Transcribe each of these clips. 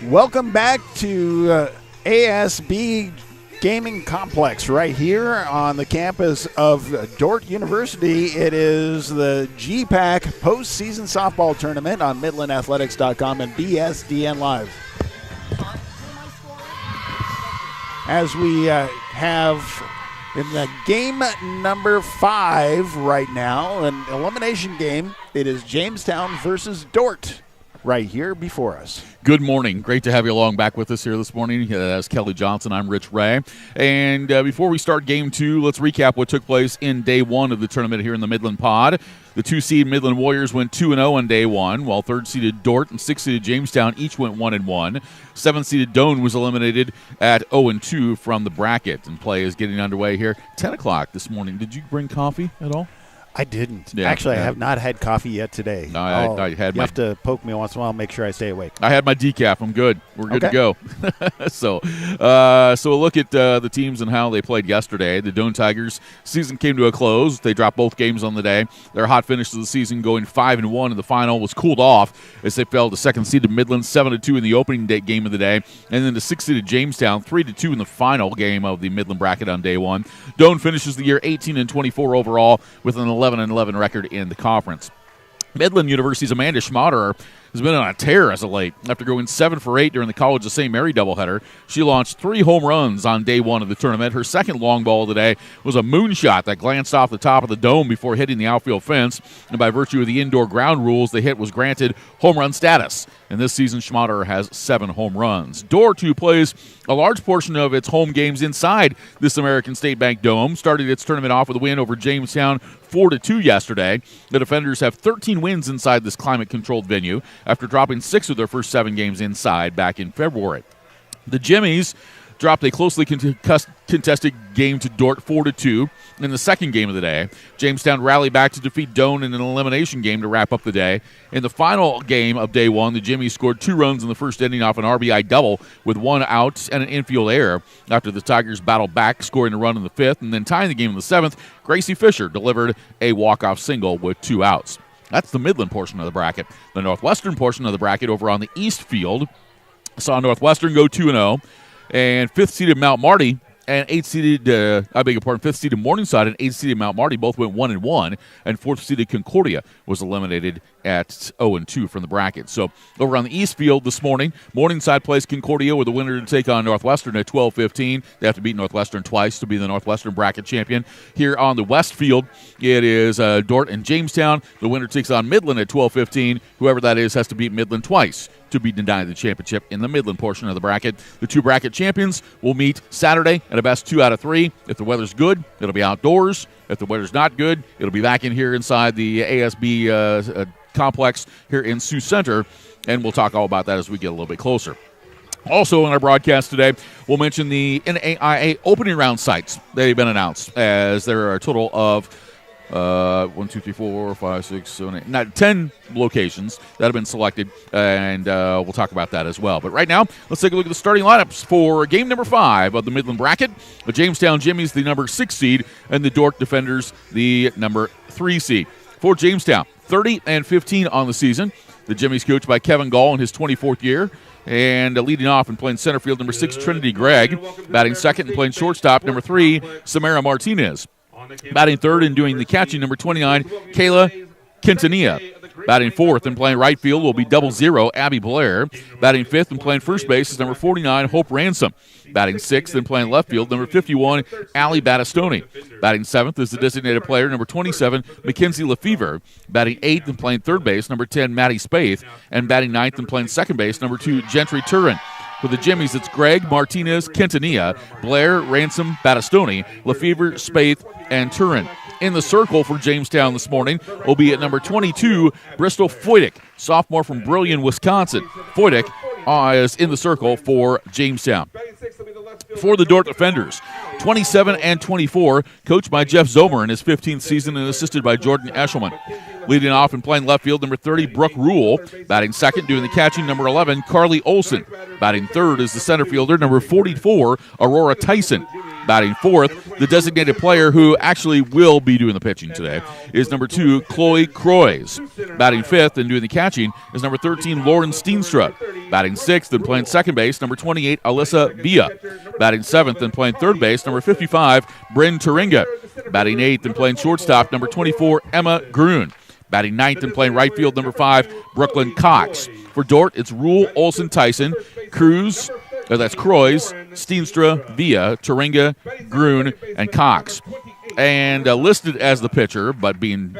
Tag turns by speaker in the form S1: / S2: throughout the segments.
S1: Welcome back to ASB Gaming Complex right here on the campus of Dordt University. It is the GPAC postseason softball tournament on MidlandAthletics.com and BSDN Live. As we have in the game number 5 right now, an elimination game, it is Jamestown versus Dordt right here before us.
S2: Good morning. Great to have you along back with us here this morning. That's Kelly Johnson. I'm Rich Ray. And before we start game 2, let's recap what took place in day 1 of the tournament here in the Midland Pod. The 2-seed Midland Warriors went 2-0 on day 1, while 3rd-seeded Dordt and 6th-seeded Jamestown each went 1-1. 7th-seeded Doane was eliminated at 0-2 from the bracket. And play is getting underway here. 10 o'clock this morning. Did you bring coffee at all?
S1: I didn't. Actually, I have not had coffie yet today.
S2: No, I had
S1: you have to poke me once in a while, make sure I stay awake.
S2: I had my decaf. I'm good. We're good to go. So we'll look at the teams and how they played yesterday. The Doane Tigers season came to a close. They dropped both games on the day. Their hot finish of the season, going 5-1 in the final, was cooled off as they fell to 2nd-seeded Midland 7-2 in the opening day game of the day, and then to 6th-seeded Jamestown 3-2 in the final game of the Midland bracket on day 1. Doane finishes the year 18-24 overall with an 11-11 record in the conference. Midland University's Amanda Schmaderer has been on a tear as of late. After going 7 for 8 during the College of St. Mary doubleheader, she launched 3 home runs on day 1 of the tournament. Her second long ball of the day was a moonshot that glanced off the top of the dome before hitting the outfield fence. And by virtue of the indoor ground rules, the hit was granted home run status. And this season, Schmaderer has 7 home runs. Dordt, who plays a large portion of its home games inside this American State Bank Dome, started its tournament off with a win over Jamestown 4-2 yesterday. The Defenders have 13 wins inside this climate-controlled venue after dropping 6 of their first 7 games inside back in February. The Jimmies dropped a closely contested game to Dordt 4-2 in the second game of the day. Jamestown rallied back to defeat Doane in an elimination game to wrap up the day. In the final game of day 1, the Jimmies scored 2 runs in the first inning off an RBI double with 1 out and an infield error after the Tigers battled back, scoring a run in the 5th, and then tying the game in the 7th. Gracie Fisher delivered a walk-off single with 2 outs. That's the Midland portion of the bracket. The Northwestern portion of the bracket over on the East Field saw Northwestern go 2-0, and 5th-seeded Mount Marty and 5th-seeded Morningside and 8th-seeded Mount Marty both went 1-1, and 4th-seeded Concordia was eliminated at 0-2 from the bracket. So over on the East Field this morning, Morningside plays Concordia with a winner to take on Northwestern at 12:15. They have to beat Northwestern twice to be the Northwestern bracket champion. Here on the West Field, it is Dordt and Jamestown. The winner takes on Midland at 12:15. Whoever that is has to beat Midland twice to be denied the championship in the Midland portion of the bracket. The 2 bracket champions will meet Saturday at a best 2 out of 3. If the weather's good, it'll be outdoors. If the weather's not good, it'll be back in here inside the ASB complex here in Sioux Center, and we'll talk all about that as we get a little bit closer. Also on our broadcast today, we'll mention the NAIA opening round sites. They've been announced, as there are a total of 10 locations that have been selected, and we'll talk about that as well. But right now, let's take a look at the starting lineups for game number 5 of the Midland bracket. The Jamestown Jimmies, the number 6 seed, and the Dordt Defenders, the number 3 seed. For Jamestown, 30-15 on the season. The Jimmies coached by Kevin Gall in his 24th year. And leading off and playing center field, number 6, Trinity Gregg. Batting second and playing shortstop, number 3, Samara Martinez. Batting third and doing the catching, number 29, Kayla Quintanilla. Batting fourth and playing right field will be 00, Abby Blair. Batting fifth and playing first base is number 49, Hope Ransom. Batting sixth and playing left field, number 51, Allie Battistoni. Batting seventh is the designated player, number 27, Mackenzie Lefevre. Batting eighth and playing third base, number 10, Maddie Spaeth. And batting ninth and playing second base, number 2, Gentry Turin. For the Jimmies, it's Gregg, Martinez, Quintanilla, Blair, Ransom, Battistoni, Lefevre, Spaeth, and Turin. In the circle for Jamestown this morning will be at number 22, Bristol Foydick, sophomore from Brillion, Wisconsin. Foydick is in the circle for Jamestown. For the Dordt Defenders, 27-24, coached by Jeff Zomer in his 15th season and assisted by Jordan Eshelman. Leading off and playing left field, number 30, Brooke Rule. Batting second, doing the catching, number 11, Carly Olson. Batting third is the center fielder, number 44, Aurora Tyson. Batting fourth, the designated player who actually will be doing the pitching today is number 2, Chloe Croys. Batting fifth and doing the catching is number 13, Lauren Steenstra. Batting sixth and playing second base, number 28, Alyssa Villa. Batting seventh and playing third base, number 55, Bryn Turinga. Batting eighth and playing shortstop, number 24, Emma Grun. Batting ninth and playing right field, number 5, Brooklyn Cox. For Dordt, it's Rule, Olson, Tyson, Cruz, that's Croys, Steenstra, Villa, Turinga, Grun, and Cox. And listed as the pitcher, but being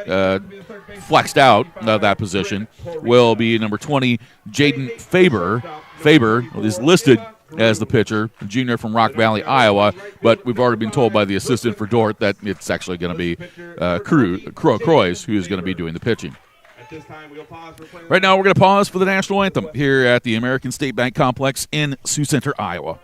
S2: flexed out of that position, will be number 20, Jaden Faber. Faber is listed as the pitcher, junior from Rock Valley, Iowa, but we've already been told by the assistant for Dordt that it's actually going to be Croys who is going to be doing the pitching. Right now, we're going to pause for the national anthem here at the American State Bank Complex in Sioux Center, Iowa.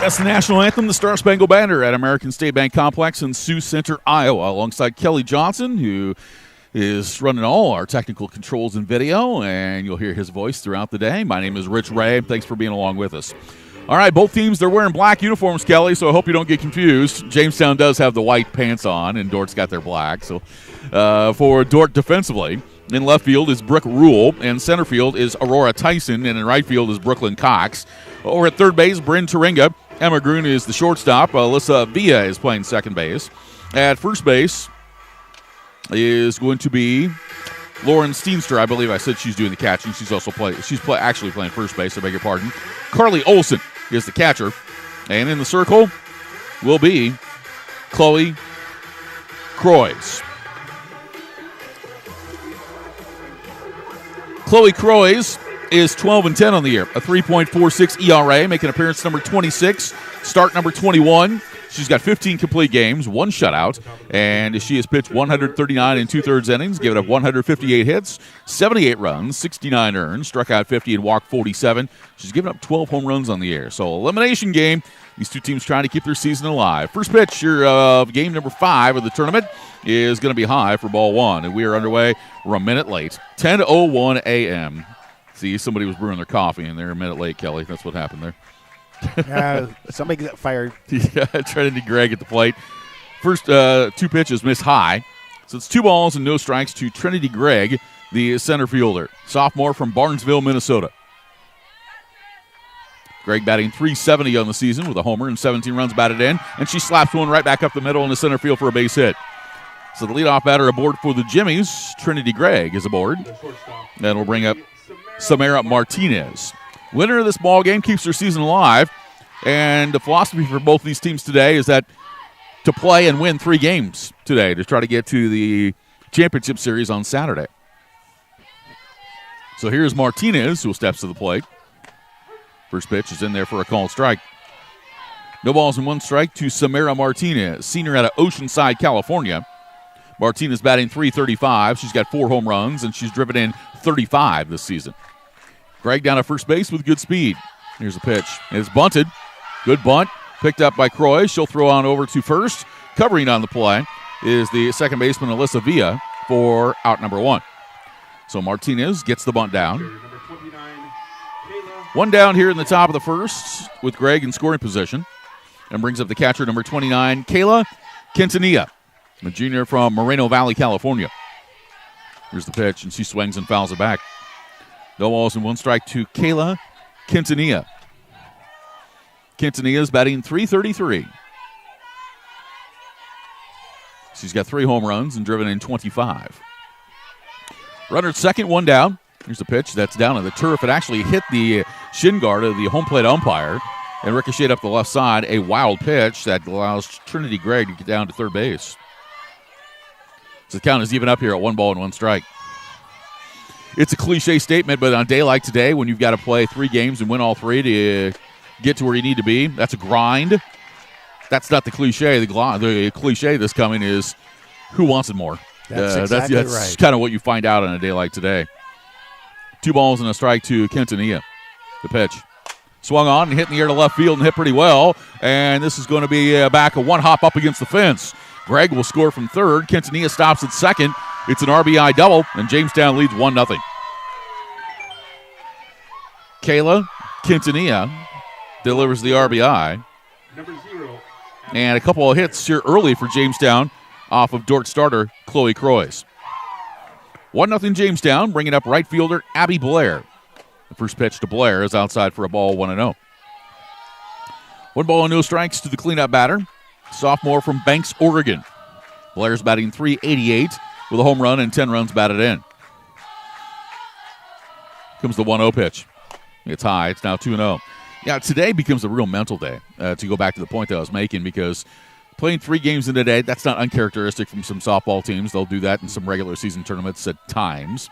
S2: That's the national anthem, the Star Spangled Banner at American State Bank Complex in Sioux Center, Iowa, alongside Kelly Johnson, who is running all our technical controls and video, and you'll hear his voice throughout the day. My name is Rich Ray. Thanks for being along with us. All right, both teams, they're wearing black uniforms, Kelly, so I hope you don't get confused. Jamestown does have the white pants on, and Dort's got their black. So for Dordt defensively, in left field is Brooke Rule, and center field is Aurora Tyson, and in right field is Brooklyn Cox. Over at third base, Bryn Turinga. Emma Grun is the shortstop. Alyssa Villa is playing second base. At first base is going to be Lauren Steenstra. I believe I said she's doing the catching. She's also actually playing first base, I beg your pardon. Carly Olson is the catcher. And in the circle will be Chloe Croys. Chloe Croys is 12-10 on the year, a 3.46 ERA, making appearance number 26, start number 21. She's got 15 complete games, 1 shutout, and she has pitched 139 and 2/3 innings, given up 158 hits, 78 runs, 69 earned, struck out 50 and walked 47. She's given up 12 home runs on the year. So elimination game, these two teams trying to keep their season alive. First pitch of game number 5 of the tournament is going to be high for ball 1, and we are underway. We're a minute late, 10:01 a.m. See, somebody was brewing their coffee, and they're a minute late, Kelly. That's what happened there.
S1: Somebody got fired.
S2: Yeah, Trinity Gregg at the plate. First 2 pitches missed high. So it's 2 balls and no strikes to Trinity Gregg, the center fielder, sophomore from Barnesville, Minnesota. Gregg batting .370 on the season with a homer and 17 runs batted in, and she slaps one right back up the middle in the center field for a base hit. So the leadoff batter aboard for the Jimmies, Trinity Gregg, is aboard. That'll bring up Samara Martinez. Winner of this ball game keeps their season alive, and the philosophy for both these teams today is that to play and win 3 games today to try to get to the championship series on Saturday. So here's Martinez, who steps to the plate. First pitch is in there for a called strike. No balls and 1 strike to Samara Martinez, senior out of Oceanside, California. Martinez batting .335. She's got 4 home runs, and she's driven in 35 this season. Gregg down at first base with good speed. Here's the pitch. It's bunted. Good bunt. Picked up by Croy. She'll throw on over to first. Covering on the play is the second baseman, Alyssa Villa, for out number 1. So Martinez gets the bunt down. One down here in the top of the first with Greg in scoring position. And brings up the catcher, number 29, Kayla Quintanilla, the junior from Moreno Valley, California. Here's the pitch, and she swings and fouls it back. No balls and one strike to Kayla Quintanilla. Quintanilla is batting .333. She's got 3 home runs and driven in 25. Runner at second, one down. Here's the pitch that's down on the turf. It actually hit the shin guard of the home plate umpire and ricocheted up the left side. A wild pitch that allows Trinity Gregg to get down to third base. So the count is even up here at 1 ball and 1 strike. It's a cliche statement, but on a day like today, when you've got to play 3 games and win all 3 to get to where you need to be, that's a grind. That's not the cliche. The cliche that's coming is who wants it more.
S1: That's exactly
S2: that's
S1: right.
S2: kind of what you find out on a day like today. 2 balls and a strike to Quintanilla. The pitch. Swung on and hit in the air to left field and hit pretty well. And this is going to be back a 1 hop up against the fence. Gregg will score from third. Quintanilla stops at second. It's an RBI double, and Jamestown leads 1-0. Kayla Quintanilla delivers the RBI.
S3: Number 0.
S2: And a couple of hits here early for Jamestown off of Dordt starter Chloe Croys. 1-0 Jamestown, bringing up right fielder Abby Blair. The first pitch to Blair is outside for a ball, 1-0. 1 ball and no strikes to the cleanup batter, sophomore from Banks, Oregon. Blair's batting .388 with a home run and 10 runs batted in. Comes the 1-0 pitch. It's high. It's now 2-0. Yeah, today becomes a real mental day, to go back to the point that I was making, because playing 3 games in a day, that's not uncharacteristic from some softball teams. They'll do that in some regular season tournaments at times.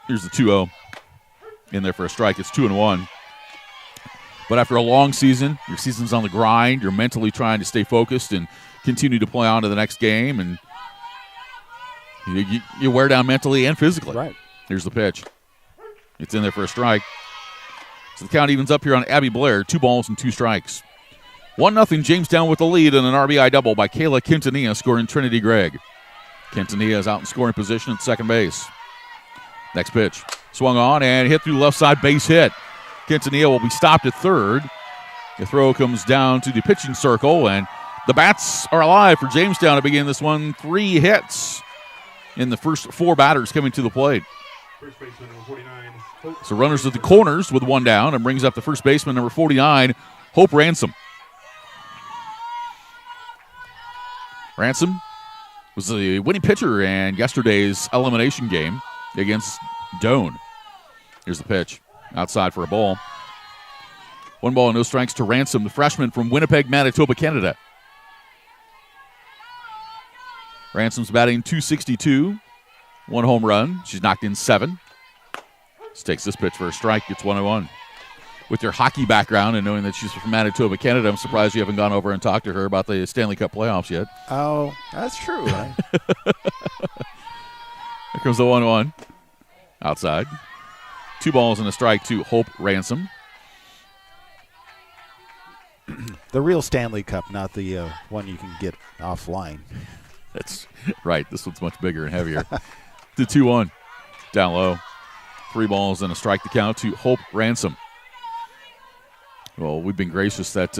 S2: Here's the 2-0 in there for a strike. It's 2-1. But after a long season, your season's on the grind. You're mentally trying to stay focused and continue to play on to the next game, and you wear down mentally and physically.
S1: Right.
S2: Here's the pitch. It's in there for a strike. So the count evens up here on Abby Blair. 2 balls and 2 strikes. 1-0 Jamestown with the lead and an RBI double by Kayla Quintanilla, scoring Trinity Gregg. Quintanilla is out in scoring position at second base. Next pitch. Swung on and hit through left side, base hit. Quintanilla will be stopped at third. The throw comes down to the pitching circle, and the bats are alive for Jamestown to begin this one. 3 hits in the first 4 batters coming to the plate.
S3: First baseman, number 49. Hope.
S2: So runners at the corners with 1 down, and brings up the first baseman, number 49, Hope Ransom. Ransom was the winning pitcher in yesterday's elimination game against Doane. Here's the pitch. Outside for a ball. 1 ball and no strikes to Ransom, the freshman from Winnipeg, Manitoba, Canada. Ransom's batting .262. 1 home run. She's knocked in 7. She takes this pitch for a strike. It's 1-1. With your hockey background and knowing that she's from Manitoba, Canada, I'm surprised you haven't gone over and talked to her about the Stanley Cup playoffs yet.
S1: Oh, that's true. Right?
S2: Here comes the 1-1. Outside. 2 balls and a strike to Hope Ransom.
S1: The real Stanley Cup, not the one you can get offline.
S2: That's right. This one's much bigger and heavier. The 2-1. Down low. 3 balls and a strike to count to Hope Ransom. Well, we've been gracious that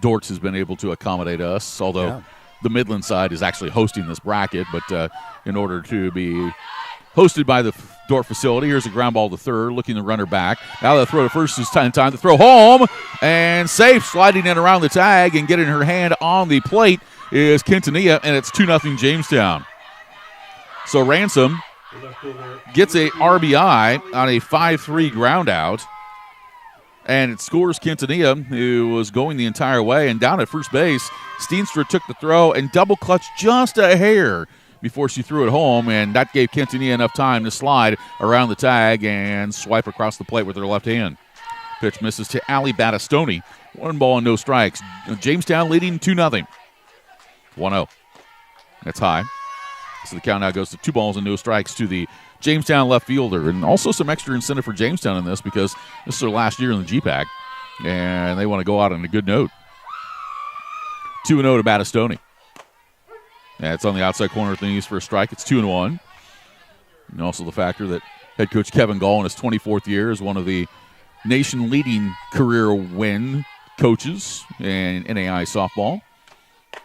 S2: Dordt has been able to accommodate us, although the Midland side is actually hosting this bracket. But in order to be hosted by the Dordt facility, here's a ground ball to third, looking the runner back. Now the throw to first is time to throw home, and safe, sliding in around the tag and getting her hand on the plate is Quintanilla, and it's 2-0 Jamestown. So Ransom gets a RBI on a 5-3 ground out, and it scores Quintanilla, who was going the entire way. And down at first base, Steenstra took the throw and double clutched just a hair before she threw it home, and that gave Quintanilla enough time to slide around the tag and swipe across the plate with her left hand. Pitch misses to Allie Battistoni. 1 ball and no strikes. Jamestown leading 2-0. 1-0. That's high. So the count now goes to 2 balls and no strikes to the Jamestown left fielder. And also some extra incentive for Jamestown in this, because this is their last year in the GPAC, and they want to go out on a good note. 2-0 to Battistoni. And it's on the outside corner of the knees for a strike. It's 2-1. And also the factor that head coach Kevin Gall in his 24th year is one of the nation-leading career win coaches in NAI softball.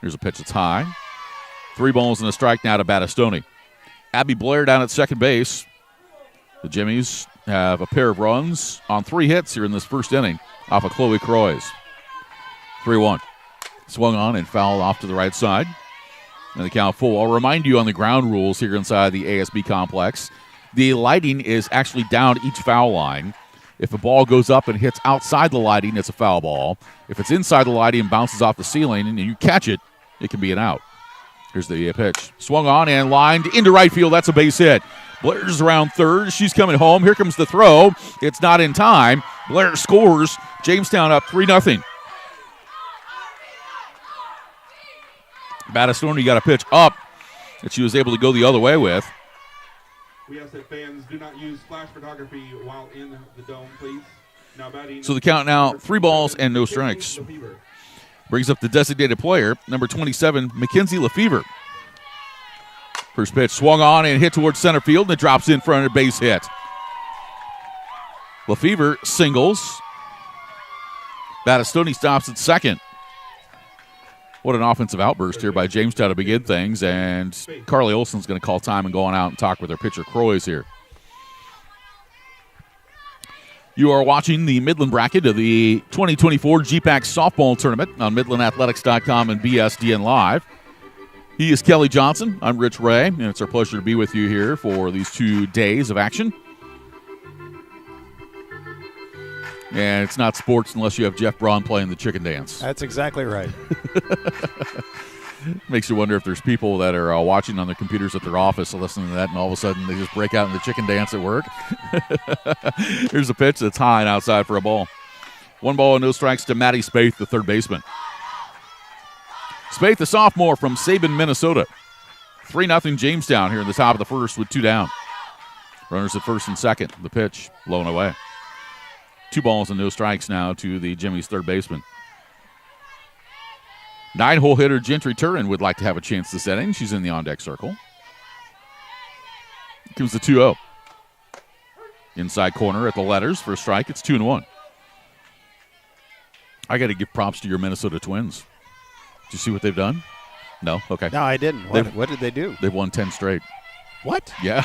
S2: Here's a pitch that's high. 3 balls and a strike now to Battistoni. Abby Blair down at second base. The Jimmies have a pair of runs on 3 hits here in this first inning off of Chloe Croys. 3-1. Swung on and fouled off to the right side. And the count full. I'll remind you on the ground rules here inside the ASB complex. The lighting is actually down each foul line. If a ball goes up and hits outside the lighting, it's a foul ball. If it's inside the lighting and bounces off the ceiling and you catch it, it can be an out. Here's the pitch. Swung on and lined into right field. That's a base hit. Blair's around third. She's coming home. Here comes the throw. It's not in time. Blair scores. Jamestown up 3-0. Battistoni got a pitch up that she was able to go the other way with.
S3: We ask that fans do not use flash photography while in the dome, please. Now batting.
S2: So the count now, 3 balls and no strikes. Brings up the designated player, number 27, Mackenzie Lefevre. First pitch swung on and hit towards center field, and it drops in for a base hit. Lefevre singles. Battistoni stops at second. What an offensive outburst here by Jamestown to begin things, and Carly Olson's going to call time and going out and talk with her pitcher Croys here. You are watching the Midland bracket of the 2024 GPAC Softball Tournament on MidlandAthletics.com and BSDN Live. He is Kelly Johnson. I'm Rich Ray, and it's our pleasure to be with you here for these 2 days of action. And it's not sports unless you have Jeff Braun playing the chicken dance.
S1: That's exactly right.
S2: Makes you wonder if there's people that are watching on their computers at their office listening to that, and all of a sudden they just break out in the chicken dance at work. Here's a pitch that's high and outside for a ball. 1 ball and no strikes to Maddie Spaeth, the third baseman. Spaeth, the sophomore from Sabin, Minnesota. 3-0 Jamestown here in the top of the first with 2 down. Runners at first and second. The pitch low and away. 2 balls and no strikes now to the Jimmy's third baseman. 9-hole hitter Gentry Turin would like to have a chance this inning. She's in the on-deck circle. Here comes the 2-0. Inside corner at the letters for a strike. It's 2-1. I got to give props to your Minnesota Twins. Did you see what they've done? No? Okay.
S1: No, I didn't. What did they do?
S2: They've won 10 straight.
S1: What?
S2: Yeah.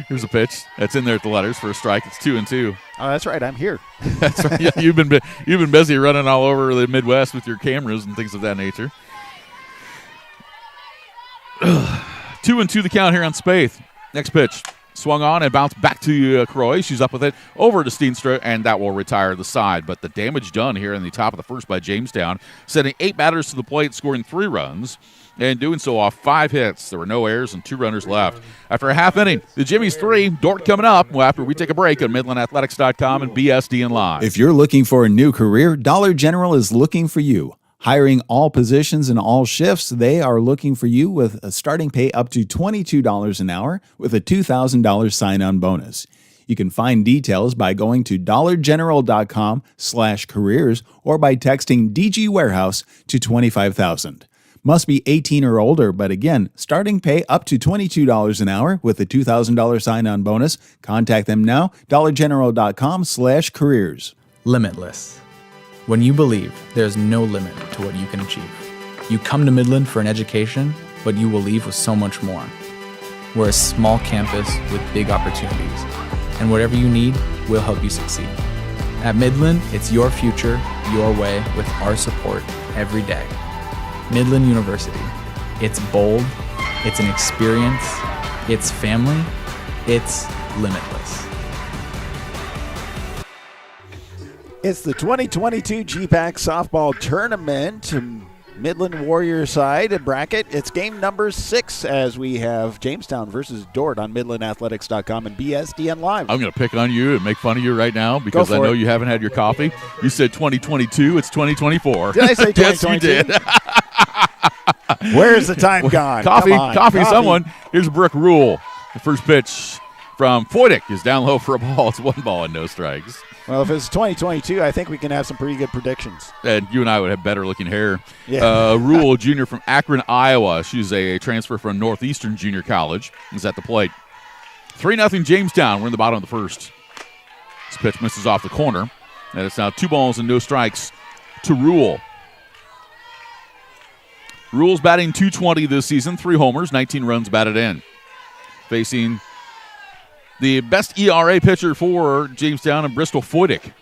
S2: Here's a pitch. That's in there at the letters for a strike. It's 2-2.
S1: Oh, that's right. I'm here.
S2: That's right. Yeah, you've been busy running all over the Midwest with your cameras and things of that nature. 2-2 the count here on Spaeth. Next pitch. Swung on and bounced back to Croy. She's up with it over to Steenstra, and that will retire the side. But the damage done here in the top of the first by Jamestown, sending 8 batters to the plate, scoring 3 runs, and doing so off 5 hits. There were no errors and 2 runners left. After a half inning, the Jimmy's 3, Dordt coming up after we take a break on MidlandAthletics.com and BSDN Live.
S4: If you're looking for a new career, Dollar General is looking for you. Hiring all positions and all shifts, they are looking for you with a starting pay up to $22 an hour with a $2,000 sign-on bonus. You can find details by going to dollargeneral.com/careers or by texting DG Warehouse to 25,000. Must be 18 or older, but again, starting pay up to $22 an hour with a $2,000 sign-on bonus. Contact them now, dollargeneral.com/careers.
S5: Limitless. When you believe, there's no limit to what you can achieve. You come to Midland for an education, but you will leave with so much more. We're a small campus with big opportunities, and whatever you need, we'll help you succeed. At Midland, it's your future, your way, with our support every day. Midland University. It's bold, it's an experience, it's family, it's limitless.
S1: It's the 2022 GPAC Softball Tournament. Midland Warriors side bracket. It's game number 6 as we have Jamestown versus Dordt on MidlandAthletics.com and BSDN Live.
S2: I'm going to pick on you and make fun of you right now because I know you haven't had your coffee. You said 2022. It's 2024.
S1: Did I say 2022?
S2: Yes, you did.
S1: Where's the time gone?
S2: Coffee. Someone. Here's Brooke Rule. The first pitch from Foydick is down low for a ball. It's 1 ball and no strikes.
S1: Well, if it's 2022, I think we can have some pretty good predictions.
S2: And you and I would have better looking hair.
S1: Yeah.
S2: Rule, junior from Akron, Iowa. She's a transfer from Northeastern Junior College. Is at the plate. 3-0 Jamestown. We're in the bottom of the first. This pitch misses off the corner, and it's now 2 balls and no strikes to Rule. Rule's batting .220 this season, 3 homers, 19 runs batted in. Facing the best ERA pitcher for Jamestown and Bristol, Foydick.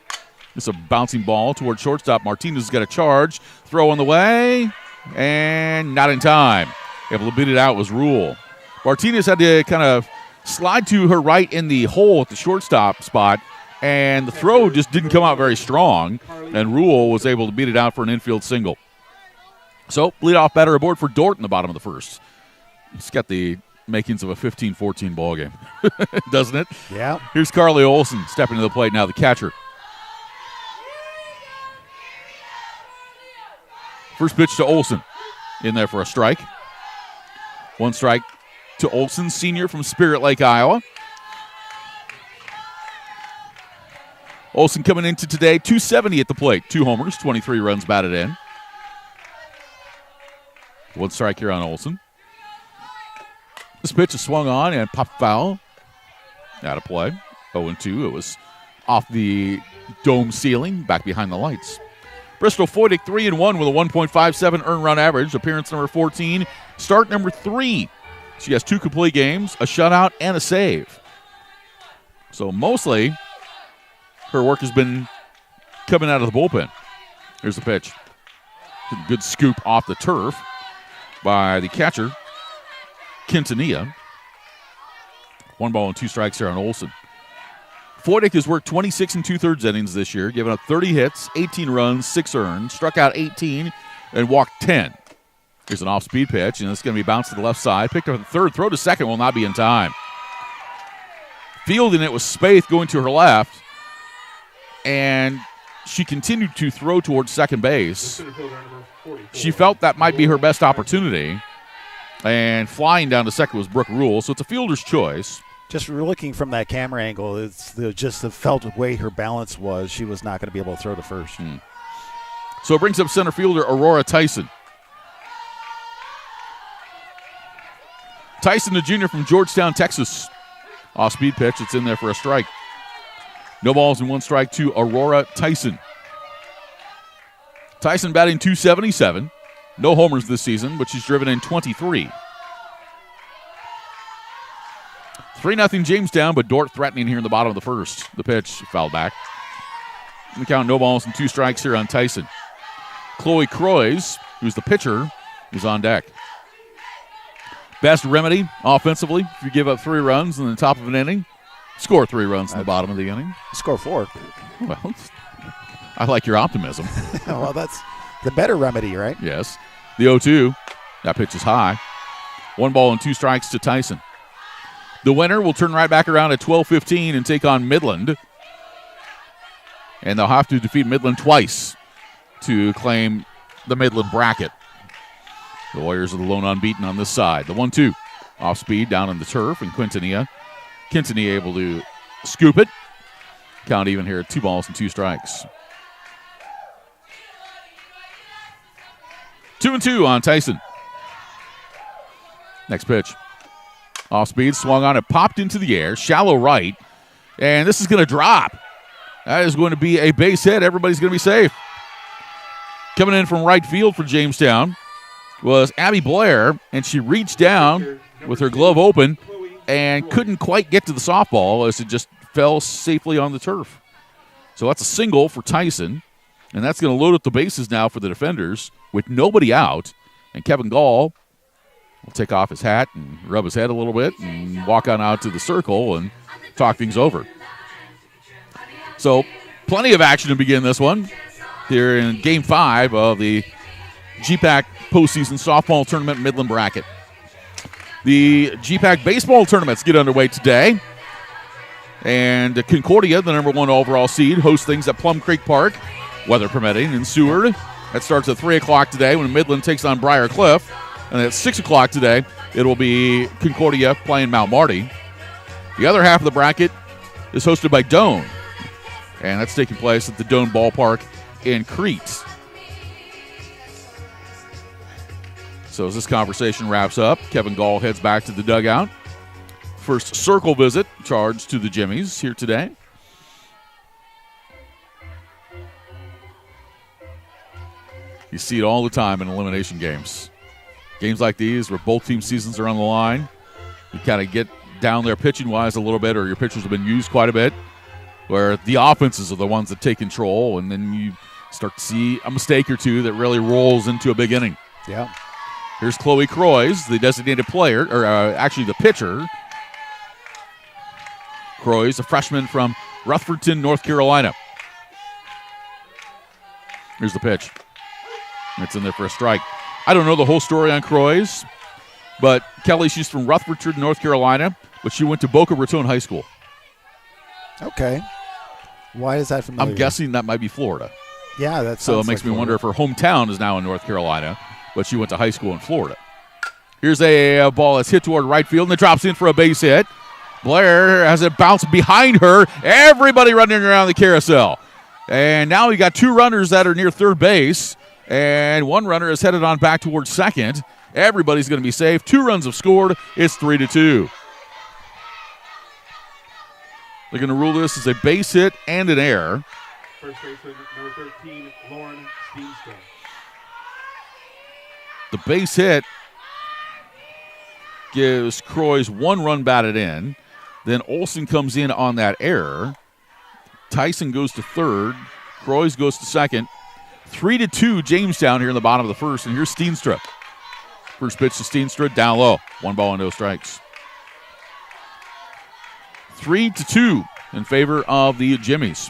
S2: It's a bouncing ball toward shortstop. Martinez has got a charge. Throw on the way, and not in time. Able to beat it out was Rule. Martinez had to kind of slide to her right in the hole at the shortstop spot, and the throw just didn't come out very strong, and Rule was able to beat it out for an infield single. So, leadoff batter aboard for Dordt in the bottom of the first. It's got the makings of a 15-14 ball game, doesn't it?
S1: Yeah.
S2: Here's Carly Olson stepping to the plate now, the catcher. First pitch to Olson. In there for a strike. 1 strike to Olson, senior from Spirit Lake, Iowa. Olson coming into today, .270 at the plate. 2 homers, 23 runs batted in. 1 strike here on Olson. This pitch is swung on and popped foul. Out of play. 0-2. It was off the dome ceiling, back behind the lights. Bristol Foydick 3-1 with a 1.57 earned run average. Appearance number 14. Start number 3. She has 2 complete games, a shutout, and a save. So mostly her work has been coming out of the bullpen. Here's the pitch. Good scoop off the turf by the catcher, Quintanilla. 1 ball and 2 strikes here on Olson. Foydick has worked 26 2/3 innings this year, giving up 30 hits, 18 runs, 6 earned, struck out 18, and walked 10. Here's an off-speed pitch, and it's going to be bounced to the left side. Picked up at the third. Throw to second will not be in time. Fielding it was Spaeth going to her left, and she continued to throw towards second base. She felt that might be her best opportunity, and flying down to second was Brooke Rule, so it's a fielder's choice.
S1: Just looking from that camera angle, it's just the felt way her balance was. She was not going to be able to throw to first.
S2: So it brings up center fielder Aurora Tyson. Tyson, the junior from Georgetown, Texas. Off-speed pitch. It's in there for a strike. No balls and 1 strike to Aurora Tyson. Tyson batting .277. No homers this season, but she's driven in 23. 3-0 Jamestown, but Dordt threatening here in the bottom of the first. The pitch fouled back. In the count, no balls and 2 strikes here on Tyson. Chloe Croys, who's the pitcher, is on deck. Best remedy offensively, if you give up 3 runs in the top of an inning, score 3 runs in the bottom of the inning.
S1: Score 4.
S2: Well, I like your optimism.
S1: Well, that's the better remedy, right?
S2: Yes. The 0-2, that pitch is high. 1 ball and 2 strikes to Tyson. The winner will turn right back around at 12:15 and take on Midland. And they'll have to defeat Midland twice to claim the Midland bracket. The Warriors are the lone unbeaten on this side. The 1-2 off speed down on the turf, and Quintanilla able to scoop it. Count even here at 2 balls and 2 strikes. 2-2 on Tyson. Next pitch. Off speed, swung on it, popped into the air, shallow right, and this is going to drop. That is going to be a base hit. Everybody's going to be safe. Coming in from right field for Jamestown was Abby Blair, and she reached down with her glove open and couldn't quite get to the softball as it just fell safely on the turf. So that's a single for Tyson, and that's going to load up the bases now for the defenders with nobody out, and Kevin Gall will take off his hat and rub his head a little bit and walk on out to the circle and talk things over. So plenty of action to begin this one here in Game 5 of the GPAC postseason softball tournament Midland bracket. The GPAC baseball tournaments get underway today. And Concordia, the number 1 overall seed, hosts things at Plum Creek Park, weather permitting, in Seward. That starts at 3 o'clock today when Midland takes on Briar Cliff. And at 6 o'clock today, it will be Concordia playing Mount Marty. The other half of the bracket is hosted by Doane, and that's taking place at the Doane Ballpark in Crete. So as this conversation wraps up, Kevin Gall heads back to the dugout. First circle visit charged to the Jimmies here today. You see it all the time in elimination games. Games like these where both team seasons are on the line. You kind of get down there pitching-wise a little bit, or your pitchers have been used quite a bit, where the offenses are the ones that take control, and then you start to see a mistake or two that really rolls into a big inning.
S1: Yeah.
S2: Here's Chloe Croys, the designated player, or actually the pitcher. Croys, a freshman from Rutherford, North Carolina. Here's the pitch. It's in there for a strike. I don't know the whole story on Croys, but Kelly, she's from Rutherford, North Carolina, but she went to Boca Raton High School.
S1: Okay. Why is that familiar?
S2: I'm guessing that might be Florida.
S1: Yeah, that's
S2: so it makes me wonder if her hometown is now in North Carolina, but she went to high school in Florida. Here's a ball that's hit toward right field, and it drops in for a base hit. Blair has it bounce behind her. Everybody running around the carousel. And now we got two runners that are near third base, and one runner is headed on back towards second. Everybody's going to be safe. 2 runs have scored. It's 3-2. They're going to rule this as a base hit and an error.
S3: First baseman, number 13, Lauren Steenstra.
S2: The base hit gives Croys 1 run batted in. Then Olsen comes in on that error. Tyson goes to third. Croys goes to second. 3-2 Jamestown here in the bottom of the first. And here's Steenstra. First pitch to Steenstra, down low. 1 ball and no strikes. 3-2 in favor of the Jimmies.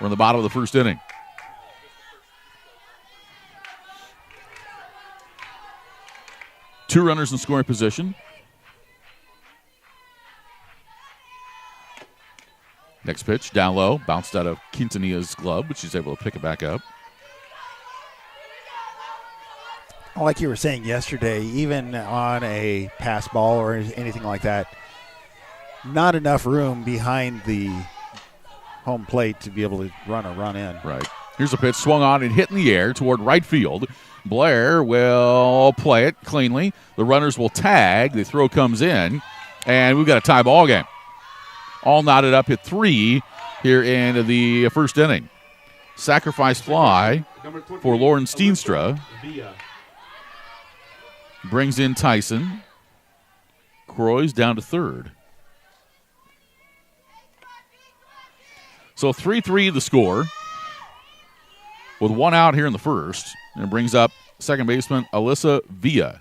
S2: We're in the bottom of the first inning. Two runners in scoring position. Next pitch, down low, bounced out of Quintanilla's glove, but she's able to pick it back up.
S1: Like you were saying yesterday, even on a pass ball or anything like that, not enough room behind the home plate to be able to run a run in.
S2: Right. Here's a pitch swung on and hit in the air toward right field. Blair will play it cleanly. The runners will tag. The throw comes in, and we've got a tie ball game. All knotted up at 3 here in the first inning. Sacrifice fly for Lauren Steenstra. Brings in Tyson. Croys down to third. So 3-3 the score, with 1 out here in the first. And it brings up second baseman Alyssa Villa.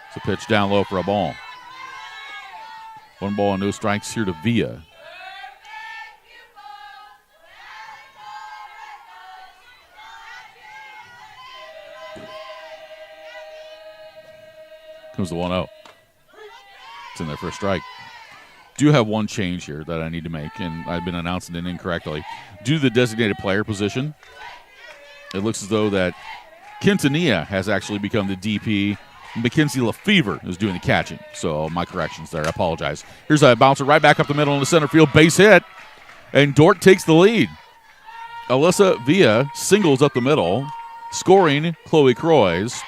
S2: It's a pitch down low for a ball. 1 ball and no strikes here to Villa. Comes the 1-0. It's in there for a strike. Do have one change here that I need to make, and I've been announcing it incorrectly. Due to the designated player position, it looks as though that Quintanilla has actually become the DP. Mackenzie Lefevre is doing the catching. So my corrections there. I apologize. Here's a bouncer right back up the middle in the center field. Base hit. And Dordt takes the lead. Alyssa Villa singles up the middle, scoring Chloe Croys.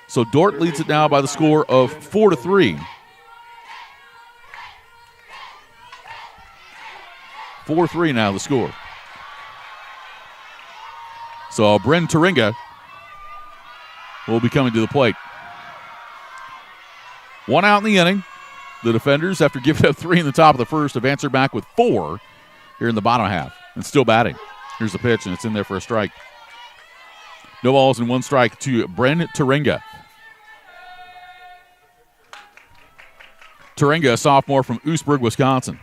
S2: So Dordt leads it now by the score of 4-3. 4-3 now the score. So Bryn Taringa will be coming to the plate. 1 out in the inning. The defenders, after giving up 3 in the top of the first, have answered back with 4 here in the bottom half and still batting. Here's the pitch, and it's in there for a strike. No balls and 1 strike to Bryn Taringa. Taringa, a sophomore from Oostburg, Wisconsin.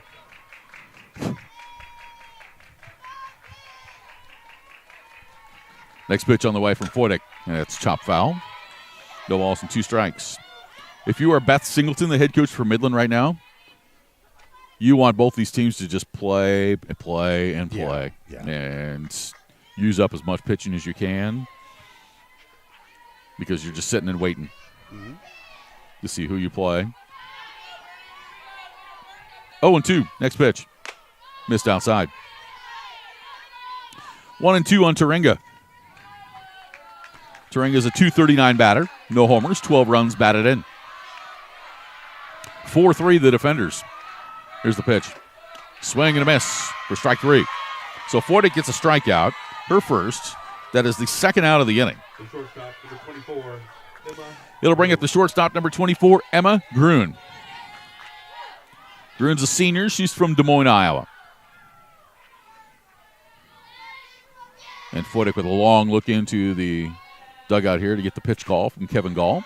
S2: Next pitch on the way from Foydick, and it's chopped foul. No balls and 2 strikes. If you are Beth Singleton, the head coach for Midland right now, you want both these teams to just play, and use up as much pitching as you can, because you're just sitting and waiting to see who you play. 0-2, next pitch. Missed outside. 1-2 on Taringa. Taringa's a .239 batter. No homers, 12 runs batted in. 4-3 the defenders. Here's the pitch. Swing and a miss for strike 3. So Foydick gets a strikeout, her first, That is the second out of the inning.
S3: The shortstop, number 24, Emma.
S2: It'll bring up the shortstop, number 24, Emma Grun. Grun's a senior. She's from Des Moines, Iowa. And Foytik with a long look into the dugout here to get the pitch call from Kevin Gall.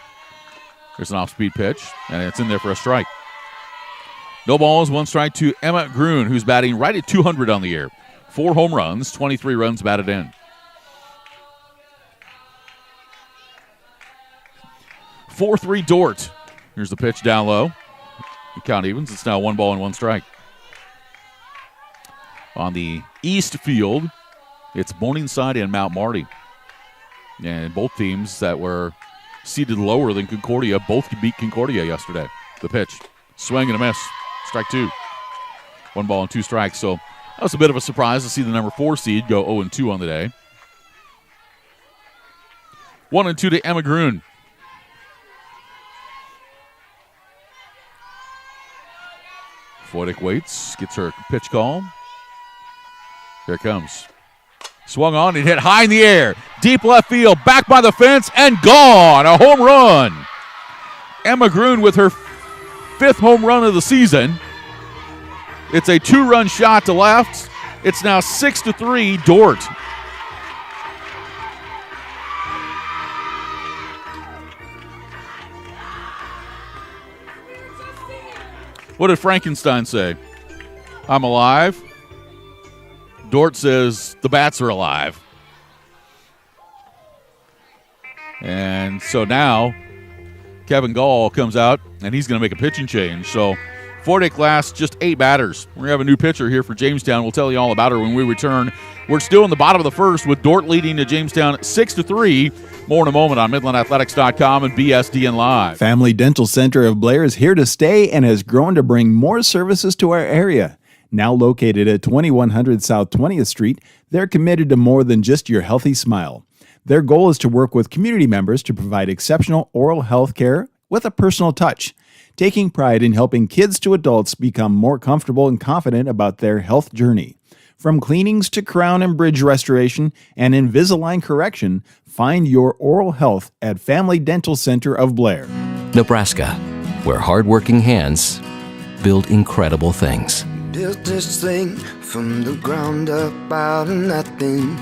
S2: There's an off-speed pitch, and it's in there for a strike. No balls, 1 strike to Emma Grun, who's batting right at 200 on the year. 4 home runs, 23 runs batted in. 4-3 Dordt. Here's the pitch down low. The count evens. It's now 1 ball and 1 strike. On the east field, it's Morningside and Mount Marty. And both teams that were seated lower than Concordia both beat Concordia yesterday. The pitch. Swing and a miss. Strike 2. 1 ball and 2 strikes. So that was a bit of a surprise to see the number 4 seed go 0-2 on the day. 1-2 to Emma Grun. Foytik waits, gets her pitch call. Here it comes. Swung on and hit high in the air. Deep left field, back by the fence, and gone. A home run. Emma Grun with her 5th home run of the season. It's a 2-run shot to left. It's now 6-3 Dordt. What did Frankenstein say? I'm alive. Dordt says the bats are alive. And so now Kevin Gall comes out, and he's going to make a pitching change. So Foytik lasts just 8 batters. We're going to have a new pitcher here for Jamestown. We'll tell you all about her when we return. We're still in the bottom of the first with Dordt leading to Jamestown 6-3. More in a moment on MidlandAthletics.com and BSDN Live.
S4: Family Dental Center of Blair is here to stay and has grown to bring more services to our area. Now located at 2100 South 20th Street, they're committed to more than just your healthy smile. Their goal is to work with community members to provide exceptional oral health care with a personal touch, taking pride in helping kids to adults become more comfortable and confident about their health journey. From cleanings to crown and bridge restoration and Invisalign correction, find your oral health at Family Dental Center of Blair.
S6: Nebraska, where hardworking hands build incredible things.
S7: Built this thing from the ground up out of nothing.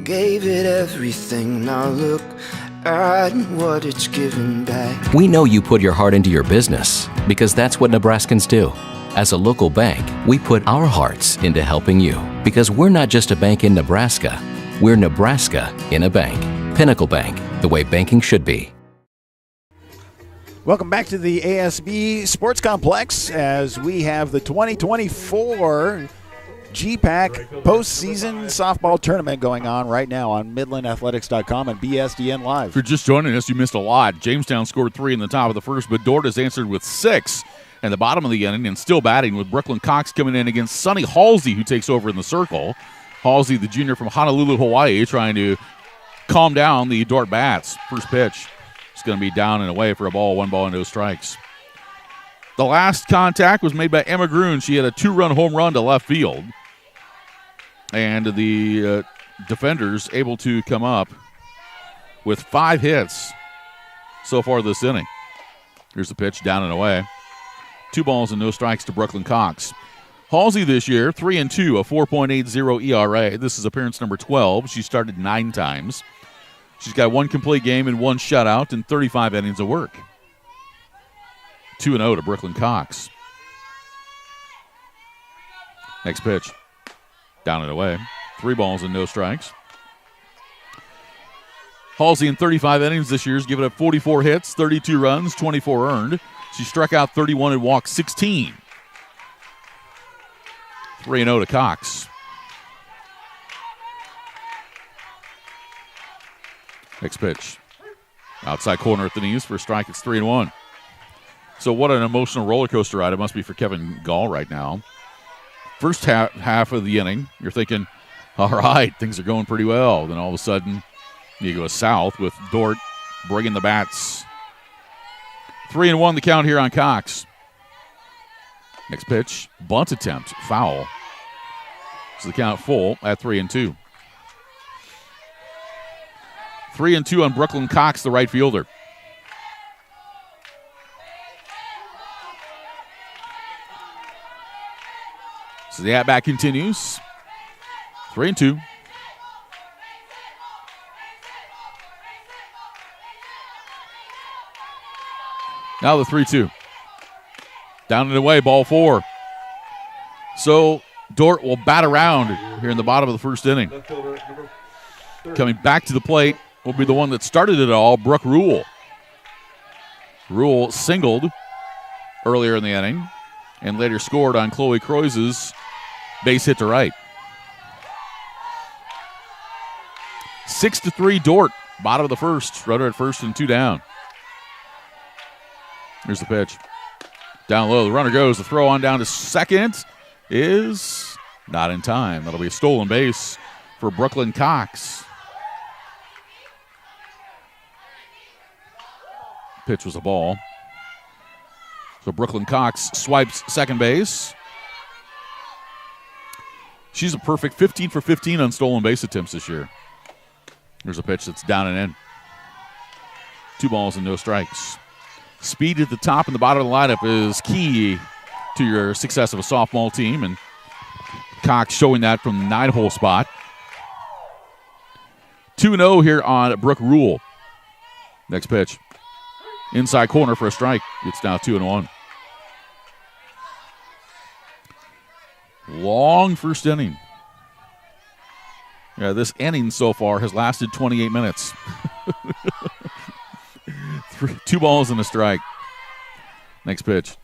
S7: Gave it everything. Now look at what it's given back.
S6: We know you put your heart into your business because that's what Nebraskans do. As a local bank, we put our hearts into helping you because we're not just a bank in Nebraska. We're Nebraska in a bank. Pinnacle Bank, the way banking should be.
S1: Welcome back to the ASB Sports Complex as we have the 2024 GPAC postseason softball tournament going on right now on MidlandAthletics.com and BSDN Live.
S2: If you're just joining us, you missed a lot. Jamestown scored 3 in the top of the first, but Dordt has answered with 6 in the bottom of the inning and still batting with Brooklyn Cox coming in against Sonny Halsey, who takes over in the circle. Halsey, the junior from Honolulu, Hawaii, trying to calm down the Dordt bats. First pitch. It's going to be down and away for a ball, 1 ball and no strikes. The last contact was made by Emma Grun. She had a 2-run home run to left field. And the defenders able to come up with 5 hits so far this inning. Here's the pitch, down and away. 2 balls and no strikes to Brooklyn Cox. Halsey this year, 3-2, a 4.80 ERA. This is appearance number 12. She started 9 times. She's got 1 complete game and 1 shutout and 35 innings of work. 2-0 to Brooklyn Cox. Next pitch. Down and away. 3 balls and no strikes. Halsey in 35 innings this year has given up 44 hits, 32 runs, 24 earned. She struck out 31 and walked 16. 3-0 to Cox. Next pitch. Outside corner at the knees for a strike. It's 3-1. So what an emotional roller coaster ride it must be for Kevin Gall right now. First half of the inning, you're thinking, all right, things are going pretty well. Then all of a sudden, you go south with Dordt bringing the bats. 3-1 the count here on Cox. Next pitch, bunt attempt, foul. So the count full at 3-2. 3-2 on Brooklyn Cox, the right fielder. So the at-bat continues. 3-2. Now the 3-2. Down and away, ball 4. So Dordt will bat around here in the bottom of the first inning. Coming back to the plate will be the one that started it all, Brooke Rule. Rule singled earlier in the inning and later scored on Chloe Croiz's base hit to right. 6-3 Dordt, bottom of the first. Runner at first and 2 down. Here's the pitch. Down low, the runner goes. The throw on down to second is not in time. That'll be a stolen base for Brooklyn Cox. Pitch was a ball. So Brooklyn Cox swipes second base. She's a perfect 15 for 15 on stolen base attempts this year. There's a pitch that's down and in. 2 balls and no strikes. Speed at the top and the bottom of the lineup is key to your success of a softball team, and Cox showing that from the 9-hole spot. 2-0 here on Brooke Rule. Next pitch. Inside corner for a strike. It's now 2-1. Long first inning. Yeah, this inning so far has lasted 28 minutes. 2 balls and a strike. Next pitch.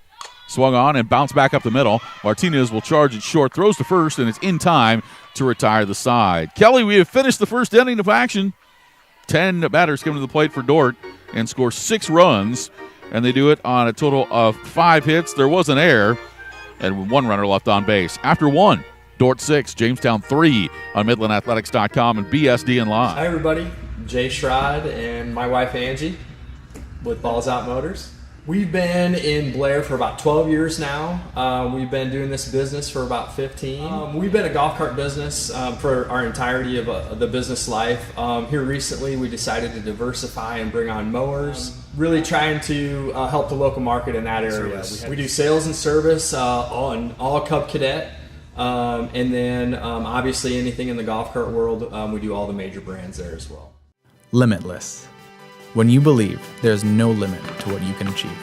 S2: Swung on and bounced back up the middle. Martinez will charge it short, throws to first, and it's in time to retire the side. Kelly, we have finished the first inning of action. 10 batters come to the plate for Dordt and score 6 runs, and they do it on a total of 5 hits. There was an error, and 1 runner left on base. After 1, Dordt 6, Jamestown 3 on MidlandAthletics.com and BSDN Live.
S8: Hi, everybody. Jay Schrod and my wife, Angie, with Balls Out Motors. We've been in Blair for about 12 years now. We've been doing this business for about 15. We've been a golf cart business for our entirety of the business life. Here recently, we decided to diversify and bring on mowers, really trying to help the local market in that area. We do sales and service all Cub Cadet. And then obviously anything in the golf cart world, we do all the major brands there as well.
S5: Limitless. When you believe there's no limit to what you can achieve.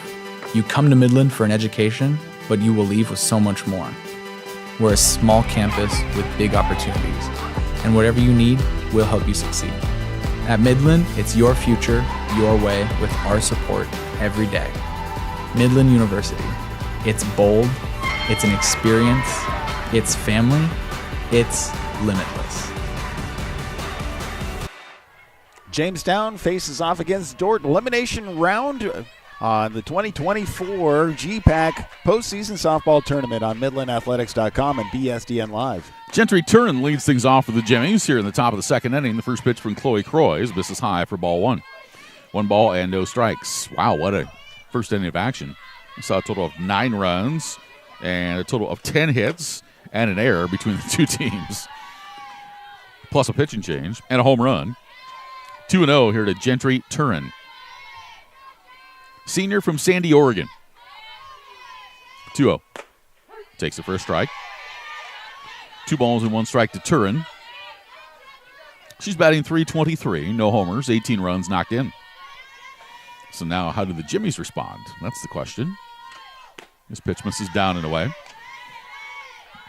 S5: You come to Midland for an education, but you will leave with so much more. We're a small campus with big opportunities, and whatever you need, we'll help you succeed. At Midland, it's your future, your way, with our support every day. Midland University. It's bold, it's an experience, it's family, it's limitless.
S1: Jamestown faces off against Dordt elimination round on the 2024 GPAC postseason softball tournament on MidlandAthletics.com and BSDN Live.
S2: Gentry Turin leads things off with the Jimmies here in the top of the second inning. The first pitch from Chloe Croix misses high for ball 1. 1 ball and no strikes. Wow, what a first inning of action. We saw a total of 9 runs and a total of 10 hits and an error between the two teams, plus a pitching change and a home run. 2-0 here to Gentry Turin. Senior from Sandy, Oregon. 2-0. Takes the first strike. 2 balls and 1 strike to Turin. She's batting .323, no homers, 18 runs knocked in. So now how do the Jimmies respond? That's the question. This pitch misses down and away.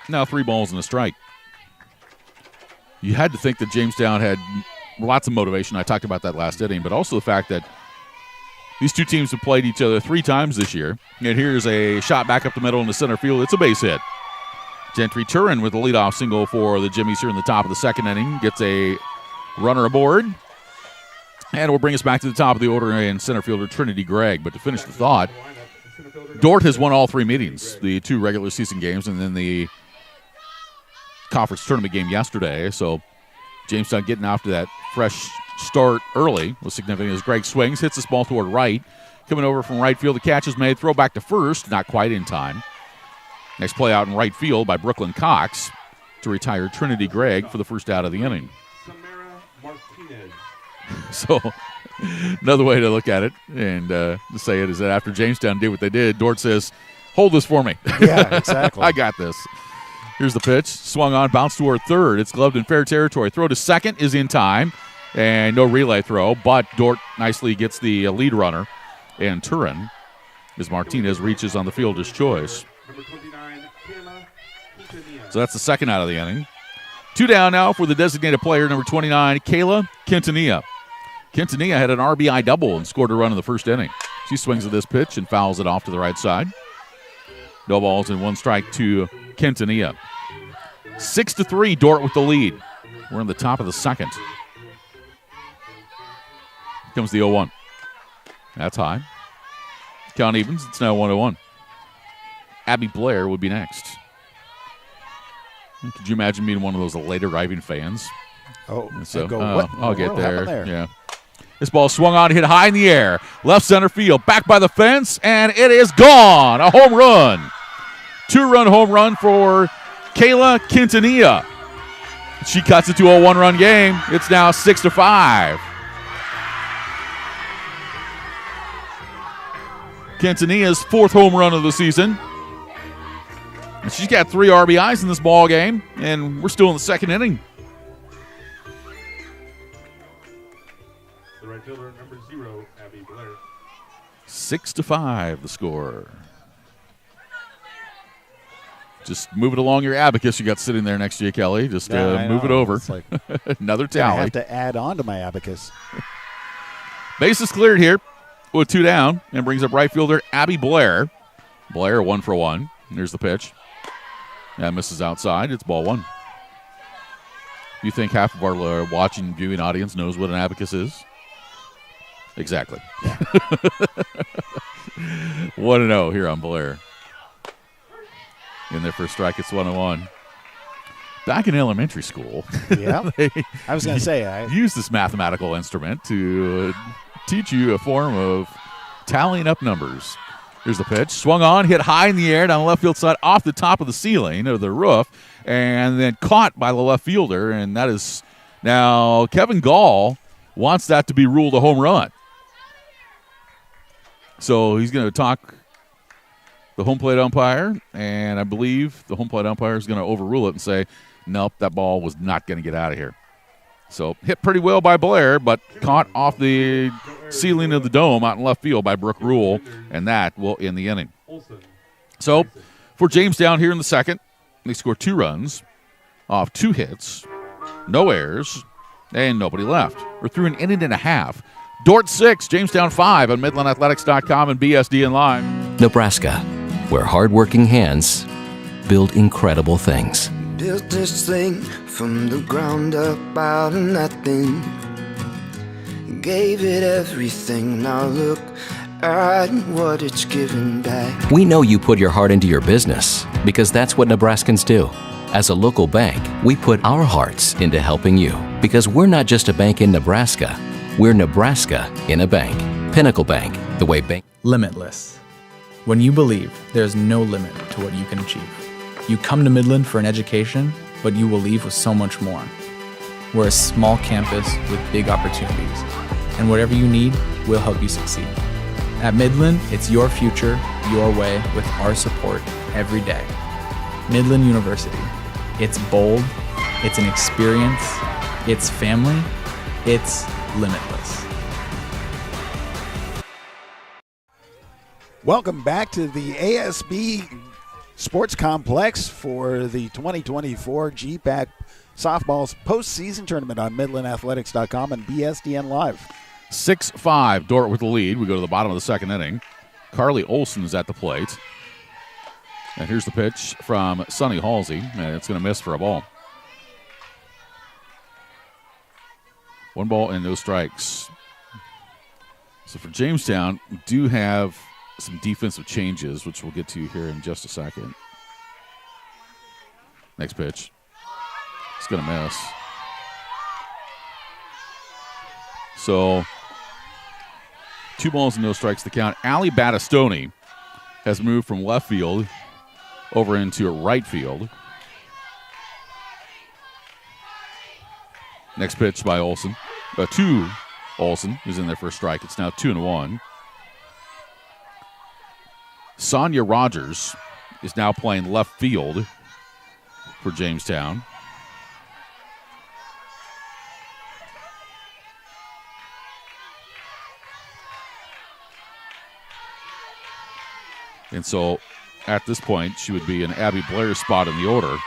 S2: Now 3 balls and a strike. You had to think that Jamestown had lots of motivation. I talked about that last inning, but also the fact that these two teams have played each other 3 times this year. And here's a shot back up the middle in the center field. It's a base hit. Gentry Turin with the leadoff single for the Jimmies here in the top of the second inning. Gets a runner aboard. And will bring us back to the top of the order in center fielder Trinity Gregg. But to finish the thought, Dordt has won all 3 meetings, the 2 regular season games and then the conference tournament game yesterday. So Jamestown getting off to that fresh start early was significant as Gregg swings, hits this ball toward right. Coming over from right field, the catch is made, throw back to first, not quite in time. Next play out in right field by Brooklyn Cox to retire Trinity Gregg for the first out of the inning. So another way to look at it and to say it is that after Jamestown did what they did, Dordt says, hold this for me.
S1: Yeah, exactly.
S2: I got this. Here's the pitch. Swung on, bounced toward third. It's gloved in fair territory. Throw to second is in time, and no relay throw, but Dordt nicely gets the lead runner, and Turin, as Martinez reaches on the field his choice.
S3: Number 29, Kayla Quintanilla.
S2: So that's the second out of the inning. 2 down now for the designated player, number 29, Kayla Quintanilla. Quintanilla had an RBI double and scored a run in the first inning. She swings at this pitch and fouls it off to the right side. No balls and 1 strike to Quintanilla. 6-3, Dordt with the lead. We're in the top of the second. Here comes the 0-1. That's high. Count evens. It's now 1-1. Abby Blair would be next. Could you imagine being one of those late arriving fans?
S1: Oh,
S2: So
S1: go, what in
S2: I'll
S1: the
S2: get
S1: world happened
S2: there. Yeah. This ball swung on, hit high in the air. Left center field, back by the fence, and it is gone. A home run. 2-run home run for Kayla Quintanilla. She cuts it to a 1-run game. It's now 6-5. Quintanilla's 4th home run of the season. And she's got 3 RBIs in this ball game, and we're still in the second inning.
S3: The right fielder, number 0, Abby Blair.
S2: 6-5, the score. Just move it along your abacus you got sitting there next to you, Kelly. Just move it over.
S1: It's like,
S2: Another
S1: I
S2: tally.
S1: have to add on to my abacus.
S2: Base is cleared here with 2 down and brings up right fielder Abby Blair. Blair 1 for 1. Here's the pitch. That misses outside. It's ball 1. You think half of our watching, viewing audience knows what an abacus is? Exactly. 1-0 here on Blair. In their first strike, it's 1-1. Back in elementary school,
S1: Yeah.
S2: they
S1: I was going to say, I
S2: use this mathematical instrument to teach you a form of tallying up numbers. Here's the pitch. Swung on, hit high in the air down the left field side off the top of the ceiling or the roof, and then caught by the left fielder. And that is now Kevin Gall wants that to be ruled a home run. So he's going to talk the home plate umpire, and I believe the home plate umpire is going to overrule it and say, nope, that ball was not going to get out of here. So hit pretty well by Blair, but caught off the ceiling of the dome out in left field by Brooke Rule, and that will end the inning. So for Jamestown here in the second, they score 2 runs off 2 hits, no errors, and nobody left. We're through an inning and a half. Dordt 6, Jamestown 5 on MidlandAthletics.com and BSDN Live.
S6: Nebraska, where hardworking hands build incredible things.
S7: Built this thing from the ground up out of nothing. Gave it everything. Now look at what it's giving back.
S6: We know you put your heart into your business because that's what Nebraskans do. As a local bank, we put our hearts into helping you because we're not just a bank in Nebraska. We're Nebraska in a bank. Pinnacle Bank, the way bank.
S5: Limitless. When you believe there's no limit to what you can achieve. You come to Midland for an education, but you will leave with so much more. We're a small campus with big opportunities, and whatever you need, we'll help you succeed. At Midland, it's your future, your way, with our support every day. Midland University. It's bold, it's an experience, it's family, it's limitless.
S1: Welcome back to the ASB Sports Complex for the 2024 GPAC Softball's postseason tournament on MidlandAthletics.com and BSDN Live.
S2: 6-5, Dordt with the lead. We go to the bottom of the second inning. Carly Olson is at the plate. And here's the pitch from Sonny Halsey, and it's going to miss for a ball. 1 ball and no strikes. So for Jamestown, we do have some defensive changes, which we'll get to here in just a second. Next pitch. It's going to miss. So 2 balls and no strikes to count. Allie Battistoni has moved from left field over into right field. Next pitch by Olson. 2 Olsen is in there for a strike. It's now 2-1. Sonia Rogers is now playing left field for Jamestown. And so at this point, she would be in Abby Blair's spot in the order.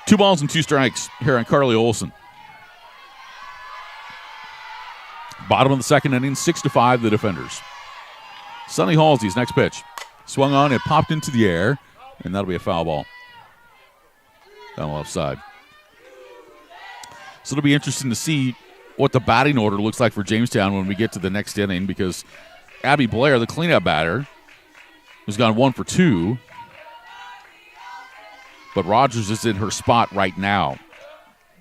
S2: Two balls and two strikes here on Carly Olsen. Bottom of the second inning, 6-5 the defenders. Sonny Halsey's next pitch. Swung on, it popped into the air, and that'll be a foul ball. Down the left side. So it'll be interesting to see what the batting order looks like for Jamestown when we get to the next inning, because Abby Blair, the cleanup batter, has gone 1 for 2. But Rogers is in her spot right now.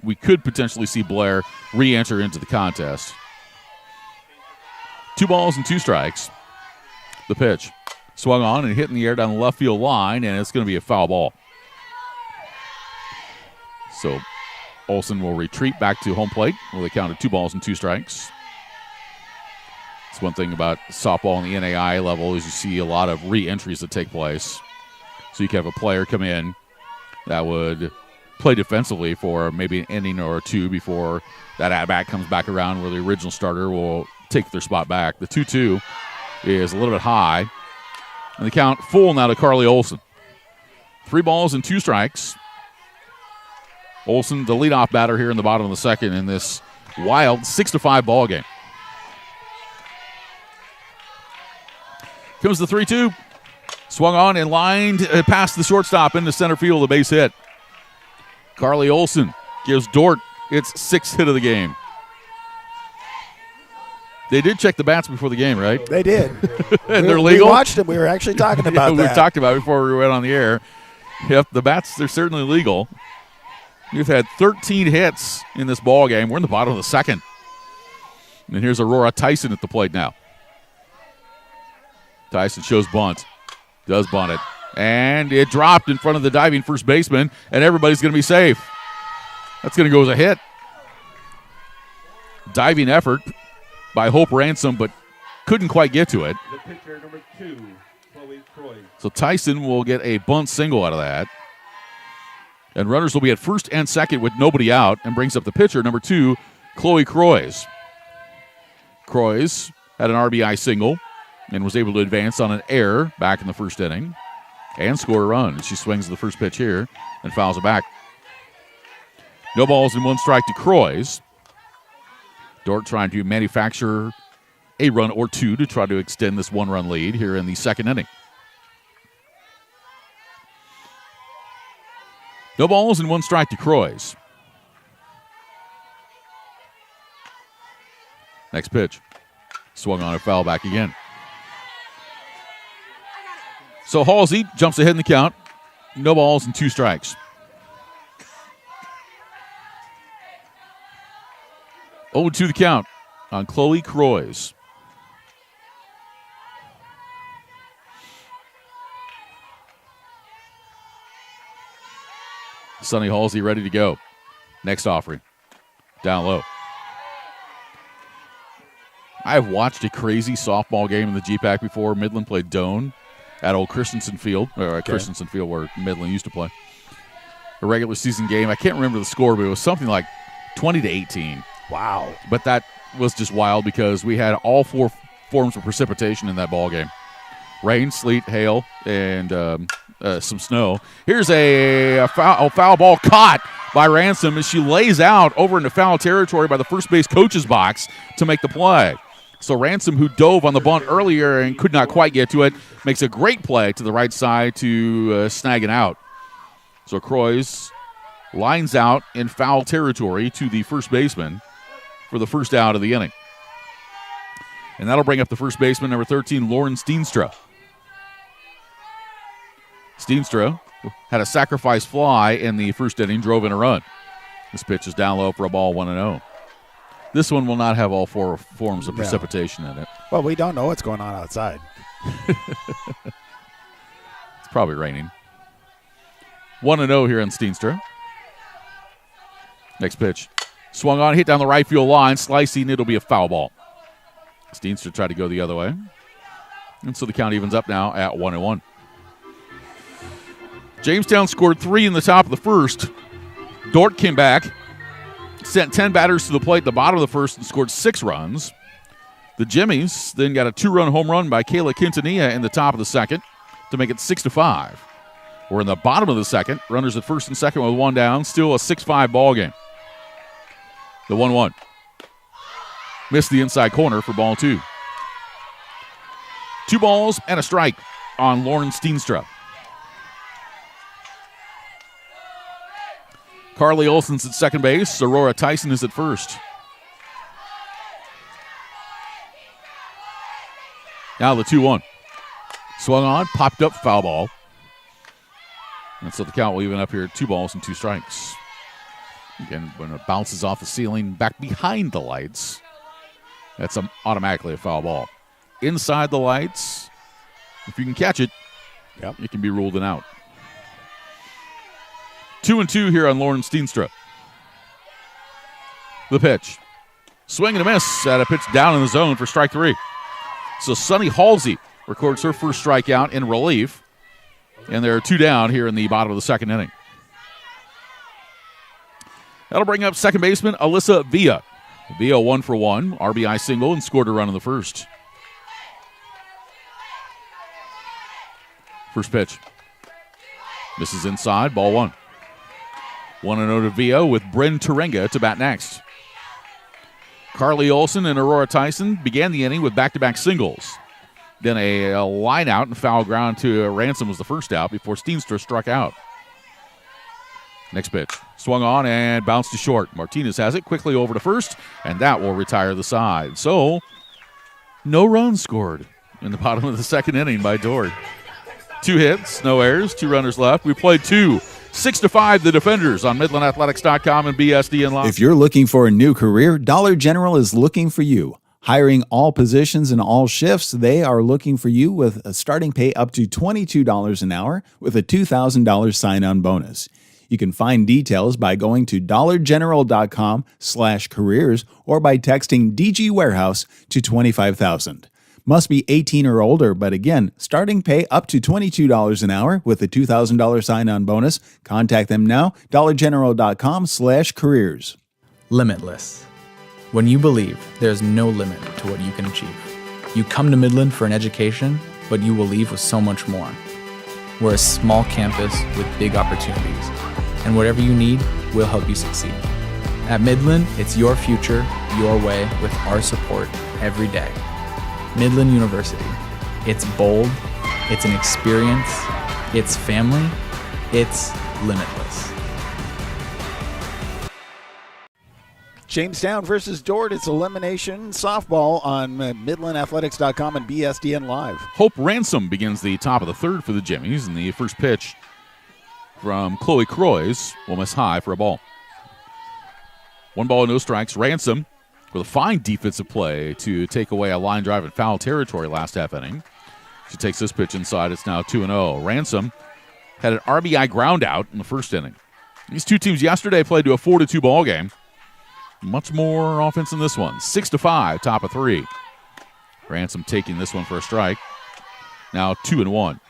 S2: We could potentially see Blair re-enter into the contest. 2 balls and 2 strikes. The pitch. Swung on and hit in the air down the left field line, and it's going to be a foul ball. So Olsen will retreat back to home plate with a count of 2 balls and 2 strikes. It's one thing about softball on the NAIA level is you see a lot of re-entries that take place. So you can have a player come in that would play defensively for maybe an inning or two before that at-bat comes back around where the original starter will take their spot back. The 2-2 is a little bit high. And the count full now to Carly Olsen. 3 balls and 2 strikes. Olsen, the leadoff batter here in the bottom of the second in this wild 6-5 ball game. Comes the 3-2. Swung on and lined past the shortstop into center field, a base hit. Carly Olsen gives Dordt its 6th hit of the game. They did check the bats before the game, right?
S1: They did.
S2: And they're legal?
S1: We watched them. We were actually talking about that.
S2: We talked about it before we went on the air. Yep, the bats, they're certainly legal. We've had 13 hits in this ball game. We're in the bottom of the second. And here's Aurora Tyson at the plate now. Tyson shows bunt. Does bunt it. And it dropped in front of the diving first baseman, and everybody's going to be safe. That's going to go as a hit. Diving effort by Hope Ransom, but couldn't quite get to it.
S3: The pitcher, number 2, Chloe Croy.
S2: So Tyson will get a bunt single out of that. And runners will be at first and second with nobody out, and brings up the pitcher, number 2, Chloe Croys. Croys had an RBI single and was able to advance on an error back in the first inning and score a run. She swings the first pitch here and fouls it back. No balls and 1 strike to Croys. Dordt trying to manufacture a run or 2 to try to extend this 1-run lead here in the second inning. No balls and 1 strike to Croys. Next pitch. Swung on a foul back again. So Halsey jumps ahead in the count. No balls and 2 strikes. 0-2 the count on Chloe Croys. Sonny Halsey ready to go. Next offering. Down low. I have watched a crazy softball game in the GPAC before. Midland played Doane at old Christensen Field, or at Christensen Field where Midland used to play. A regular season game. I can't remember the score, but it was something like 20-18.
S1: Wow.
S2: But that was just wild because we had all 4 forms of precipitation in that ball game. Rain, sleet, hail, and some snow. Here's a foul ball caught by Ransom as she lays out over into foul territory by the first base coach's box to make the play. So Ransom, who dove on the bunt earlier and could not quite get to it, makes a great play to the right side to snag it out. So Croys lines out in foul territory to the first baseman for the first out of the inning. And that'll bring up the first baseman, number 13, Lauren Steenstra. Steenstra had a sacrifice fly in the first inning, drove in a run. This pitch is down low for a ball, 1-0. This one will not have all 4 forms of precipitation in it.
S1: Well, we don't know what's going on outside.
S2: It's probably raining. 1-0 here in Steenstra. Next pitch. Swung on, hit down the right field line, slicing. It'll be a foul ball. Steenstra tried to go the other way. And so the count evens up now at 1-1. Jamestown scored 3 in the top of the first. Dordt came back, sent 10 batters to the plate at the bottom of the first and scored 6 runs. The Jimmies then got a 2-run home run by Kayla Quintanilla in the top of the second to make it 6-5. We're in the bottom of the second. Runners at first and second with 1 down. Still a 6-5 ball game. The 1-1. Missed the inside corner for ball 2. 2 balls and a strike on Lauren Steenstra. Carly Olson's at second base. Aurora Tyson is at first. Now the 2-1. Swung on, popped up, foul ball. And so the count will even up here, 2 balls and 2 strikes. Again, when it bounces off the ceiling back behind the lights, that's automatically a foul ball. Inside the lights, if you can catch it, it can be ruled an out. 2-2 here on Lauren Steenstra. The pitch. Swing and a miss at a pitch down in the zone for strike 3. So Sunny Halsey records her first strikeout in relief. And there are 2 down here in the bottom of the second inning. That'll bring up second baseman Alyssa Villa. Villa 1 for 1, RBI single, and scored a run in the first. First pitch. Misses inside, ball 1. 1-0 to Villa with Bryn Turenga to bat next. Carly Olson and Aurora Tyson began the inning with back-to-back singles. Then a line out and foul ground to Ransom was the first out before Steenstra struck out. Next pitch. Swung on and bounced to short. Martinez has it quickly over to first, and that will retire the side. So, no runs scored in the bottom of the second inning by Dordt. 2 hits, no errors, 2 runners left. We played 2. 6-5, the Defenders on MidlandAthletics.com and BSDN Live.
S4: If you're looking for a new career, Dollar General is looking for you. Hiring all positions and all shifts, they are looking for you with a starting pay up to $22 an hour with a $2,000 sign-on bonus. You can find details by going to dollargeneral.com/careers or by texting DG Warehouse to 25,000. Must be 18 or older, but again, starting pay up to $22 an hour with a $2,000 sign-on bonus. Contact them now, dollargeneral.com/careers.
S5: Limitless. When you believe there's no limit to what you can achieve. You come to Midland for an education, but you will leave with so much more. We're a small campus with big opportunities, and whatever you need, we'll help you succeed. At Midland, it's your future, your way, with our support every day. Midland University. It's bold, it's an experience, it's family, it's limitless.
S1: Jamestown versus Dordt. It's elimination softball on MidlandAthletics.com and BSDN Live.
S2: Hope Ransom begins the top of the third for the Jimmies, and the first pitch from Chloe Croys will miss high for a ball. 1 ball, no strikes. Ransom with a fine defensive play to take away a line drive in foul territory last half inning. She takes this pitch inside. It's now 2-0. Ransom had an RBI ground out in the first inning. These 2 teams yesterday played to a 4-2 ball game. Much more offense in this one. 6-5, top of 3. Ransom taking this one for a strike. Now 2-1.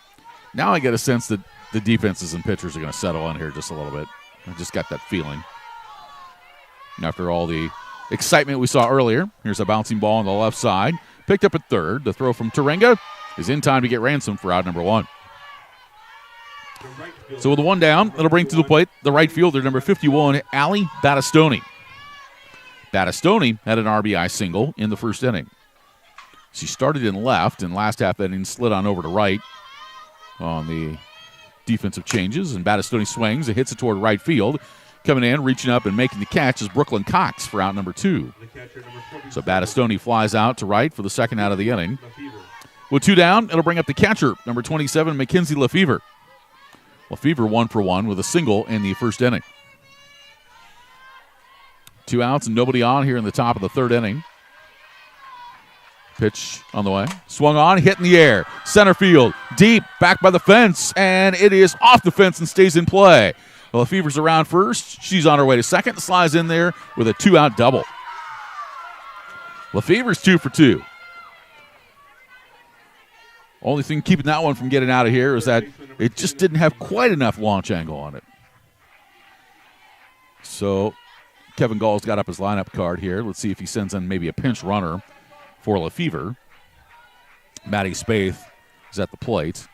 S2: Now I get a sense that the defenses and pitchers are going to settle in here just a little bit. I just got that feeling. After all the excitement we saw earlier, here's a bouncing ball on the left side. Picked up at third. The throw from Turenga is in time to get Ransom for out number 1. So with the 1 down, it'll bring to the plate the right fielder, number 51, Allie Battistoni. Battistoni had an RBI single in the first inning. She started in left, and last half inning slid on over to right on the defensive changes, and Battistoni swings and hits it toward right field. Coming in, reaching up, and making the catch is Brooklyn Cox for out number 2. So Battistoni flies out to right for the second out of the inning. With 2 down, it'll bring up the catcher, number 27, Mackenzie Lefevre. Lefevre 1 for 1 with a single in the first inning. 2 outs and nobody on here in the top of the third inning. Pitch on the way. Swung on, hit in the air. Center field, deep, back by the fence, and it is off the fence and stays in play. Well, Lefevre's around first. She's on her way to second. Slides in there with a 2-out double. Lefevre's 2 for 2. Only thing keeping that one from getting out of here is that it just didn't have quite enough launch angle on it. So Kevin Gall's got up his lineup card here. Let's see if he sends in maybe a pinch runner for Lefevre. Maddie Spaeth is at the plate.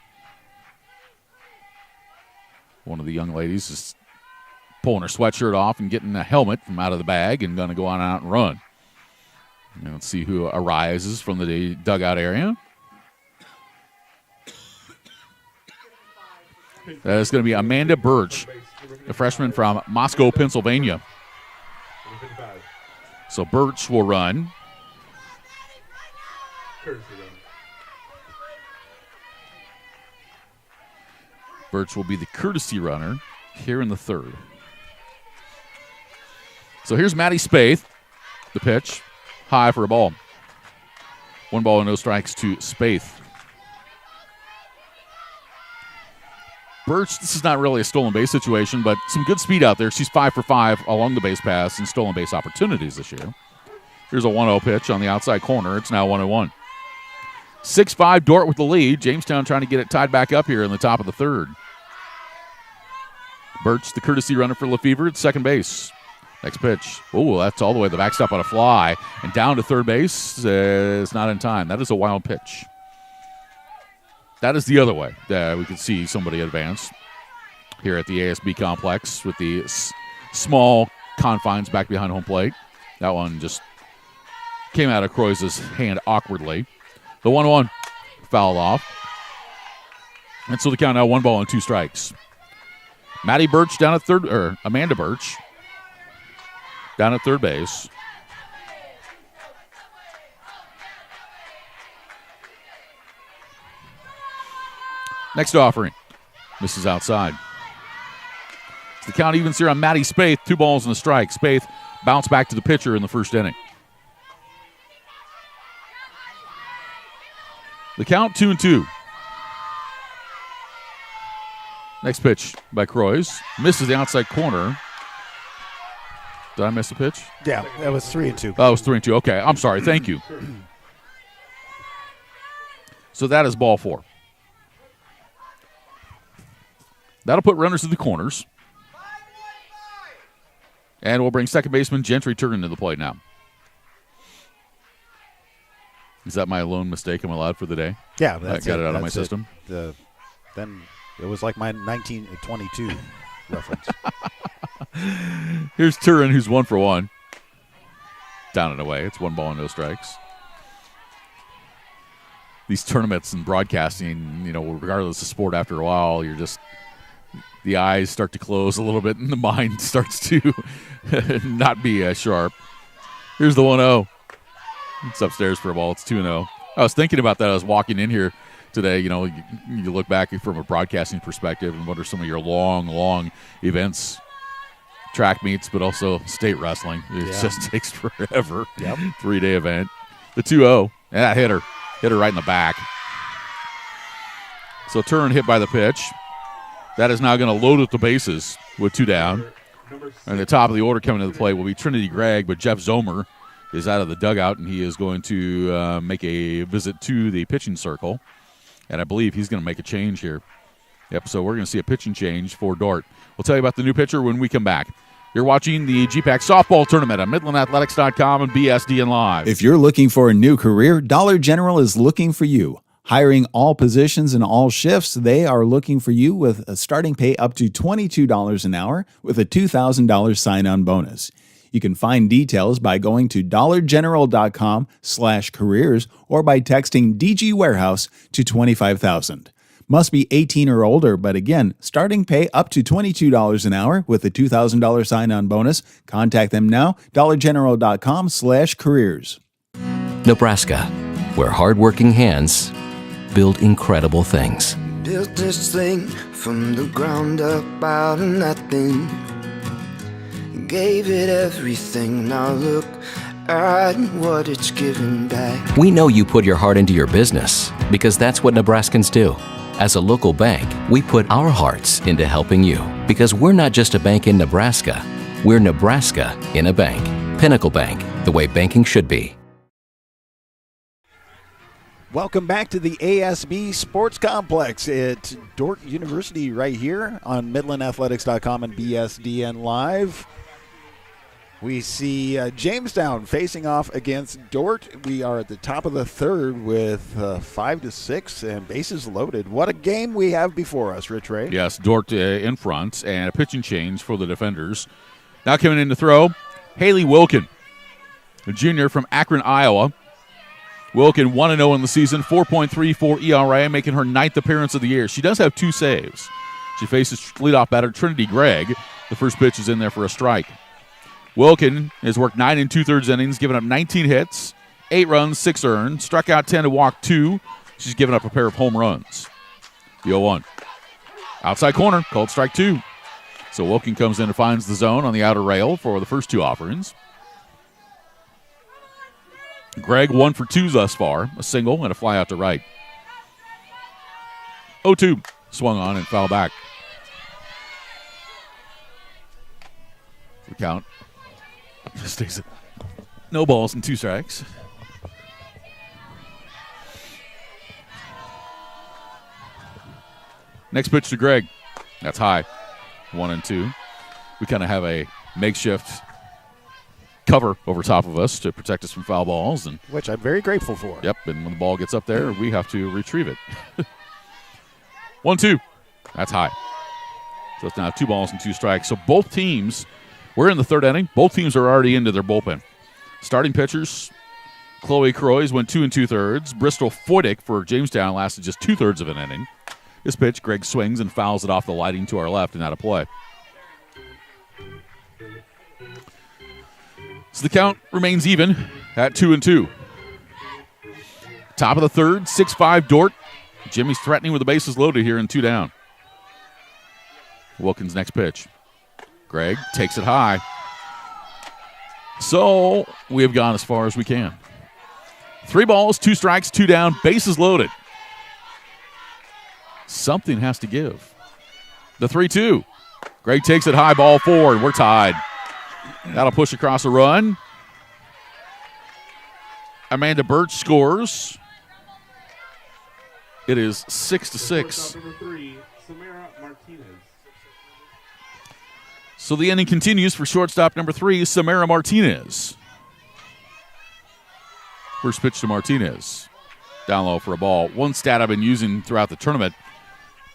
S2: One of the young ladies is pulling her sweatshirt off and getting a helmet from out of the bag and going to go on out and run. And let's see who arises from the dugout area. That's going to be Amanda Birch, a freshman from Moscow, Pennsylvania. So Birch will run. Birch will be the courtesy runner here in the third. So here's Maddie Spaeth. The pitch, high for a ball. 1 ball and no strikes to Spaeth. Birch, this is not really a stolen base situation, but some good speed out there. She's 5 for 5 along the base paths and stolen base opportunities this year. Here's a 1-0 pitch on the outside corner. It's now 1-1. 6-5 Dordt with the lead. Jamestown trying to get it tied back up here in the top of the third. Birch, the courtesy runner for Lefevre at second base. Next pitch. Oh, that's all the way to the backstop on a fly. And down to third base. It's not in time. That is a wild pitch. That is the other way that we could see somebody advance here at the ASB complex with the small confines back behind home plate. That one just came out of Croy's hand awkwardly. The 1-1 fouled off. And so the count now 1 ball and 2 strikes. Maddie Birch down at third, or Amanda Birch down at third base. Next offering. Misses outside. The count evens here on Maddie Spaeth. 2 balls and a strike. Spaeth bounced back to the pitcher in the first inning. The count 2-2. Next pitch by Croy's. Misses the outside corner. Did I miss a pitch?
S1: Yeah, that was 3-2.
S2: Oh, it was 3-2. Okay, I'm sorry. Thank you. So that is ball 4. That'll put runners in the corners. And we'll bring second baseman Gentry Turner into the plate now. Is that my lone mistake I'm allowed for the day?
S1: Yeah,
S2: I got it out of my system.
S1: Then it was like my 1922 reference.
S2: Here's Turin, who's 1 for 1. Down and away. It's 1 ball and no strikes. These tournaments and broadcasting, regardless of sport, after a while, you're just the eyes start to close a little bit and the mind starts to not be as sharp. Here's the 1-0. It's upstairs for a ball. It's 2-0. I was thinking about that. I was walking in here today. You look back from a broadcasting perspective and what are some of your long events, track meets, but also state wrestling. It just takes forever.
S1: Yep.
S2: 3-day event. The 2-0. Yeah, hit her right in the back. So Turin hit by the pitch. That is now going to load up the bases with 2 down. And the top of the order coming to the plate will be Trinity Gregg, but Jeff Zomer is out of the dugout, and he is going to make a visit to the pitching circle. And I believe he's going to make a change here. Yep, so we're going to see a pitching change for Dordt. We'll tell you about the new pitcher when we come back. You're watching the GPAC Softball Tournament on MidlandAthletics.com and BSDN Live.
S4: If you're looking for a new career, Dollar General is looking for you. Hiring all positions and all shifts, they are looking for you with a starting pay up to $22 an hour with a $2,000 sign-on bonus. You can find details by going to dollargeneral.com/careers or by texting DG Warehouse to 25,000. Must be 18 or older, but again, starting pay up to $22 an hour with a $2,000 sign-on bonus. Contact them now, dollargeneral.com/careers.
S6: Nebraska, where hardworking hands build incredible things.
S7: Built this thing from the ground up out of nothing. Gave it everything, now look earn what it's giving back.
S6: We know you put your heart into your business because that's what Nebraskans do. As a local bank, we put our hearts into helping you because we're not just a bank in Nebraska. We're Nebraska in a bank. Pinnacle Bank, the way banking should be.
S1: Welcome back to the ASB Sports Complex at Dordt University right here on MidlandAthletics.com and BSDN Live. We see Jamestown facing off against Dordt. We are at the top of the third with 5-6 and bases loaded. What a game we have before us, Rich Ray.
S2: Yes, Dordt in front and a pitching change for the defenders. Now coming in to throw, Haley Wilkin, a junior from Akron, Iowa. Wilkin 1-0 in the season, 4.34 ERA, making her 9th appearance of the year. She does have 2 saves. She faces leadoff batter Trinity Gregg. The first pitch is in there for a strike. Wilkin has worked 9 2/3 innings, given up 19 hits, 8 runs, 6 earned, struck out 10 to walk 2. She's given up a pair of home runs. The 0-1. Outside corner, called strike 2. So Wilkin comes in and finds the zone on the outer rail for the first 2 offerings. Gregg 1 for 2 thus far, a single and a fly out to right. 0-2, swung on and foul back. The count stays at no balls and 2 strikes. Next pitch to Gregg. That's high. 1-2. We kind of have a makeshift cover over top of us to protect us from foul balls, and
S1: which I'm very grateful for.
S2: Yep, and when the ball gets up there, we have to retrieve it. 1-2. That's high. So it's now 2 balls and 2 strikes. So both teams, we're in the 3rd inning. Both teams are already into their bullpen. Starting pitchers, Chloe Croys went 2 2/3. Bristol Foydick for Jamestown lasted just 2/3 of an inning. This pitch, Gregg swings and fouls it off the lighting to our left and out of play. So the count remains even at 2-2. Top of the 3rd, 6-5 Dordt. Jimmy's threatening with the bases loaded here and 2 down. Wilkins' next pitch. Gregg takes it high. So we have gone as far as we can. 3 balls, 2 strikes, 2 down, bases loaded. Something has to give. The 3-2. Gregg takes it high, ball forward. We're tied. That'll push across a run. Amanda Birch scores. It is 6-6.
S3: Number 3, Samara Martinez.
S2: So the inning continues for shortstop number 3, Samara Martinez. First pitch to Martinez. Down low for a ball. One stat I've been using throughout the tournament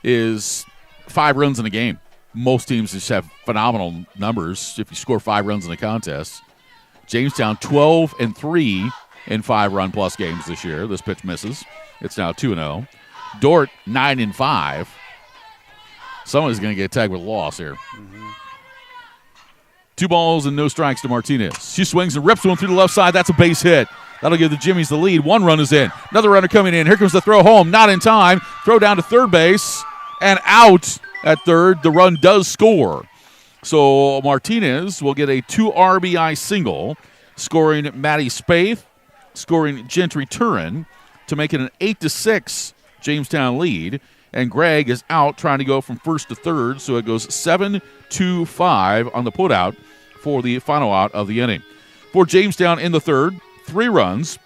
S2: is 5 runs in a game. Most teams just have phenomenal numbers if you score 5 runs in a contest. Jamestown 12-3 in 5-run-plus games this year. This pitch misses. It's now 2-0. Dordt 9-5. Someone's going to get tagged with a loss here. 2 balls and no strikes to Martinez. She swings and rips one through the left side. That's a base hit. That'll give the Jimmies the lead. 1 run is in. Another runner coming in. Here comes the throw home. Not in time. Throw down to third base and out. At third, the run does score. So Martinez will get a 2 RBI single, scoring Maddie Spaeth, scoring Gentry Turin to make it an 8-6 Jamestown lead. And Gregg is out trying to go from first to third, so it goes 7-5 on the putout for the final out of the inning. For Jamestown in the 3rd, 3 runs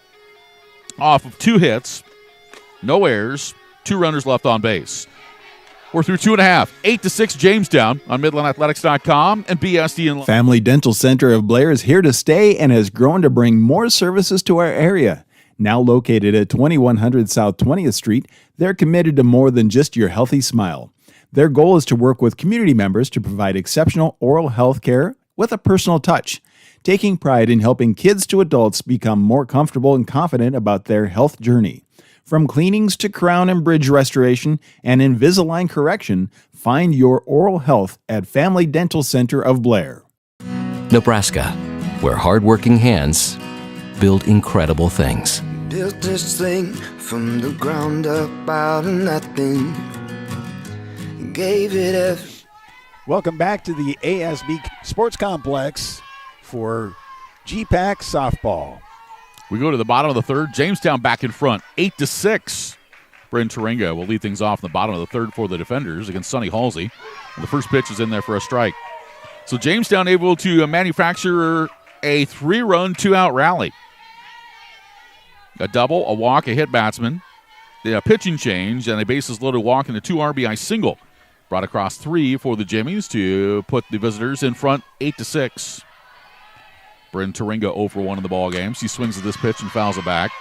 S2: off of 2 hits, no errors, 2 runners left on base. We're through 2.5. 8-6 Jamestown on MidlandAthletics.com and BSDN.
S4: Family Dental Center of Blair is here to stay and has grown to bring more services to our area. Now located at 2100 South 20th Street, they're committed to more than just your healthy smile. Their goal is to work with community members to provide exceptional oral health care with a personal touch, taking pride in helping kids to adults become more comfortable and confident about their health journey. From cleanings to crown and bridge restoration and Invisalign correction, find your oral health at Family Dental Center of Blair.
S6: Nebraska, where hardworking hands build incredible things.
S7: Built this thing from the ground up out of nothing. Gave it everything.
S1: Welcome back to the ASB Sports Complex for GPAC Softball.
S2: We go to the bottom of the third. Jamestown back in front, 8-6. Bryn Turinga will lead things off in the bottom of the third for the defenders against Sonny Halsey. And the first pitch is in there for a strike. So Jamestown able to manufacture a 3-run, 2-out rally. A double, a walk, a hit batsman, a pitching change, and a bases-loaded walk and a 2 RBI single. Brought across 3 for the Jimmies to put the visitors in front, 8-6. Bryn Turinga 0 for 1 in the ball game. She swings at this pitch and fouls it back.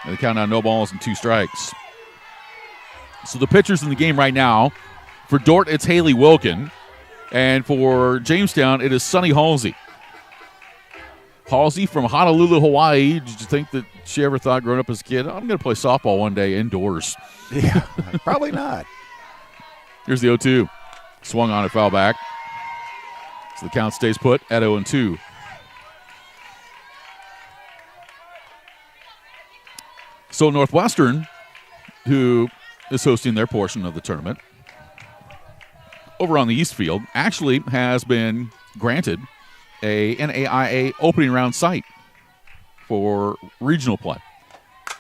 S2: And the count on no balls and 2 strikes. So the pitchers in the game right now, for Dordt, it's Haley Wilkin. And for Jamestown, it is Sonny Halsey. Halsey from Honolulu, Hawaii. Did you think that she ever thought growing up as a kid, I'm going to play softball one day indoors?
S1: Yeah, probably not.
S2: Here's the 0-2. Swung on it, foul back. So the count stays put at 0-2. So Northwestern, who is hosting their portion of the tournament, over on the East Field, actually has been granted a NAIA opening round site for regional play.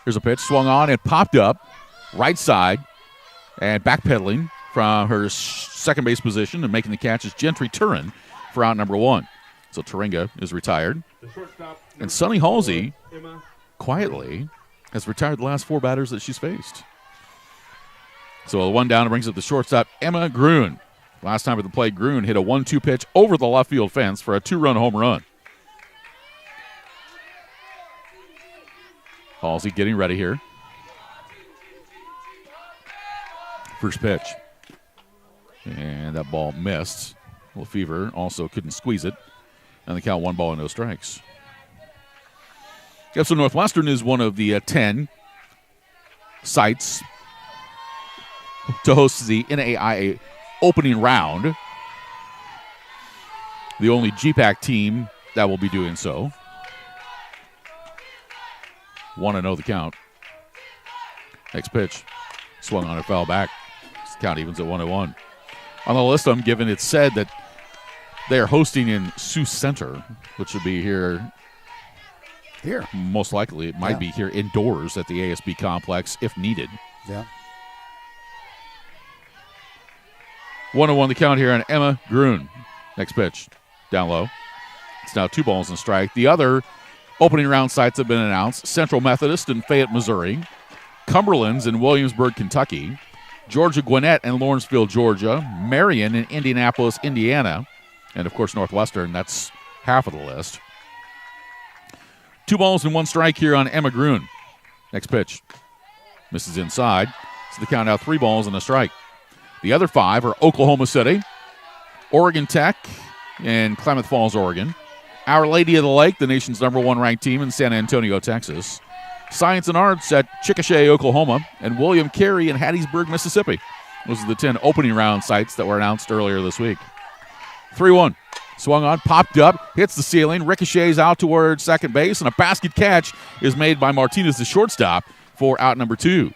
S2: Here's a pitch, swung on and popped up, right side, and backpedaling from her second base position and making the catch is Gentry Turin for out number 1. So Turinga is retired. And Sonny Halsey, quietly, has retired the last 4 batters that she's faced. So a 1 down brings up the shortstop, Emma Gruen. Last time at the plate, Gruen hit a 1-2 pitch over the left field fence for a 2-run home run. Halsey getting ready here. First pitch. And that ball missed. Lefevre also couldn't squeeze it. And the count 1 ball and no strikes. Yep, so Northwestern is one of the 10 sites to host the NAIA opening round. The only GPAC team that will be doing so. 1-0 the count. Next pitch. Swung on it, foul back. The count evens at 1-1. On the list I'm given, it said that they are hosting in Sioux Center, which would be here. Most likely it might be here indoors at the ASB complex if needed.
S1: Yeah.
S2: 1-1 the count here on Emma Gruen. Next pitch. Down low. It's now 2 balls and a strike. The other opening round sites have been announced. Central Methodist in Fayette, Missouri. Cumberland's in Williamsburg, Kentucky. Georgia Gwinnett in Lawrenceville, Georgia. Marion in Indianapolis, Indiana. And, of course, Northwestern. That's half of the list. 2 balls and 1 strike here on Emma Gruen. Next pitch. Misses inside. So the count now 3 balls and a strike. The other 5 are Oklahoma City, Oregon Tech, and Klamath Falls, Oregon. Our Lady of the Lake, the nation's #1 ranked team in San Antonio, Texas. Science and Arts at Chickasha, Oklahoma, and William Carey in Hattiesburg, Mississippi. Those are the 10 opening round sites that were announced earlier this week. 3-1. Swung on, popped up, hits the ceiling, ricochets out towards second base, and a basket catch is made by Martinez, the shortstop, for out number 2.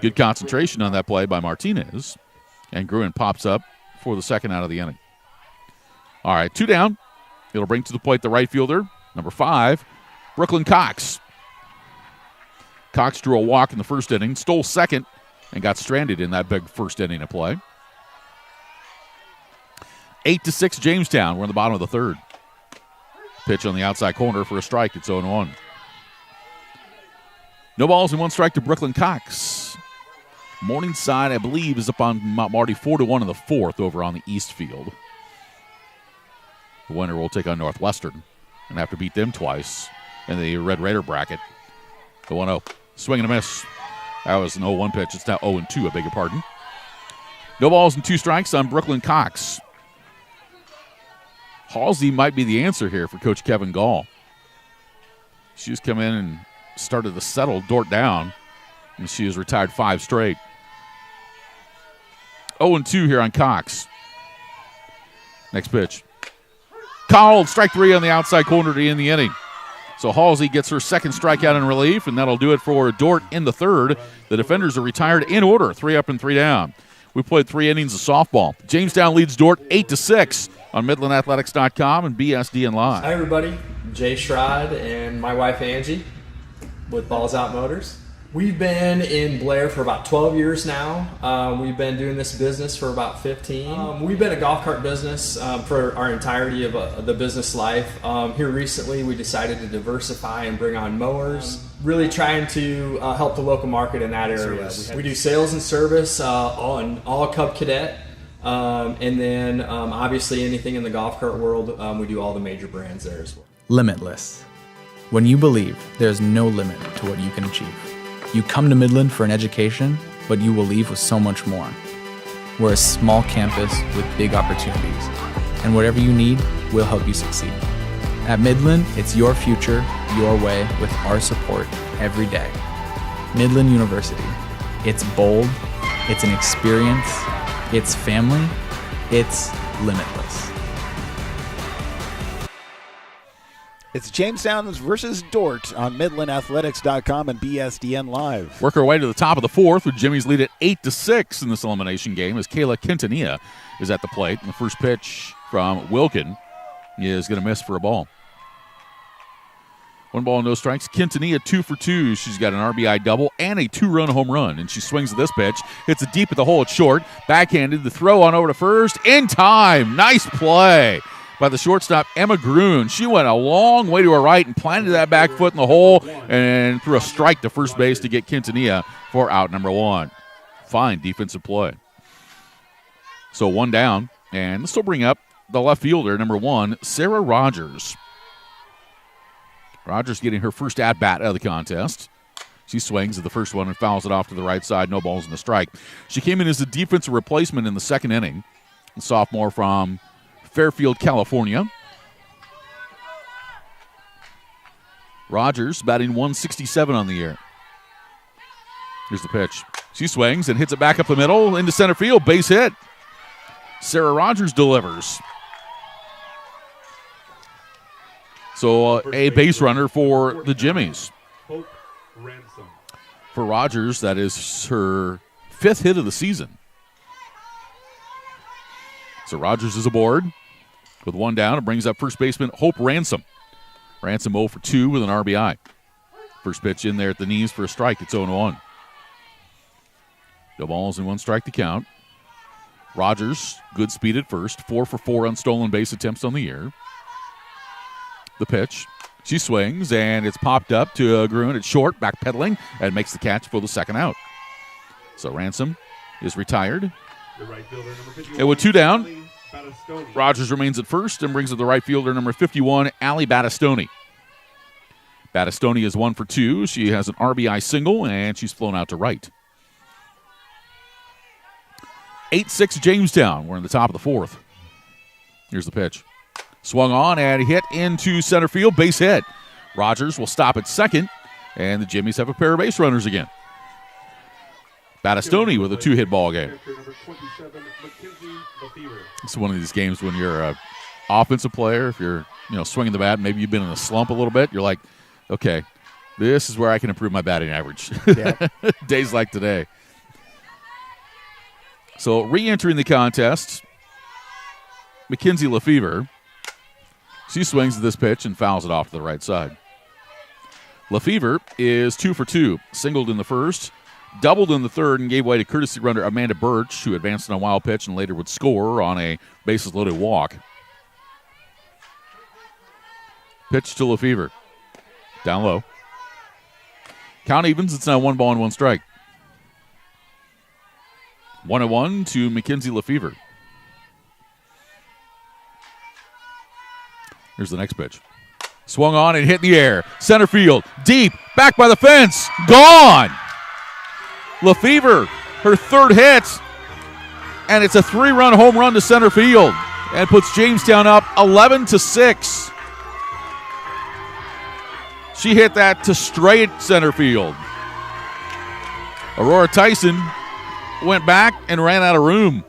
S2: Good concentration on that play by Martinez. And Gruen pops up for the second out of the inning. All right, 2 down. It'll bring to the plate the right fielder, number 5, Brooklyn Cox. Cox drew a walk in the first inning, stole second, and got stranded in that big first inning of play. 8-6 Jamestown. We're in the bottom of the third. Pitch on the outside corner for a strike. It's 0-1. No balls and 1 strike to Brooklyn Cox. Morningside, I believe, is up on Mount Marty 4-1 in the 4th over on the East Field. The winner will take on Northwestern and have to beat them twice in the Red Raider bracket. The 1-0. Swing and a miss. That was an 0-1 pitch. It's now 0-2, I beg your pardon. No balls and 2 strikes on Brooklyn Cox. Halsey might be the answer here for Coach Kevin Gall. She's come in and started to settle Dordt down, and she has retired 5 straight. 0-2 here on Cox. Next pitch. Called, strike 3 on the outside corner to end the inning. So Halsey gets her second strikeout in relief, and that'll do it for Dordt in the third. The defenders are retired in order, 3 up and 3 down. We played 3 innings of softball. Jamestown leads Dordt 8-6 on MidlandAthletics.com and BSDN Live.
S8: Hi, everybody. Jay Schrod and my wife, Angie, with Balls Out Motors. We've been in Blair for about 12 years now. We've been doing this business for about 15. We've been a golf cart business for our entirety of the business life. Here recently, we decided to diversify and bring on mowers, really trying to help the local market in that area. We do sales and service all Cub Cadet. And then obviously anything in the golf cart world, we do all the major brands there as well.
S5: Limitless. When you believe there's no limit to what you can achieve. You come to Midland for an education, but you will leave with so much more. We're a small campus with big opportunities, and whatever you need, we'll help you succeed. At Midland, it's your future, your way, with our support every day. Midland University. It's bold, it's an experience, it's family, it's limitless.
S1: It's Jamestown versus Dordt on MidlandAthletics.com and BSDN Live.
S2: Work our way to the top of the 4th with Jimmy's lead at 8-6 in this elimination game as Kayla Quintanilla is at the plate. And the first pitch from Wilkin is going to miss for a ball. 1 ball, no strikes. Quintanilla 2 for 2. She's got an RBI double and a 2-run home run. And she swings at this pitch. Hits it deep at the hole. It's short. Backhanded. The throw on over to first. In time. Nice play by the shortstop, Emma Grun. She went a long way to her right and planted that back foot in the hole and threw a strike to first base to get Quintanilla for out number 1. Fine defensive play. So 1 down, and this will bring up the left fielder, number 1, Sarah Rogers. Rogers getting her first at-bat of the contest. She swings at the first one and fouls it off to the right side. No balls in the strike. She came in as a defensive replacement in the second inning. The sophomore from Fairfield, California. Rogers batting 167 on the year. Here's the pitch. She swings and hits it back up the middle into center field. Base hit. Sarah Rogers delivers. So a base runner for the Jimmies. For Rogers, that is her 5th hit of the season. So Rogers is aboard. With 1 down, it brings up first baseman Hope Ransom. Ransom 0 for 2 with an RBI. First pitch in there at the knees for a strike. It's 0-1. No balls and 1 strike to count. Rogers, good speed at first. 4 for 4 on stolen base attempts on the year. The pitch. She swings, and it's popped up to Grun at short, backpedaling, and makes the catch for the second out. So Ransom is retired. And with 2 down, Rogers remains at first and brings up the right fielder, number 51, Allie Battistoni. Battistoni is 1 for 2. She has an RBI single, and she's flown out to right. 8-6 Jamestown. We're in the top of the 4th. Here's the pitch. Swung on and hit into center field. Base hit. Rogers will stop at second, and the Jimmies have a pair of base runners again. Battistoni with a 2-hit ball game. It's one of these games when you're an offensive player, if you're swinging the bat, maybe you've been in a slump a little bit, you're like, okay, this is where I can improve my batting average. Yeah. Days like today. So re-entering the contest, Mackenzie Lefevre. She swings at this pitch and fouls it off to the right side. Lefevre is 2 for 2, singled in the first, doubled in the third, and gave way to courtesy runner Amanda Birch, who advanced on a wild pitch and later would score on a bases-loaded walk. Pitch to Lefevre. Down low. Count evens. It's now 1 ball and 1 strike. 1-1 to Mackenzie Lefevre. Here's the next pitch. Swung on and hit in the air. Center field. Deep. Back by the fence. Gone. Lefevre, her 3rd hit. And it's a 3-run home run to center field. And puts Jamestown up 11-6. She hit that to straight center field. Aurora Tyson went back and ran out of room.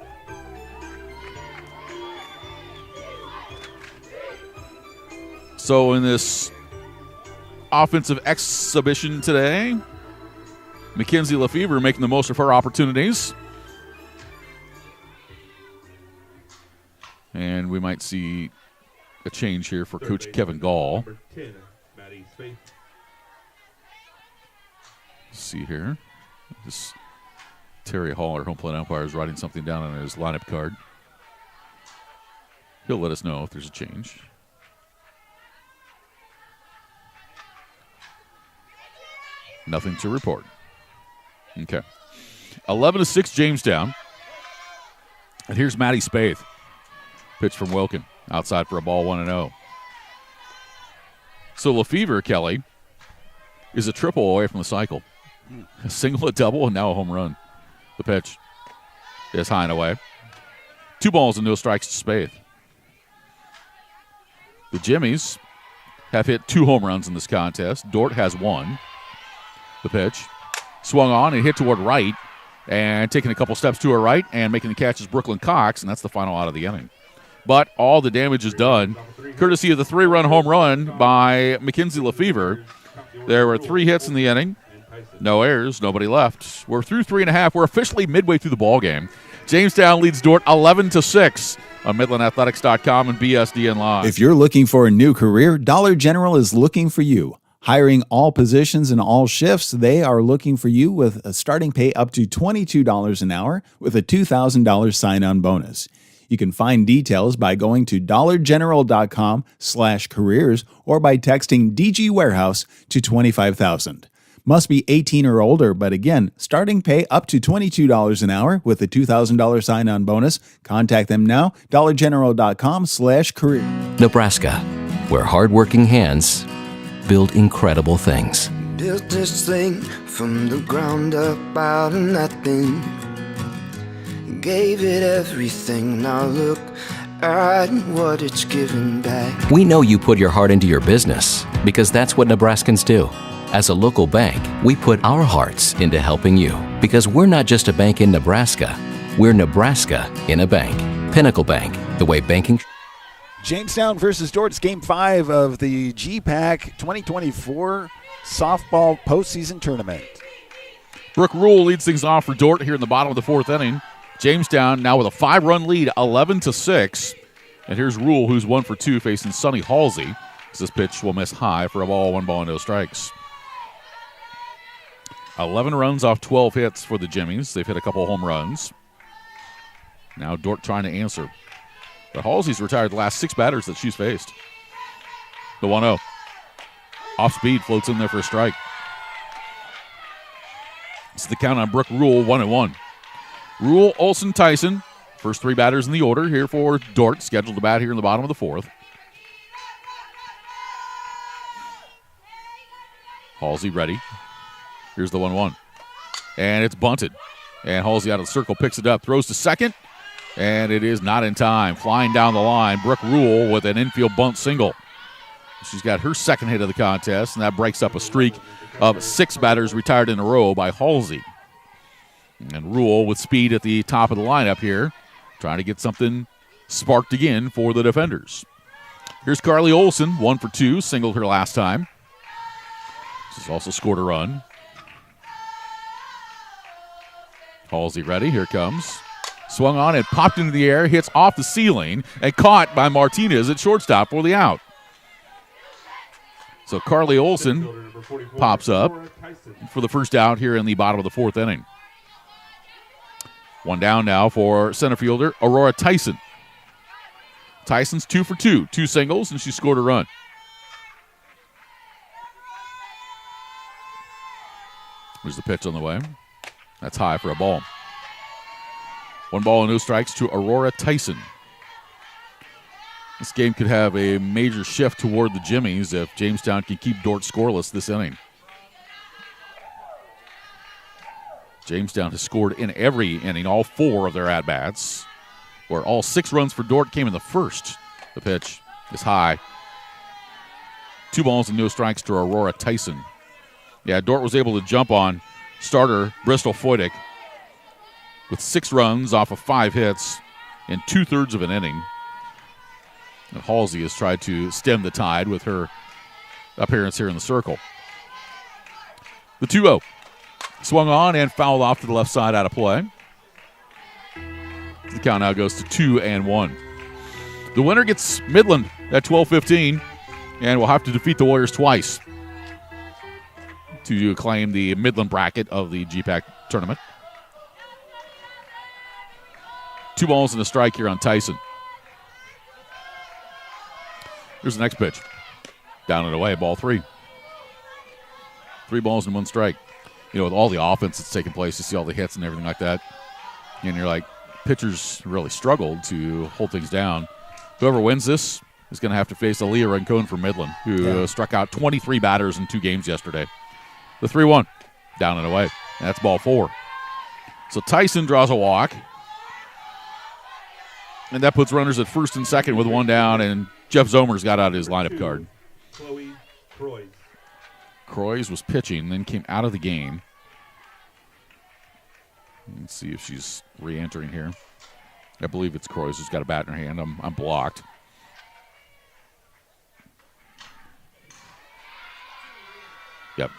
S2: So in this offensive exhibition today, Mackenzie Lefevre making the most of her opportunities. And we might see a change here for Coach Kevin Gall.
S3: Number 10, Maddie Spaeth.
S2: Let's see here. This Terry Hall, our home plate umpire, is writing something down on his lineup card. He'll let us know if there's a change. Nothing to report. Okay. 11-6 Jamestown. And here's Maddie Spaeth. Pitch from Wilkin. Outside for a ball, 1-0. So Lefevre, Kelly, is a triple away from the cycle. A single, a double, and now a home run. The pitch is high and away. 2 balls and no strikes to Spaeth. The Jimmies have hit 2 home runs in this contest. Dordt has 1. The pitch swung on and hit toward right, and taking a couple steps to her right and making the catch is Brooklyn Cox, and that's the final out of the inning. But all the damage is done courtesy of the 3-run home run by Mackenzie Lefevre. There were 3 hits in the inning. No errors, nobody left. We're through 3.5. We're officially midway through the ball game. Jamestown leads Dordt 11-6 on MidlandAthletics.com and BSDN Live.
S4: If you're looking for a new career, Dollar General is looking for you. Hiring all positions and all shifts, they are looking for you with a starting pay up to $22 an hour with a $2,000 sign-on bonus. You can find details by going to dollargeneral.com/careers or by texting DG Warehouse to 25,000. Must be 18 or older, but again, starting pay up to $22 an hour with a $2,000 sign-on bonus. Contact them now, dollargeneral.com/career.
S6: Nebraska, where hardworking hands build incredible things.
S7: Built this thing from the ground up out of nothing. Gave it everything. Now look at what it's given back.
S6: We know you put your heart into your business because that's what Nebraskans do. As a local bank, we put our hearts into helping you because we're not just a bank in Nebraska. We're Nebraska in a bank. Pinnacle Bank, the way banking.
S1: Jamestown versus Dordt, Game 5 of the GPAC 2024 Softball Postseason Tournament.
S2: Brooke Rule leads things off for Dordt here in the bottom of the 4th inning. Jamestown now with a 5-run lead, 11-6. And here's Rule, who's 1 for 2, facing Sonny Halsey. This pitch will miss high for a ball, 1 ball, and no strikes. 11 runs off 12 hits for the Jimmies. They've hit a couple home runs. Now Dordt trying to answer. But Halsey's retired the last 6 batters that she's faced. The 1-0. Off speed, floats in there for a strike. It's the count on Brooke Rule, 1-1. Rule, Olsen, Tyson, first 3 batters in the order here for Dordt, scheduled to bat here in the bottom of the 4th. Halsey ready. Here's the 1-1. And it's bunted. And Halsey out of the circle picks it up, throws to second. And it is not in time. Flying down the line, Brooke Rule with an infield bunt single. She's got her second hit of the contest, and that breaks up a streak of 6 batters retired in a row by Halsey. And Rule with speed at the top of the lineup here, trying to get something sparked again for the defenders. Here's Carly Olsen, 1 for 2, singled her last time. She's also scored a run. Halsey ready, here comes. Swung on and popped into the air, hits off the ceiling, and caught by Martinez at shortstop for the out. So Carly Olsen pops up for the first out here in the bottom of the 4th inning. 1 down now for center fielder Aurora Tyson. Tyson's 2 for 2, 2 singles, and she scored a run. There's the pitch on the way. That's high for a ball. 1 ball and no strikes to Aurora Tyson. This game could have a major shift toward the Jimmies if Jamestown can keep Dordt scoreless this inning. Jamestown has scored in every inning, all 4 of their at-bats, where all 6 runs for Dordt came in the first. The pitch is high. 2 balls and no strikes to Aurora Tyson. Yeah, Dordt was able to jump on starter Bristol Foydick with 6 runs off of 5 hits in 2/3 of an inning. And Halsey has tried to stem the tide with her appearance here in the circle. The 2-0. Swung on and fouled off to the left side out of play. The count now goes to 2-1. The winner gets Midland at 12-15, and will have to defeat the Warriors twice to claim the Midland bracket of the GPAC tournament. 2 balls and a strike here on Tyson. Here's the next pitch. Down and away, ball 3. 3 balls and 1 strike. You know, with all the offense that's taking place, you see all the hits and everything like that. And you're like, pitchers really struggled to hold things down. Whoever wins this is going to have to face Aaliyah Rincon from Midland, who struck out 23 batters in 2 games yesterday. The 3-1, down and away. That's ball 4. So Tyson draws a walk. And that puts runners at first and second with 1 down, and Jeff Zomer's got out his lineup card.
S3: Chloe Croys.
S2: Croys was pitching, then came out of the game. Let's see if she's re-entering here. I believe it's Croys who's got a bat in her hand. I'm blocked. Yep,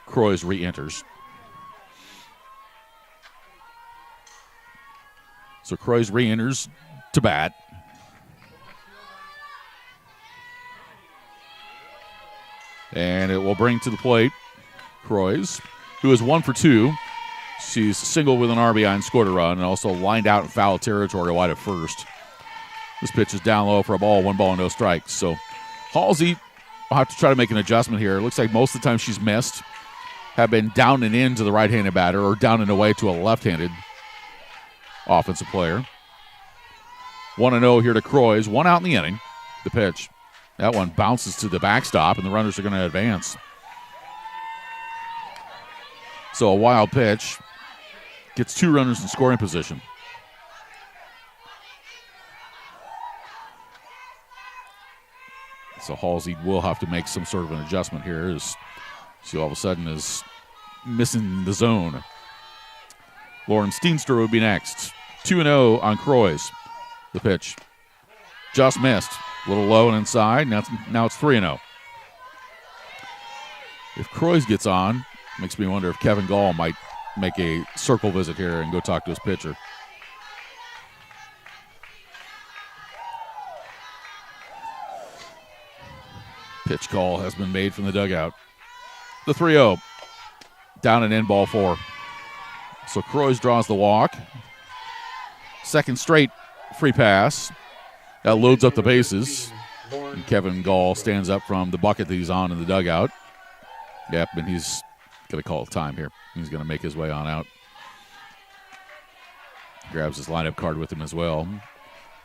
S2: Croys re-enters. So Croys re-enters to bat. And it will bring to the plate Croys, who is 1 for 2. She's singled with an RBI and scored a run, and also lined out in foul territory wide at first. This pitch is down low for a ball, 1 ball and no strikes. So Halsey will have to try to make an adjustment here. It looks like most of the time she's missed have been down and in to the right-handed batter, or down and away to a left-handed offensive player. 1-0 here to Croys. 1 out in the inning. The pitch. That one bounces to the backstop, and the runners are going to advance. So a wild pitch gets 2 runners in scoring position. So Halsey will have to make some sort of an adjustment here, as she all of a sudden is missing the zone. Lauren Steenster would be next. 2-0 on Croys. The pitch just missed. A little low and inside. Now it's 3-0. If Croys gets on, makes me wonder if Kevin Gall might make a circle visit here and go talk to his pitcher. Pitch call has been made from the dugout. The 3-0. Down and in, ball 4. So Croys draws the walk. Second straight free pass. That loads up the bases. And Kevin Gall stands up from the bucket that he's on in the dugout. Yep, and he's going to call time here. He's going to make his way on out. Grabs his lineup card with him as well.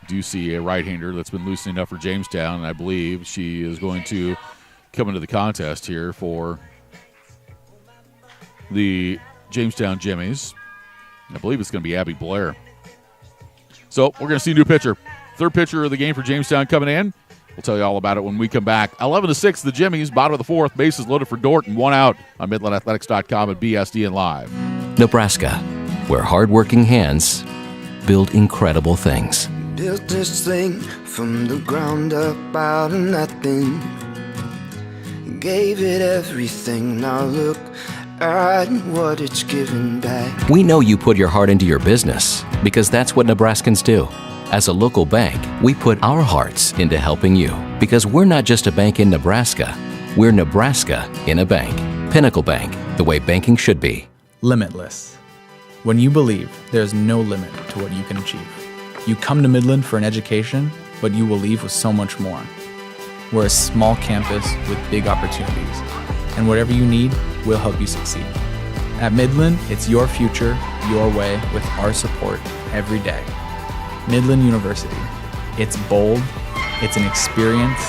S2: Do see a right-hander that's been loosening up for Jamestown, and I believe she is going to come into the contest here for the Jamestown Jimmies. I believe it's going to be Abby Blair. So we're going to see a new pitcher. Third pitcher of the game for Jamestown coming in. We'll tell you all about it when we come back. 11-6, the Jimmies, bottom of the 4th. Bases loaded for Dordt, and 1 out on MidlandAthletics.com and BSDN Live.
S6: Nebraska, where hardworking hands build incredible things.
S7: Built this thing from the ground up out of nothing. Gave it everything. Now look at what it's given back.
S6: We know you put your heart into your business because that's what Nebraskans do. As a local bank, we put our hearts into helping you because we're not just a bank in Nebraska. We're Nebraska in a bank. Pinnacle Bank, the way banking should be.
S5: Limitless. When you believe there's no limit to what you can achieve. You come to Midland for an education, but you will leave with so much more. We're a small campus with big opportunities, and whatever you need, we'll help you succeed. At Midland, it's your future, your way, with our support every day. Midland University. It's bold, it's an experience,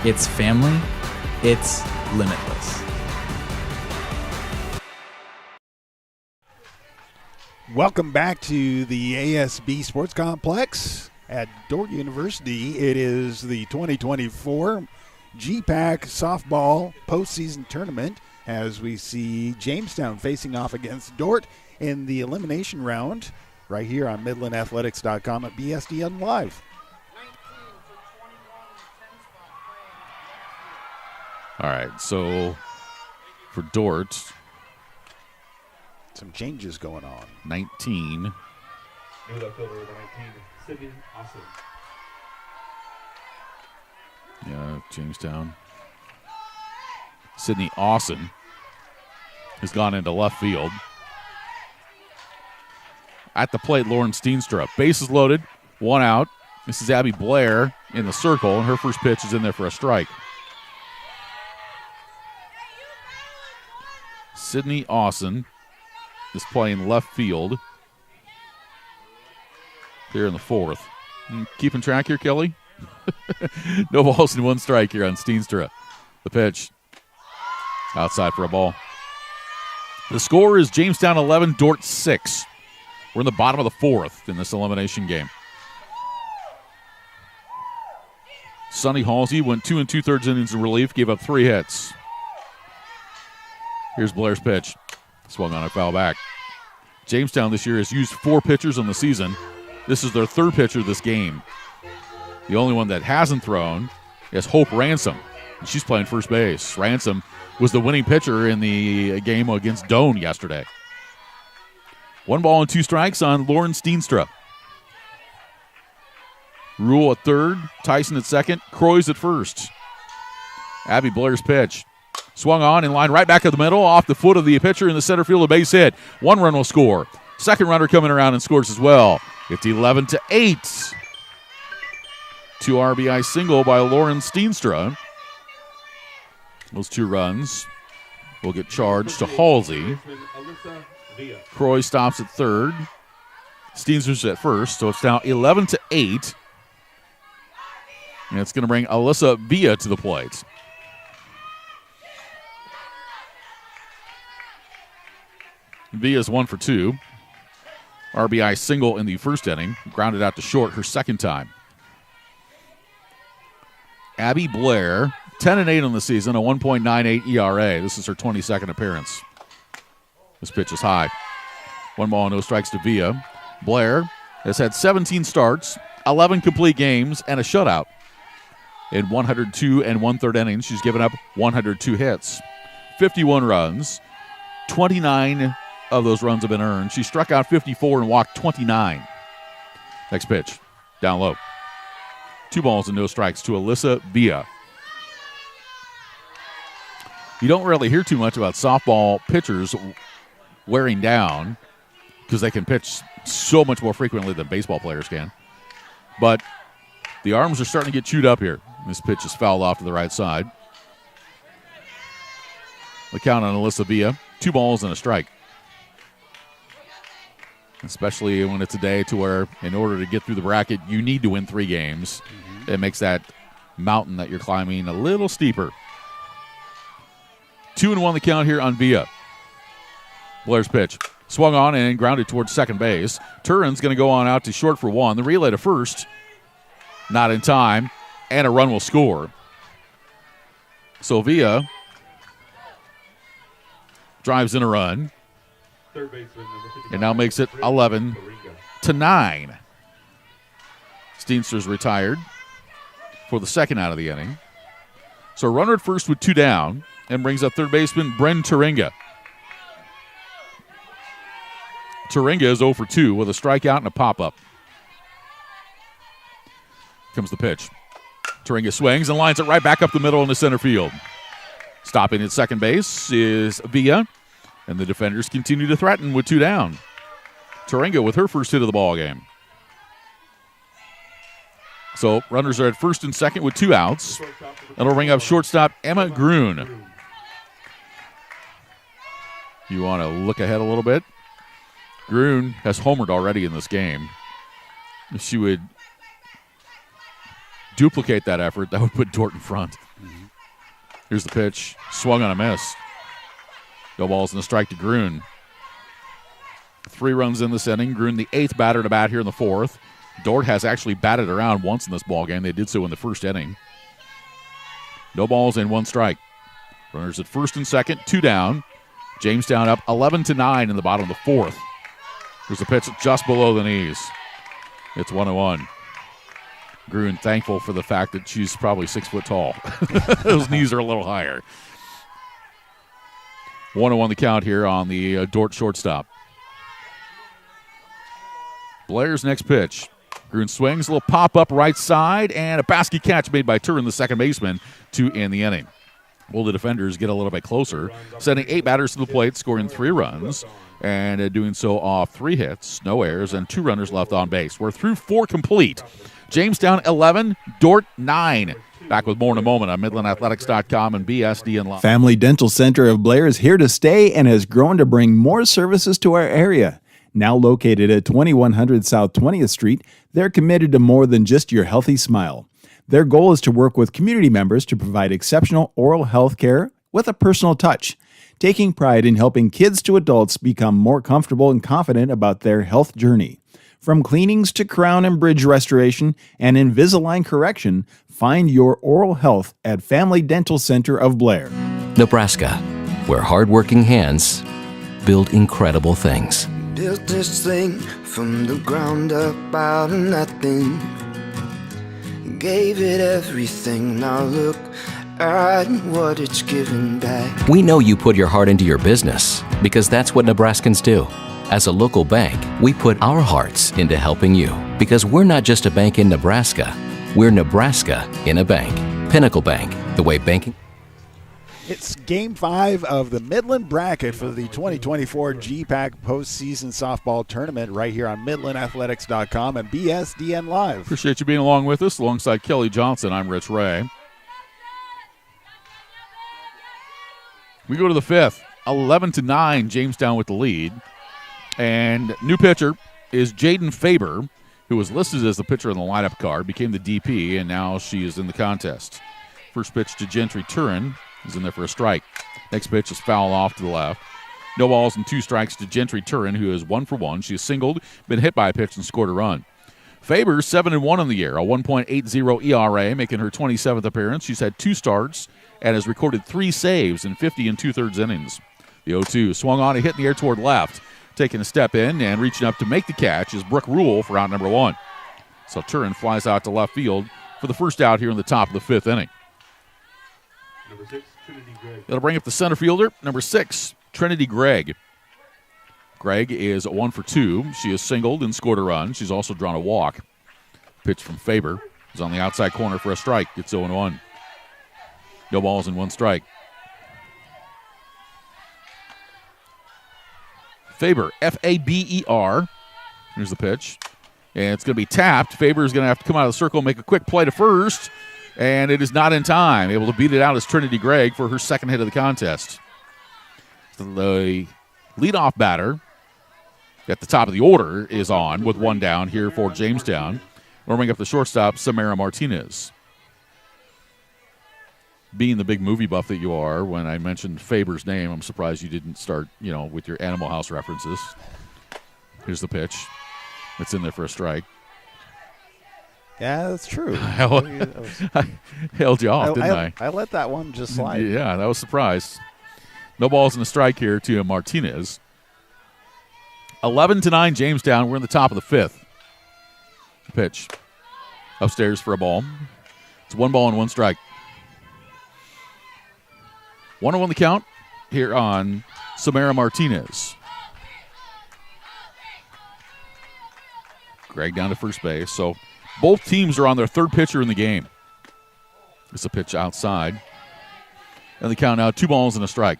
S5: it's family, it's limitless.
S1: Welcome back to the ASB Sports Complex at Dordt University. It is the 2024 GPAC Softball postseason tournament as we see Jamestown facing off against Dordt in the elimination round right here on MidlandAthletics.com at BSDN Live.
S2: All right, so for Dordt,
S1: some changes going on.
S2: 19.
S3: New left fielder, number 19, Sydney Austin.
S2: Yeah, Jamestown. Sydney Austin has gone into left field. At the plate, Lauren Steenstra. Bases loaded, 1 out. This is Abby Blair in the circle, and her first pitch is in there for a strike. Sydney Austin is playing left field here in the 4th. Keeping track here, Kelly? No balls and 1 strike here on Steenstra. The pitch. Outside for a ball. The score is Jamestown 11, Dordt 6. We're in the bottom of the 4th in this elimination game. Sonny Halsey went 2 2/3 innings in relief, gave up 3 hits. Here's Blair's pitch. Swung on a foul back. Jamestown this year has used 4 pitchers on the season. This is their 3rd pitcher this game. The only one that hasn't thrown is Hope Ransom. And she's playing first base. Ransom was the winning pitcher in the game against Doane yesterday. 1 ball and 2 strikes on Lauren Steenstra. Rule at 3rd, Tyson at 2nd, Croys at 1st. Abby Blair's pitch. Swung on in line right back of the middle, off the foot of the pitcher in the center field, a base hit. 1 run will score. Second runner coming around and scores as well. It's 11-8. 2 RBI single by Lauren Steenstra. Those 2 runs will get charged to Halsey. Croy stops at 3rd. Steenstra's at 1st, so it's now 11-8. And it's going to bring Alyssa Villa to the plate. Villa's 1 for 2. RBI single in the 1st inning. Grounded out to short her 2nd time. Abby Blair, 10-8 on the season, a 1.98 ERA. This is her 22nd appearance. This pitch is high. 1 ball, no strikes to Villa. Blair has had 17 starts, 11 complete games, and a shutout. In 102 1/3 innings, she's given up 102 hits. 51 runs. 29 of those runs have been earned. She struck out 54 and walked 29. Next pitch, down low. 2 balls and no strikes to Alyssa Villa. You don't really hear too much about softball pitchers wearing down because they can pitch so much more frequently than baseball players can. But the arms are starting to get chewed up here. This pitch is fouled off to the right side. The count on Alyssa Villa, 2 balls and a strike. Especially when it's a day to where, in order to get through the bracket, you need to win 3 games. It makes that mountain that you're climbing a little steeper. 2-1 the count here on Villa. Blair's pitch. Swung on and grounded towards second base. Turin's going to go on out to short for 1. The relay to first. Not in time. And a run will score. So Villa drives in a run.
S3: Third baseman, number 55,
S2: and now makes it 11-9. Steenstra's retired for the 2nd out of the inning. So a runner at first with 2 down and brings up third baseman Bren Turinga. Turinga is 0 for 2 with a strikeout and a pop-up. Comes the pitch. Turinga swings and lines it right back up the middle into center field. Stopping at second base is Villa, and the defenders continue to threaten with 2 down. Turinga with her first hit of the ball game. So runners are at first and second with 2 outs. That'll bring up shortstop Emma Grun. You want to look ahead a little bit? Grun has homered already in this game. If she would duplicate that effort, that would put Dordt in front. Here's the pitch. Swung on a miss. No balls and a strike to Grun. 3 runs in this inning. Grun, the 8th batter to bat here in the 4th. Dordt has actually batted around once in this ball game. They did so in the 1st inning. No balls and 1 strike. Runners at first and second, 2 down. Jamestown up 11-9 in the bottom of the 4th. There's a pitch just below the knees. It's 1-1. Grun thankful for the fact that she's probably 6 foot tall. Those knees are a little higher. 1-1 the count here on the Dordt shortstop. Blair's next pitch. Gruen swings, a little pop-up right side, and a basket catch made by Turin, the second baseman, to end the inning. Well, the defenders get a little bit closer, sending 8 batters to the plate, scoring 3 runs, and doing so off 3 hits, no errors, and 2 runners left on base. We're through 4 complete. Jamestown 11, Dordt 9. Back with more in a moment on MidlandAthletics.com and BSDN Live.
S4: Family Dental Center of Blair is here to stay and has grown to bring more services to our area. Now located at 2100 South 20th Street, they're committed to more than just your healthy smile. Their goal is to work with community members to provide exceptional oral health care with a personal touch, taking pride in helping kids to adults become more comfortable and confident about their health journey. From cleanings to crown and bridge restoration and Invisalign correction, find your oral health at Family Dental Center of Blair.
S6: Nebraska, where hardworking hands build incredible things.
S7: Built this thing from the ground up out of nothing. Gave it everything, now look at what it's giving back.
S6: We know you put your heart into your business because that's what Nebraskans do. As a local bank, we put our hearts into helping you because we're not just a bank in Nebraska, we're Nebraska in a bank. Pinnacle Bank, the way banking.
S1: It's Game 5 of the Midland bracket for the 2024 GPAC postseason softball tournament right here on MidlandAthletics.com and BSDN Live.
S2: Appreciate you being along with us. Alongside Kelly Johnson, I'm Rich Ray. We go to the 5th, 11-9, Jamestown with the lead. And new pitcher is Jaden Faber, who was listed as the pitcher in the lineup card, became the DP, and now she is in the contest. First pitch to Gentry Turin. He's in there for a strike. Next pitch is foul off to the left. No balls and 2 strikes to Gentry Turin, who is 1 for 1. She has singled, been hit by a pitch, and scored a run. Faber, 7-1 on the year, a 1.80 ERA, making her 27th appearance. She's had 2 starts and has recorded 3 saves in 50 2/3 innings. The 0-2 swung on, a hit in the air toward left. Taking a step in and reaching up to make the catch is Brooke Rule for out number 1. So Turin flies out to left field for the first out here in the top of the 5th inning.
S3: Number 6, Trinity Gregg.
S2: That'll bring up the center fielder, number 6, Trinity Gregg. Gregg is 1 for 2. She has singled and scored a run. She's also drawn a walk. Pitch from Faber is on the outside corner for a strike. It's 0-1. No balls and 1 strike. Faber, F-A-B-E-R. Here's the pitch. And it's going to be tapped. Faber is going to have to come out of the circle and make a quick play to first. And it is not in time. Able to beat it out is Trinity Gregg for her second hit of the contest. The leadoff batter at the top of the order is on with 1 down here for Jamestown. Warming up the shortstop, Samara Martinez. Being the big movie buff that you are, when I mentioned Faber's name, I'm surprised you didn't start, with your Animal House references. Here's the pitch. It's in there for a strike.
S1: Yeah, that's true.
S2: I held you off, didn't I?
S1: I let that one just slide.
S2: Yeah, that was a surprise. No balls and a strike here to Martinez. 11-9 Jamestown. We're in the top of the 5th. Pitch. Upstairs for a ball. It's 1 ball and 1 strike. 1-1 the count here on Samara Martinez. Gregg down to first base. So both teams are on their 3rd pitcher in the game. It's a pitch outside. And the count now 2 balls and a strike.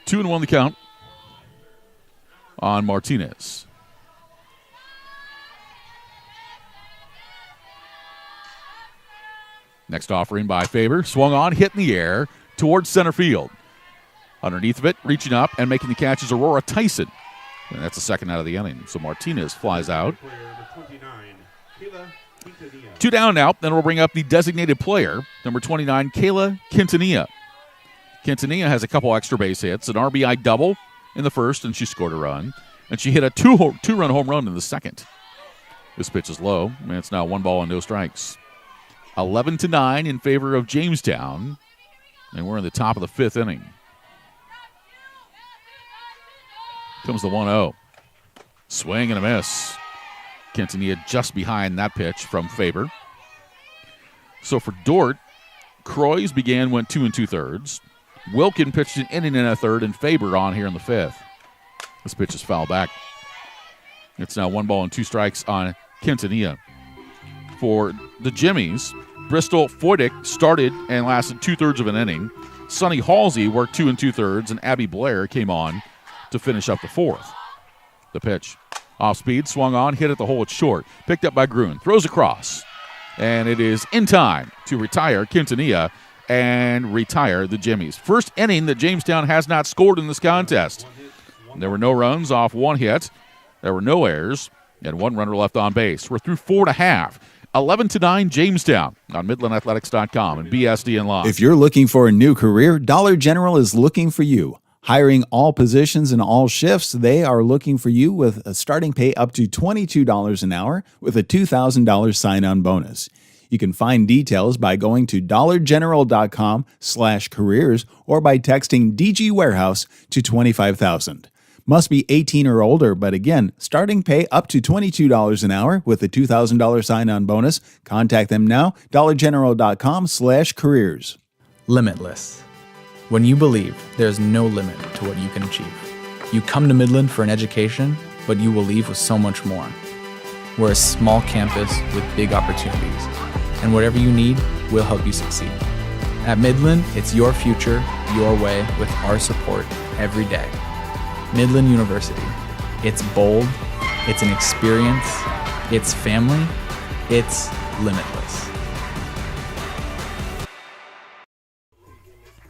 S2: 2-1 the count on Martinez. Next offering by Faber. Swung on, hit in the air towards center field. Underneath of it, reaching up and making the catch is Aurora Tyson. And that's the second out of the inning. So Martinez flies out. 2 down now. Then we'll bring up the designated player, number 29, Kayla Quintanilla. Quintanilla has a couple extra base hits, an RBI double in the first, and she scored a run. And she hit a two-run home run in the second. This pitch is low, and it's now 1 ball and no strikes. 11-9 in favor of Jamestown, and we're in the top of the 5th inning. Comes the 1-0. Swing and a miss. Quintanilla just behind that pitch from Faber. So for Dordt, Croys went 2 2/3. Wilkin pitched an inning and a third, and Faber on here in the 5th. This pitch is foul back. It's now 1-2 on Quintanilla. For the Jimmies, Bristol Foydick started and lasted 2/3 of an inning. Sonny Halsey worked 2 2/3, and Abby Blair came on to finish up the 4th. The pitch. Off speed, swung on, hit at the hole. It's short. Picked up by Gruen. Throws across. And it is in time to retire Quintanilla and retire the Jimmies. First inning that Jamestown has not scored in this contest. There were no runs off 1 hit. There were no errors. And 1 runner left on base. We're through 4.5. 11-9 Jamestown on MidlandAthletics.com and BSDN Live.
S4: If you're looking for a new career, Dollar General is looking for you. Hiring all positions and all shifts, they are looking for you with a starting pay up to $22 an hour with a $2,000 sign-on bonus. You can find details by going to dollargeneral.com/careers or by texting DG Warehouse to 25,000. Must be 18 or older, but again, starting pay up to $22 an hour with a $2,000 sign-on bonus. Contact them now, dollargeneral.com/careers.
S5: Limitless. When you believe there's no limit to what you can achieve. You come to Midland for an education, but you will leave with so much more. We're a small campus with big opportunities, and whatever you need, we'll help you succeed. At Midland, it's your future, your way, with our support every day. Midland University. It's bold, it's an experience, it's family, it's limitless.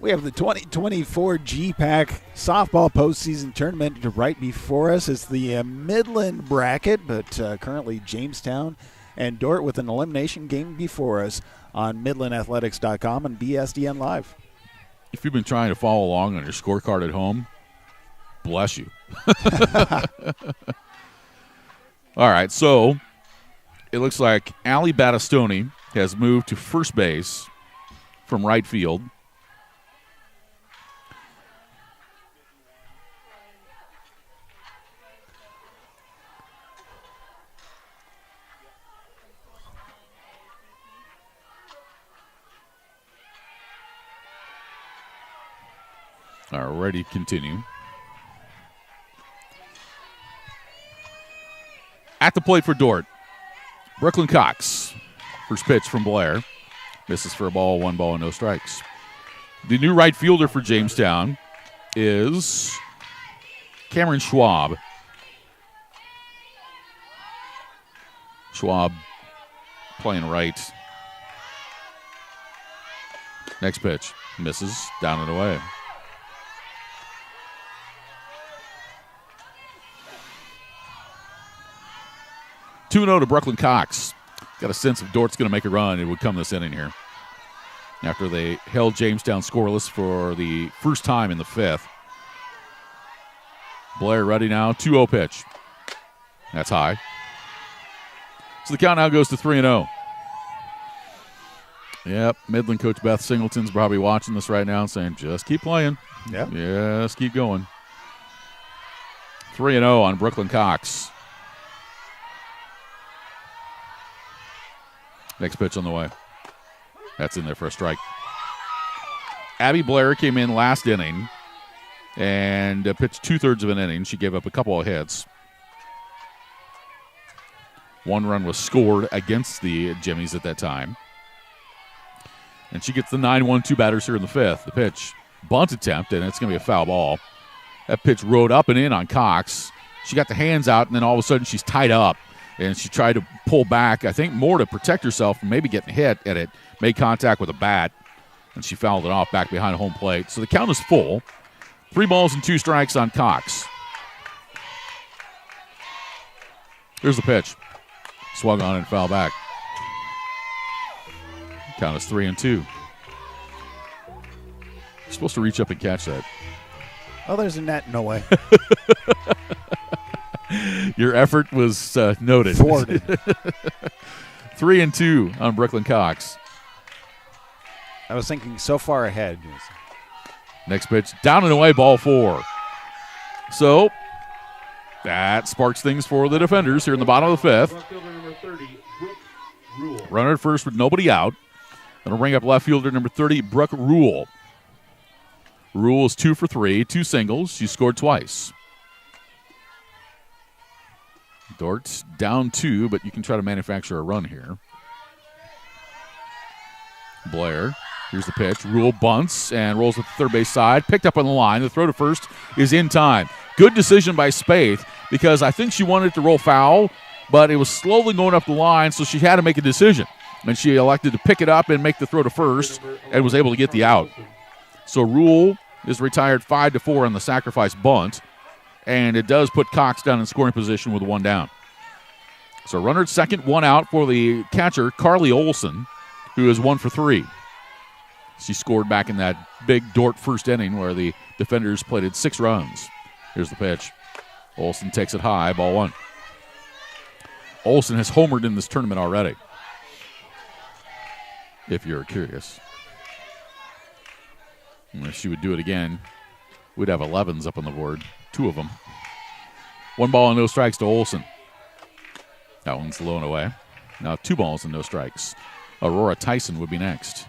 S1: We have the 2024 GPAC Softball postseason tournament right before us. It's the Midland bracket, but currently Jamestown and Dordt with an elimination game before us on MidlandAthletics.com and BSDN Live.
S2: If you've been trying to follow along on your scorecard at home, bless you. All right, so it looks like Ali Battistoni has moved to first base from right field. All right, ready to continue. At the plate for Dordt, Brooklyn Cox. First pitch from Blair. Misses for a ball, 1 ball, and no strikes. The new right fielder for Jamestown is Cameron Schwab. Schwab playing right. Next pitch. Misses, down and away. 2-0 to Brooklyn Cox. Got a sense if Dort's going to make a run, it would come this inning here. After they held Jamestown scoreless for the first time in the 5th. Blair ready now, 2-0 pitch. That's high. So the count now goes to 3-0. Yep, Midland coach Beth Singleton's probably watching this right now and saying, just keep playing.
S1: Yep.
S2: Just keep going. 3-0 on Brooklyn Cox. Next pitch on the way. That's in there for a strike. Abby Blair came in last inning and pitched 2/3 of an inning. She gave up a couple of hits. 1 run was scored against the Jimmies at that time. And she gets the 9-1-2 batters here in the 5th. The pitch, bunt attempt, and it's going to be a foul ball. That pitch rode up and in on Cox. She got the hands out, and then all of a sudden she's tied up. And she tried to pull back, I think more to protect herself from maybe getting hit at it. Made contact with a bat, and she fouled it off back behind home plate. So the count is full. 3 balls and 2 strikes on Cox. Here's the pitch. Swung on and foul back. Count is 3-2. You're supposed to reach up and catch that.
S1: Oh, there's a net. No way.
S2: Your effort was noted.
S1: Thwarted.
S2: 3-2 on Brooklyn Cox.
S1: I was thinking so far ahead.
S2: Next pitch, down and away, ball 4. So that sparks things for the defenders here in the bottom of the 5th.
S3: Left fielder number 30, Brooke Rule.
S2: Runner at first with nobody out. That'll bring up left fielder number 30, Brooke Rule. Rule is 2 for 3, 2 singles. She scored twice. Dordt down 2, but you can try to manufacture a run here. Blair, here's the pitch. Rule bunts and rolls with the third base side. Picked up on the line. The throw to first is in time. Good decision by Spaeth because I think she wanted it to roll foul, but it was slowly going up the line, so she had to make a decision. And she elected to pick it up and make the throw to first and was able to get the out. So Rule is retired 5-4 on the sacrifice bunt, and it does put Cox down in scoring position with 1 down. So runner at second, 1 out for the catcher, Carly Olson, who is 1 for 3. She scored back in that big Dordt first inning where the defenders plated 6 runs. Here's the pitch. Olson takes it high, ball 1. Olson has homered in this tournament already, if you're curious. And if she would do it again, we'd have 11s up on the board, 2 of them. 1 ball and no strikes to Olson. That one's low and away. Now 2 balls and no strikes. Aurora Tyson would be next.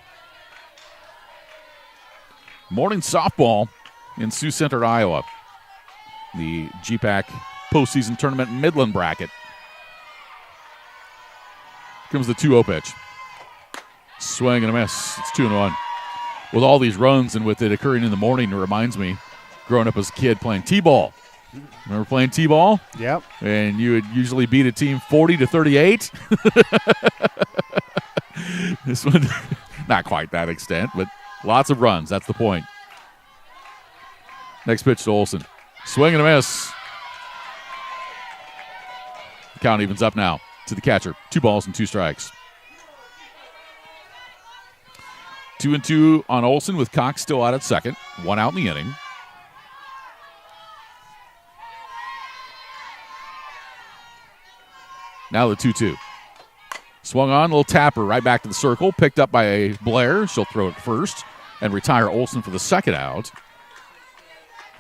S2: Morning softball in Sioux Center, Iowa. The GPAC postseason tournament Midland bracket. Comes the 2-0 pitch. Swing and a miss. It's 2-1. With all these runs and with it occurring in the morning, it reminds me growing up as a kid playing T-ball. Remember playing T-ball?
S1: Yep.
S2: And you would usually beat a team 40-38. This one, not quite that extent, but lots of runs. That's the point. Next pitch to Olson. Swing and a miss. The count evens up now to the catcher. 2 balls and 2 strikes. 2-2 on Olson with Cox still out at second. 1 out in the inning. Now the 2-2. Swung on, little tapper right back to the circle. Picked up by Blair. She'll throw it first and retire Olson for the second out.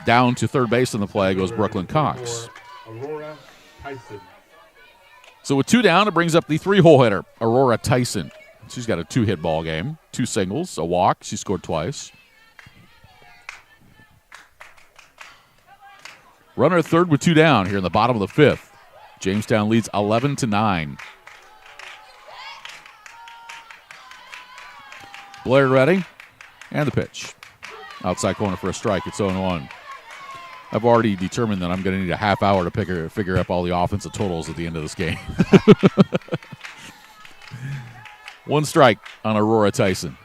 S2: Down to third base on the play goes Brooklyn Cox.
S3: Aurora Tyson.
S2: So with 2 down, it brings up the 3-hole hitter, Aurora Tyson. She's got a 2-hit ball game, 2 singles, a walk. She scored twice. Runner at third with 2 down here in the bottom of the 5th. Jamestown leads 11-9. Blair ready, and the pitch. Outside corner for a strike. It's 0-1. I've already determined that I'm going to need a half hour to figure up all the offensive totals at the end of this game. 1 strike on Aurora Tyson.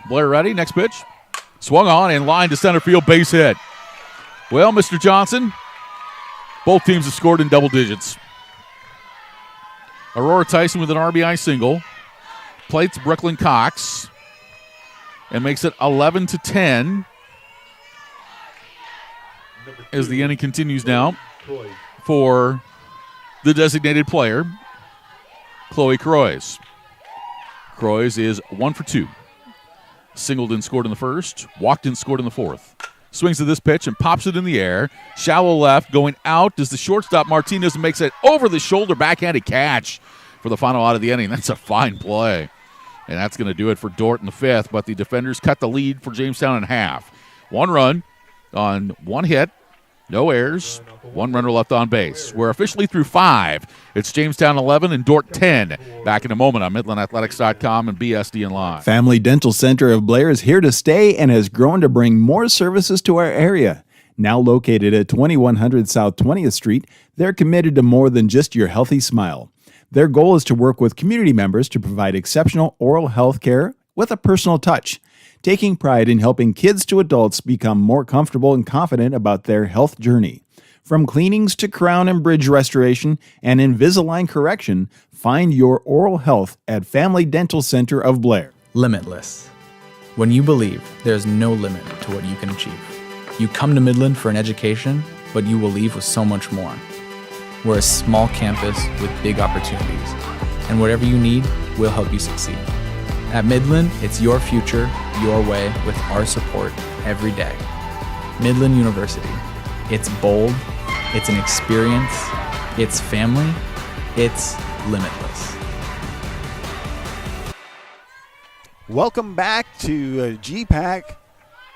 S2: Blair ready, next pitch. Swung on and line to center field, base hit. Well, Mr. Johnson, both teams have scored in double digits. Aurora Tyson with an RBI single. Plates Brooklyn Cox and makes it 11-10 as the inning continues now for the designated player, Chloe Croys. Croys is 1 for 2. Singled and scored in the first, walked and scored in the 4th. Swings to this pitch and pops it in the air. Shallow left, going out as the shortstop Martinez makes it over the shoulder backhanded catch for the final out of the inning. That's a fine play. And that's going to do it for Dordt in the 5th, but the defenders cut the lead for Jamestown in half. 1 run on 1 hit, no errors, 1 runner left on base. We're officially through 5. It's Jamestown 11 and Dordt 10. Back in a moment on MidlandAthletics.com and BSDN Live.
S4: Family Dental Center of Blair is here to stay and has grown to bring more services to our area. Now located at 2100 South 20th Street, they're committed to more than just your healthy smile. Their goal is to work with community members to provide exceptional oral health care with a personal touch, taking pride in helping kids to adults become more comfortable and confident about their health journey. From cleanings to crown and bridge restoration and Invisalign correction, find your oral health at Family Dental Center of Blair.
S5: Limitless. When you believe there's no limit to what you can achieve. You come to Midland for an education, but you will leave with so much more. We're a small campus with big opportunities, and whatever you need, we'll help you succeed. At Midland, it's your future, your way, with our support every day. Midland University. It's bold, it's an experience, it's family, it's limitless.
S1: Welcome back to GPAC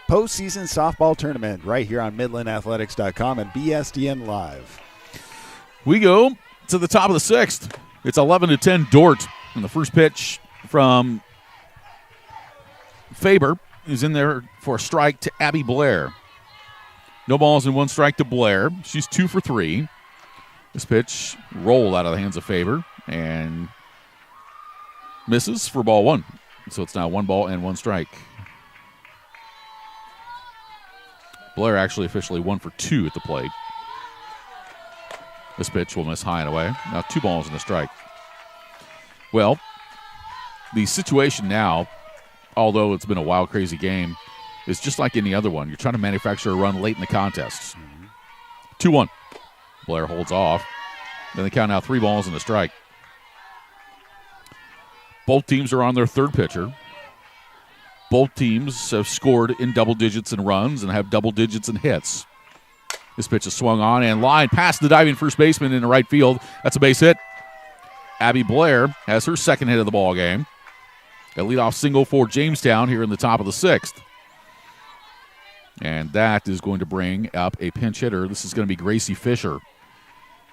S1: postseason softball tournament right here on MidlandAthletics.com and BSDN Live.
S2: We go to the top of the sixth. It's 11-10 Dordt. And the first pitch from Faber is in there for a strike to Abby Blair. No balls and 1 strike to Blair. She's 2 for 3. This pitch rolled out of the hands of Faber and misses for ball 1. So it's now 1 ball and 1 strike. Blair actually officially 1 for 2 at the plate. This pitch will miss high and away. Now 2 balls and a strike. Well, the situation now, although it's been a wild, crazy game, is just like any other one. You're trying to manufacture a run late in the contest. 2-1. Blair holds off. Then they count out 3 balls and a strike. Both teams are on their third pitcher. Both teams have scored in double digits in runs and have double digits in hits. This pitch is swung on and lined past the diving first baseman in the right field. That's a base hit. Abby Blair has her second hit of the ball game. A leadoff single for Jamestown here in the top of the sixth. And that is going to bring up a pinch hitter. This is going to be Gracie Fisher.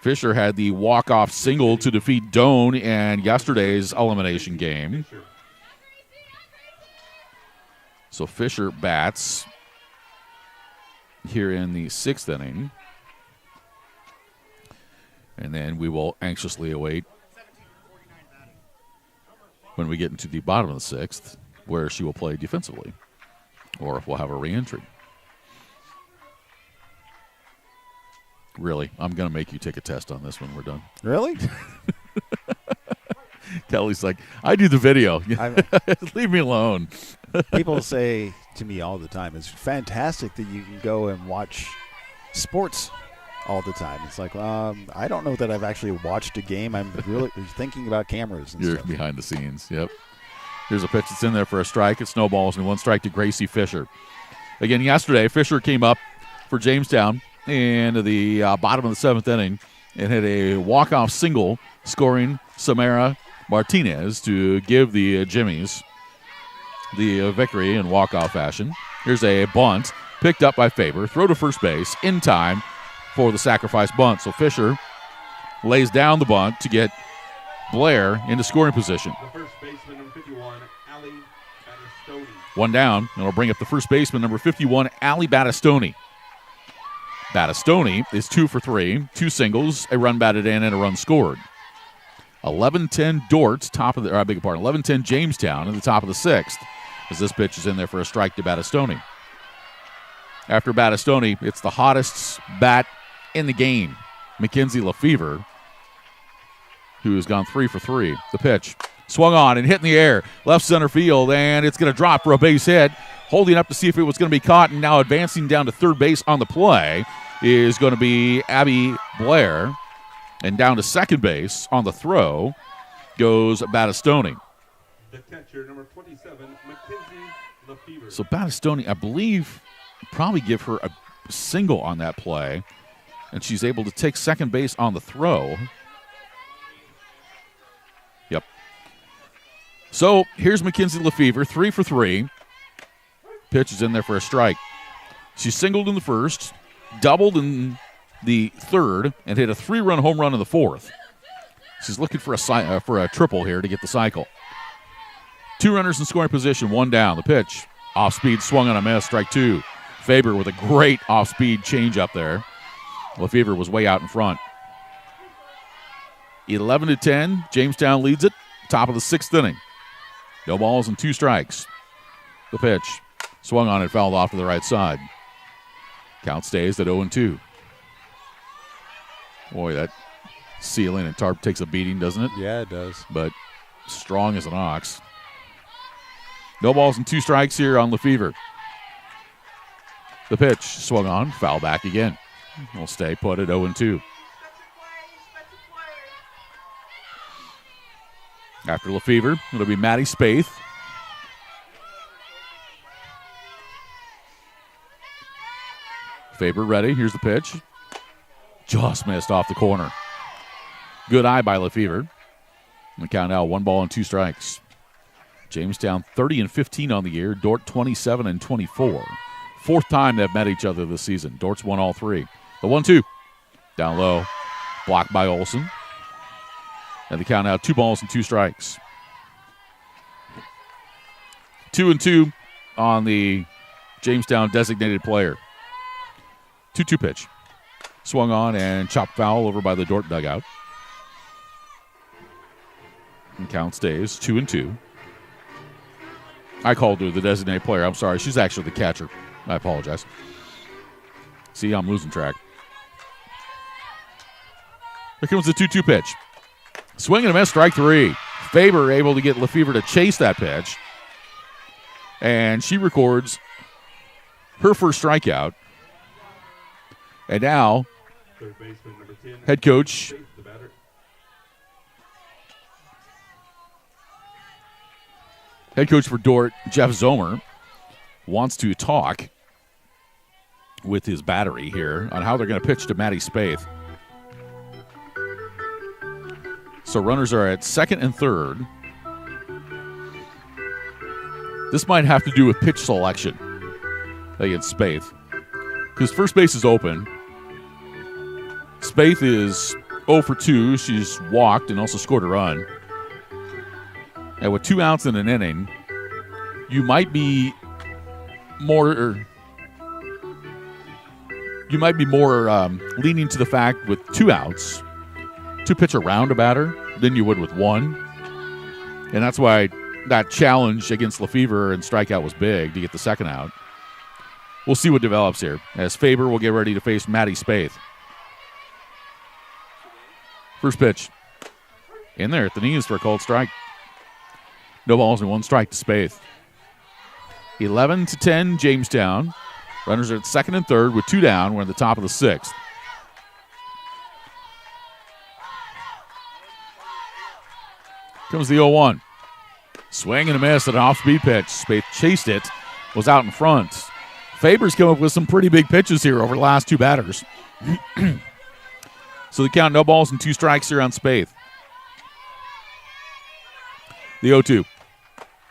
S2: Fisher had the walk-off single to defeat Doane in yesterday's elimination game. So Fisher bats here in the 6th inning. And then we will anxiously await when we get into the bottom of the 6th, where she will play defensively, or if we'll have a re-entry. Really, I'm going to make you take a test on this when we're done.
S1: Really?
S2: Kelly's like, I do the video. Leave me alone.
S1: People say to me all the time, it's fantastic that you can go and watch sports all the time. It's like, I don't know that I've actually watched a game. I'm really thinking about cameras and
S2: You're
S1: stuff.
S2: behind the scenes, yep. Here's a pitch that's in there for a strike. It's no balls and 1 strike to Gracie Fisher. Again, yesterday, Fisher came up for Jamestown in the bottom of the 7th inning and hit a walk-off single, scoring Samara Martinez to give the Jimmies the victory in walk-off fashion. Here's a bunt picked up by Faber. Throw to first base in time for the sacrifice bunt. So Fisher lays down the bunt to get Blair into scoring position.
S3: The first baseman, number 51, Ali Battistoni.
S2: 1 down, and it'll bring up the first baseman, number 51, Ali Battistoni. Battistoni is 2 for 3, 2 singles, a run batted in, and a run scored. 11-10 Dordt, 11-10 Jamestown in the top of the 6th, as this pitch is in there for a strike to Battistoni. After Battistoni, it's the hottest bat in the game, Mackenzie Lefevre, who has gone 3 for 3. The pitch swung on and hit in the air, left center field, and it's going to drop for a base hit. Holding up to see if it was going to be caught, and now advancing down to third base on the play is going to be Abby Blair. And down to second base on the throw goes Battistoni.
S3: The catcher, number 27, Mackenzie Lefevre.
S2: So Battistoni, I believe, probably give her a single on that play, and she's able to take second base on the throw. Yep. So here's Mackenzie Lefevre, 3 for 3. Pitch is in there for a strike. She singled in the first, doubled in the third, and hit a 3-run home run in the 4th. She's looking for a triple here to get the cycle. 2 runners in scoring position, 1 down. The pitch, off speed, swung on a miss, strike 2. Faber with a great off speed change up there. Lefevre was way out in front. 11-10, Jamestown leads it. Top of the 6th inning. No balls and 2 strikes. The pitch, swung on and fouled off to the right side. Count stays at 0-2. Boy, that ceiling and tarp takes a beating, doesn't it?
S1: Yeah, it does.
S2: But strong as an ox. No balls and 2 strikes here on Lefevre. The pitch swung on, foul back again. We'll stay put at 0-2. After Lefevre, it'll be Maddie Spaeth. Faber ready. Here's the pitch. Just missed off the corner. Good eye by Lefevre. The count now 1 ball and 2 strikes. Jamestown 30-15 on the year. Dordt 27-24. Fourth time they've met each other this season. Dordt's won all three. The 1-2. Down low. Blocked by Olson. And the count now 2 balls and 2 strikes. 2-2 on the Jamestown designated player. 2-2 pitch. Swung on and chopped foul over by the Dordt dugout. And count stays 2-2. I called her the designated player. I'm sorry. She's actually the catcher. I apologize. See, I'm losing track. Here comes the 2-2 pitch. Swing and a miss, strike 3. Faber able to get Lefevre to chase that pitch. And she records her first strikeout. And now,
S3: Third baseman, number 10,
S2: head coach
S3: the batter.
S2: for Dordt, Jeff Zomer, wants to talk with his battery here on how they're going to pitch to Maddie Spaeth. So runners are at second and third. This might have to do with pitch selection against Spaeth, because first base is open. Spaeth is 0 for 2. She's walked and also scored a run. And with 2 outs in an inning, you might be more leaning to the fact with 2 outs to pitch around a batter than you would with 1. And that's why that challenge against Lefevre and strikeout was big to get the second out. We'll see what develops here as Faber will get ready to face Maddie Spaeth. First pitch. In there at the knees for a called strike. No balls and 1 strike to Spaeth. 11-10 Jamestown. Runners are at second and third with 2 down. We're at the top of the 6th. Comes the 0-1. Swing and a miss at an off-speed pitch. Spaeth chased it. Was out in front. Faber's come up with some pretty big pitches here over the last 2 batters. So the count, no balls and 2 strikes here on Spaeth. The 0-2.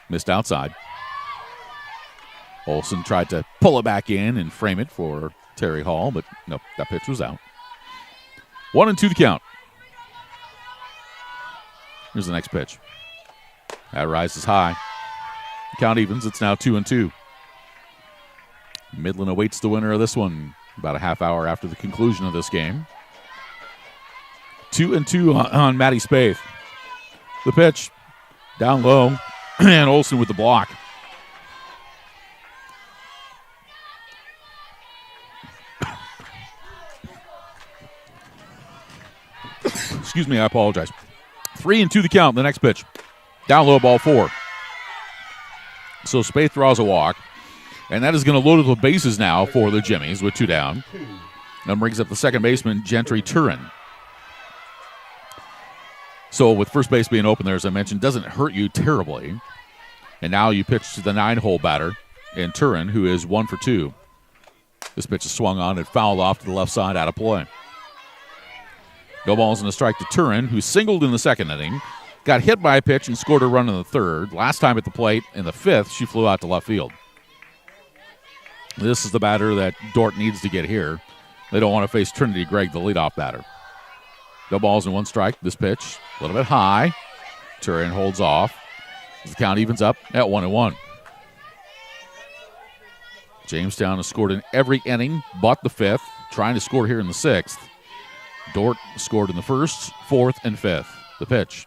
S2: Missed outside. Olson tried to pull it back in and frame it for Terry Hall, but nope, that pitch was out. 1-2 the count. Here's the next pitch. That rises high. The count evens. It's now 2-2. Midland awaits the winner of this one about a half hour after the conclusion of this game. 2-2 on Maddie Spaeth. The pitch down low, and Olson with the block. Excuse me, I apologize. 3-2 the count. The next pitch. Down low, ball 4. So Spaeth draws a walk, and that is going to load up the bases now for the Jimmies with 2 down. That brings up the second baseman, Gentry Turin. So with first base being open there, as I mentioned, doesn't hurt you terribly. And now you pitch to the 9-hole batter in Turin, who is 1 for 2. This pitch is swung on and fouled off to the left side, out of play. No balls and a strike to Turin, who singled in the second inning, got hit by a pitch and scored a run in the third. Last time at the plate in the 5th, she flew out to left field. This is the batter that Dordt needs to get here. They don't want to face Trinity Gregg, the leadoff batter. No balls and 1 strike. This pitch, a little bit high. Turin holds off. The count evens up at 1-1. Jamestown has scored in every inning but the 5th, trying to score here in the 6th. Dordt scored in the 1st, 4th, and 5th. The pitch.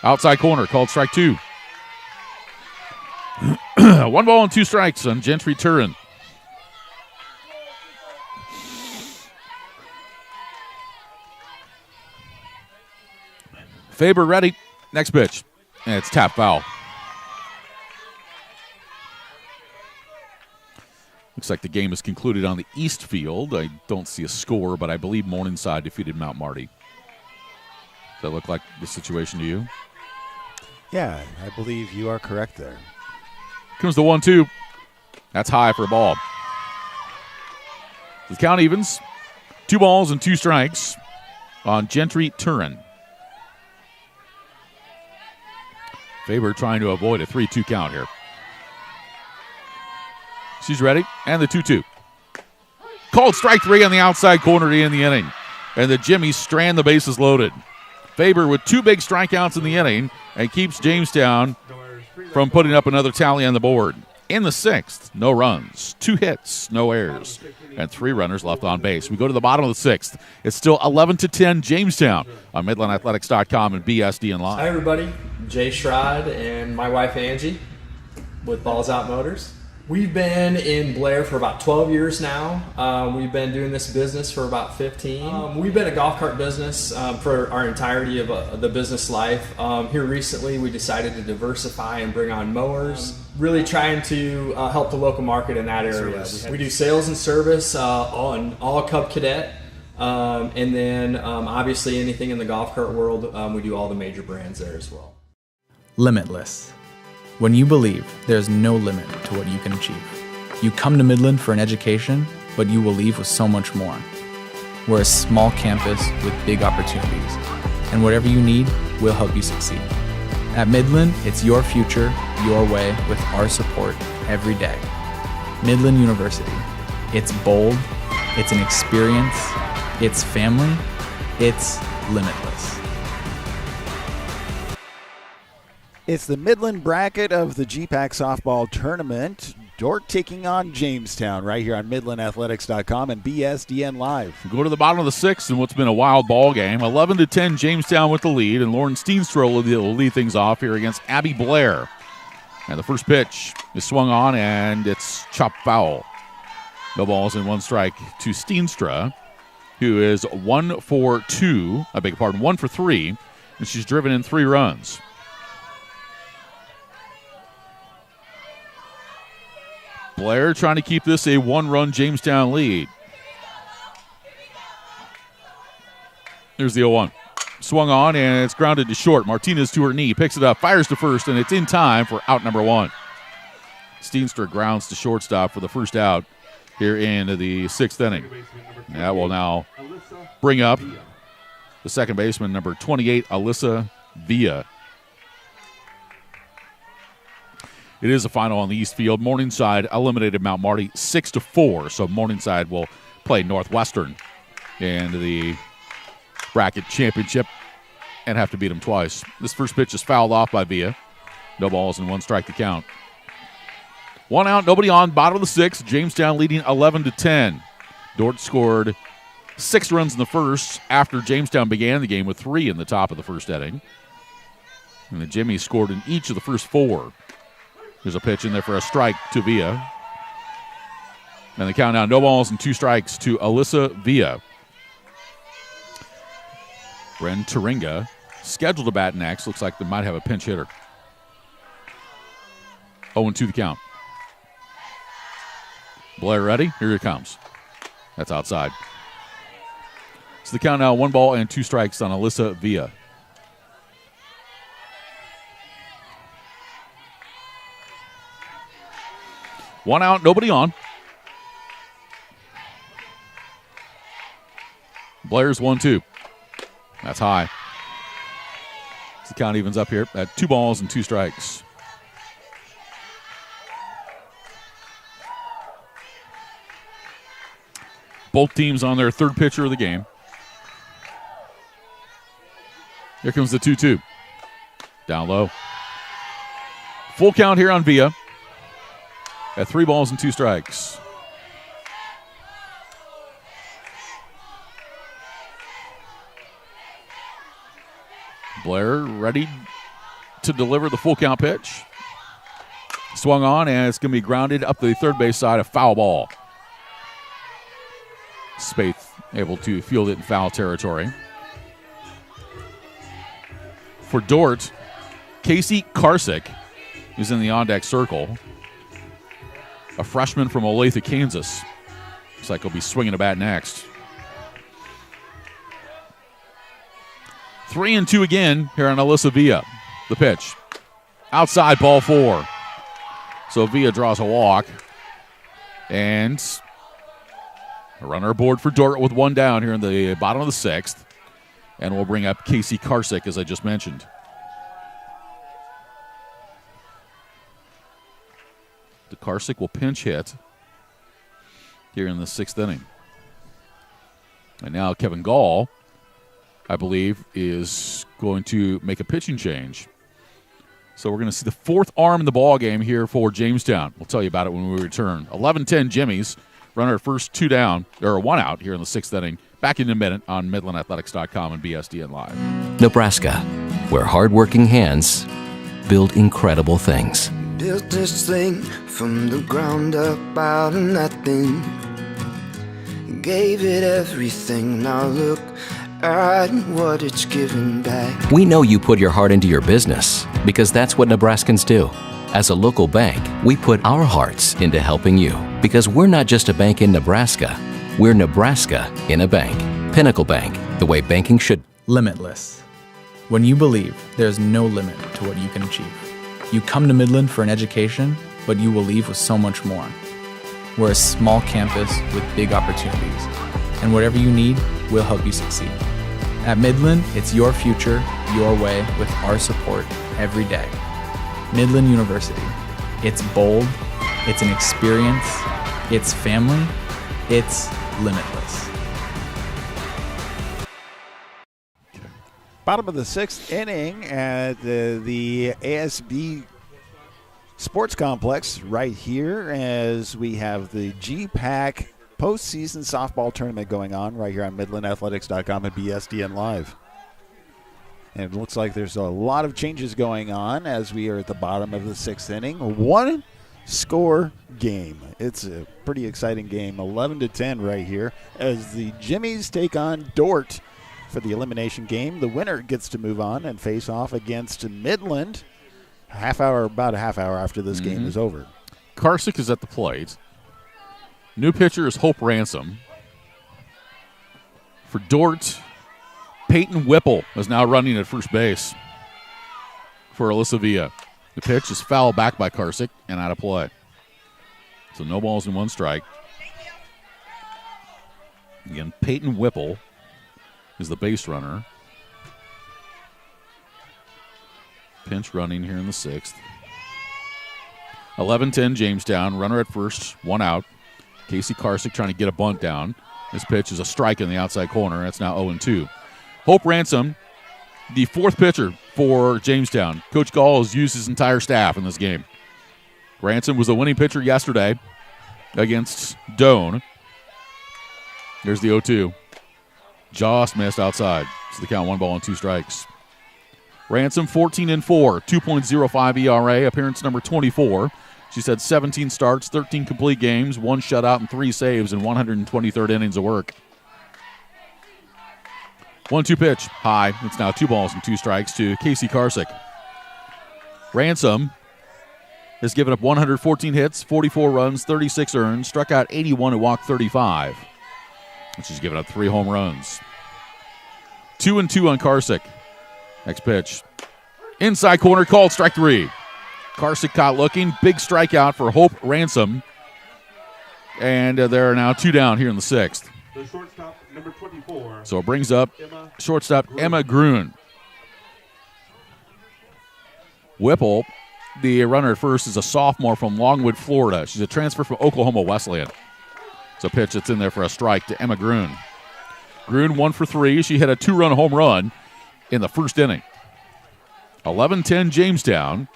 S2: Outside corner, called strike 2. 1 ball and 2 strikes on Gentry Turin. Faber ready. Next pitch. And it's tap foul. Looks like the game is concluded on the east field. I don't see a score, but I believe Morningside defeated Mount Marty. Does that look like the situation to you?
S1: Yeah, I believe you are correct there.
S2: Comes the 1-2. That's high for a ball. The count evens. 2 balls and 2 strikes on Gentry Turin. Faber trying to avoid a 3-2 count here. She's ready. And the 2-2. Called strike 3 on the outside corner to end the inning. And the Jimmies strand the bases loaded. Faber with 2 big strikeouts in the inning and keeps Jamestown from putting up another tally on the board. In the 6th, no runs, 2 hits, no errors, and 3 runners left on base. We go to the bottom of the 6th. It's still 11-10 Jamestown on MidlandAthletics.com and BSDN Live.
S8: Hi, everybody. Jay Schrod and my wife, Angie, with Balls Out Motors. We've been in Blair for about 12 years now. We've been doing this business for about 15. We've been a golf cart business for our entirety of the business life. Here recently, we decided to diversify and bring on mowers, really trying to help the local market in that area. We do sales and service on all Cub Cadet, and then obviously anything in the golf cart world, we do all the major brands there as well.
S5: Limitless. When you believe there's no limit to what you can achieve. You come to Midland for an education, but you will leave with so much more. We're a small campus with big opportunities, and whatever you need, we'll help you succeed. At Midland, it's your future, your way, with our support every day. Midland University. It's bold, it's an experience, it's family, it's limitless.
S1: It's the Midland bracket of the GPAC Softball Tournament. Dordt taking on Jamestown right here on MidlandAthletics.com and BSDN Live.
S2: We go to the bottom of the 6th in what's been a wild ball game. 11-10 Jamestown with the lead, and Lauren Steenstra will lead things off here against Abby Blair. And the first pitch is swung on, and it's chopped foul. No balls and 1 strike to Steenstra, who is 1 for 3, and she's driven in 3 runs. Blair trying to keep this a 1-run Jamestown lead. There's the 0-1. Swung on, and it's grounded to short. Martinez to her knee, picks it up, fires to first, and it's in time for out number 1. Steenstra grounds to shortstop for the first out here in the 6th inning. That will now bring up the second baseman, number 28, Alyssa Villa. It is a final on the East Field. Morningside eliminated Mount Marty 6-4, so Morningside will play Northwestern in the bracket championship and have to beat them twice. This first pitch is fouled off by Villa. No balls and 1 strike to count. 1 out, nobody on, bottom of the 6th. Jamestown leading 11-10. Dordt scored 6 runs in the first after Jamestown began the game with 3 in the top of the first inning. And the Jimmies scored in each of the first 4. There's a pitch in there for a strike to Villa. And the count now, no balls and 2 strikes to Alyssa Villa. Bren Turinga scheduled to bat next. Looks like they might have a pinch hitter. 0-2 the count. Blair ready? Here it comes. That's outside. So the count now, 1 ball and 2 strikes on Alyssa Villa. One out, nobody on. Blair's 1-2. That's high. So the count evens up here at 2 balls and 2 strikes. Both teams on their 3rd pitcher of the game. Here comes the 2-2. Down low. Full count here on Villa at 3 balls and 2 strikes. Blair ready to deliver the full count pitch. Swung on, and it's going to be grounded up the third base side, a foul ball. Spaeth able to field it in foul territory. For Dordt, Casey Karsick is in the on-deck circle. A freshman from Olathe, Kansas. Looks like he'll be swinging a bat next. 3-2 again here on Alyssa Villa. The pitch. Outside, ball 4. So Villa draws a walk. And a runner aboard for Dordt with 1 down here in the bottom of the 6th. And we'll bring up Casey Karsick, as I just mentioned. The Karsick will pinch hit here in the 6th inning. And now Kevin Gall, I believe, is going to make a pitching change. So we're going to see the 4th arm in the ball game here for Jamestown. We'll tell you about it when we return. 11-10 Jimmy's. Runner at first, 2 down, or 1 out here in the 6th inning. Back in a minute on MidlandAthletics.com and BSDN Live.
S6: Nebraska, where hardworking hands build incredible things.
S7: Built this thing from the ground up out of nothing. Gave it everything, now look at what it's giving back.
S6: We know you put your heart into your business because that's what Nebraskans do. As a local bank, we put our hearts into helping you because we're not just a bank in Nebraska, we're Nebraska in a bank. Pinnacle Bank, the way banking should.
S5: Limitless. When you believe there's no limit to what you can achieve. You come to Midland for an education, but you will leave with so much more. We're a small campus with big opportunities, and whatever you need, we'll help you succeed. At Midland, it's your future, your way, with our support every day. Midland University. It's bold, it's an experience, it's family, it's limitless.
S1: Bottom of the 6th inning at the ASB Sports Complex right here as we have the GPAC postseason softball tournament going on right here on MidlandAthletics.com and BSDN Live. And it looks like there's a lot of changes going on as we are at the bottom of the 6th inning. 1-score game. It's a pretty exciting game, 11-10 right here as the Jimmies take on Dordt for the elimination game. The winner gets to move on and face off against Midland about a half hour after this game is over.
S2: Karsick is at the plate. New pitcher is Hope Ransom. For Dordt, Peyton Whipple is now running at first base for Alyssa Villa. The pitch is foul back by Karsick and out of play. So no balls and 1 strike. Again, Peyton Whipple is the base runner. Pinch running here in the 6th. 11-10 Jamestown. Runner at first, 1 out. Casey Karsick trying to get a bunt down. This pitch is a strike in the outside corner. That's now 0-2. Hope Ransom, the 4th pitcher for Jamestown. Coach Gall has used his entire staff in this game. Ransom was the winning pitcher yesterday against Doane. Here's the 0-2. Just missed outside. So the count 1 ball and 2 strikes. Ransom 14-4, 2.05 ERA, appearance number 24. She's had 17 starts, 13 complete games, 1 shutout, and 3 saves in 123rd innings of work. 1-2 pitch, high. It's now 2 balls and 2 strikes to Casey Karsick. Ransom has given up 114 hits, 44 runs, 36 earned, struck out 81 and walked 35. And she's given up 3 home runs. 2-2 on Karsick. Next pitch. Inside corner, called strike 3. Karsick caught looking. Big strikeout for Hope Ransom. And there are now 2 down here in the 6th.
S3: The shortstop, number 24.
S2: So it brings up shortstop Emma Gruen. Whipple, the runner at first, is a sophomore from Longwood, Florida. She's a transfer from Oklahoma Wesleyan. It's a pitch that's in there for a strike to Emma Gruen. Gruen 1 for 3. She hit a 2-run home run in the 1st inning. 11-10 Jamestown.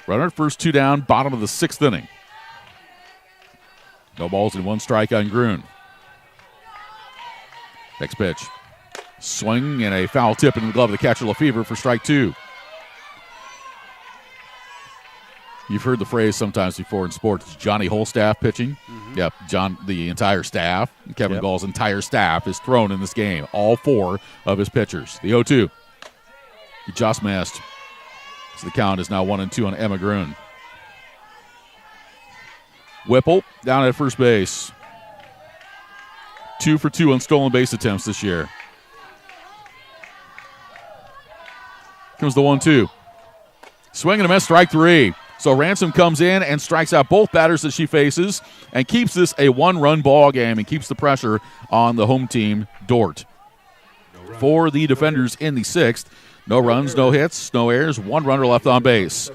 S2: Runner at first, 2 down, bottom of the 6th inning. No balls and 1 strike on Gruen. Next pitch. Swing and a foul tip in the glove of the catcher Lefevre for strike 2. You've heard the phrase sometimes before in sports, Johnny Holstaff pitching. Yep, the entire staff, Kevin Gall's entire staff is thrown in this game. All 4 of his pitchers. The 0-2. He just missed. So the count is now 1-2 on Emma Gruen. Whipple down at first base. 2 for 2 on stolen base attempts this year. Comes the 1-2. Swing and a miss, strike 3. So Ransom comes in and strikes out both batters that she faces and keeps this a 1-run ball game and keeps the pressure on the home team, Dordt. For the defenders in the 6th, no runs, no hits, no errors, 1 runner left on base.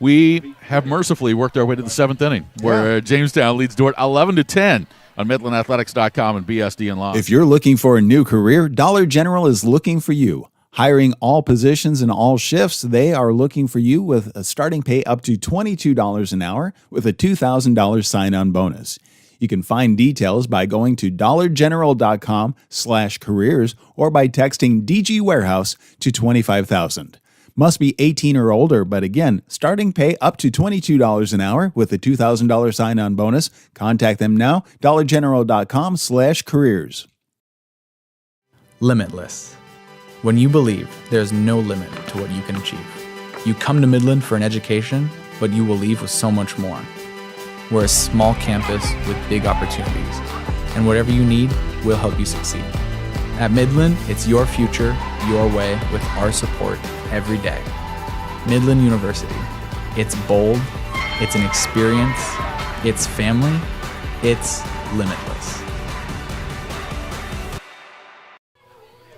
S2: We have mercifully worked our way to the 7th inning where Jamestown leads Dordt 11-10 on MidlandAthletics.com and BSDN Live.
S4: If you're looking for a new career, Dollar General is looking for you. Hiring all positions and all shifts, they are looking for you with a starting pay up to $22 an hour with a $2,000 sign-on bonus. You can find details by going to dollargeneral.com/careers or by texting DG Warehouse to 25,000. Must be 18 or older, but again, starting pay up to $22 an hour with a $2,000 sign-on bonus. Contact them now, dollargeneral.com/careers.
S5: Limitless. When you believe there's no limit to what you can achieve. You come to Midland for an education, but you will leave with so much more. We're a small campus with big opportunities, and whatever you need, we'll help you succeed. At Midland, it's your future, your way, with our support every day. Midland University. It's bold, it's an experience, it's family, it's limitless.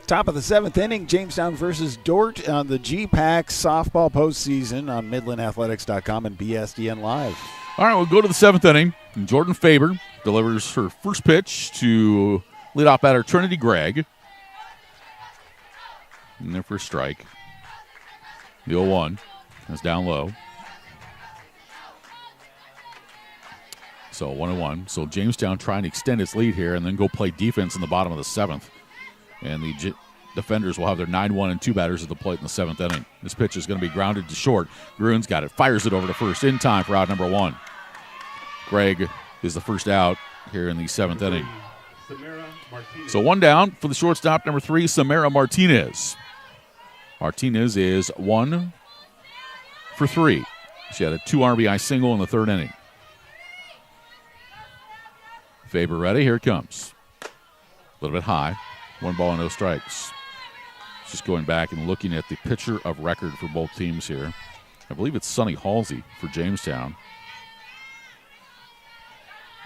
S1: Top of the 7th inning, Jamestown versus Dordt on the GPAC Softball postseason on MidlandAthletics.com and BSDN Live.
S2: All right, we'll go to the 7th inning. Jordan Faber delivers her first pitch to leadoff batter Trinity Gregg. And there for a strike. The 0-1 is down low. So 1-1. So Jamestown trying to extend its lead here and then go play defense in the bottom of the 7th. And the defenders will have their 9-1 and 2 batters at the plate in the 7th inning. This pitch is going to be grounded to short. Gruen's got it, fires it over to first in time for out number 1. Gregg is the first out here in the 7th inning. So 1 down for the shortstop, number 3, Samara Martinez. Martinez is 1 for 3. She had a 2 RBI single in the 3rd inning. Faber ready, here it comes. A little bit high. 1 ball and no strikes. Just going back and looking at the pitcher of record for both teams here. I believe it's Sonny Halsey for Jamestown.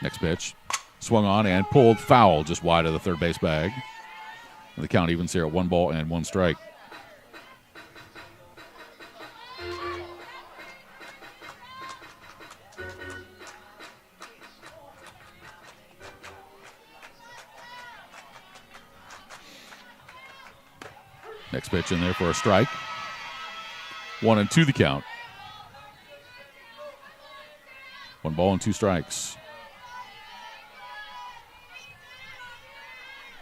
S2: Next pitch. Swung on and pulled foul just wide of the third base bag. And the count evens here at 1 ball and 1 strike. Next pitch in there for a strike. 1-2 the count. 1 ball and 2 strikes.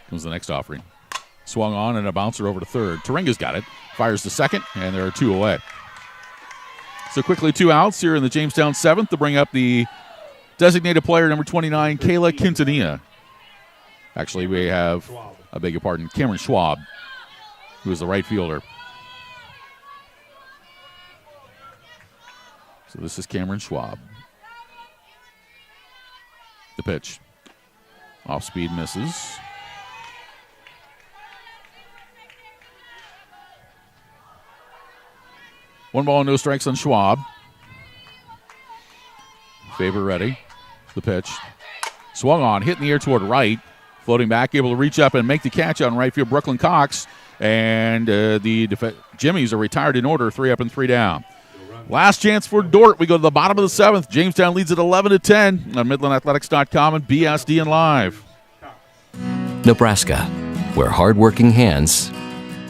S2: Comes the next offering. Swung on and a bouncer over to third. Taringa's got it. Fires to second, and there are 2 away. So quickly 2 outs here in the Jamestown 7th to bring up the designated player number 29, Kayla Quintanilla. Actually, we have, I beg your pardon, Cameron Schwab, who is the right fielder. So this is Cameron Schwab. The pitch. Off speed misses. One ball and no strikes on Schwab. Faber ready. The pitch. Swung on, hit in the air toward right. Floating back, able to reach up and make the catch on right field, Brooklyn Cox. And the Jimmies are retired in order, 3 up and 3 down. Last chance for Dordt. We go to the bottom of the 7th. Jamestown leads at 11-10 on MidlandAthletics.com and BSDN Live.
S6: Nebraska, where hardworking hands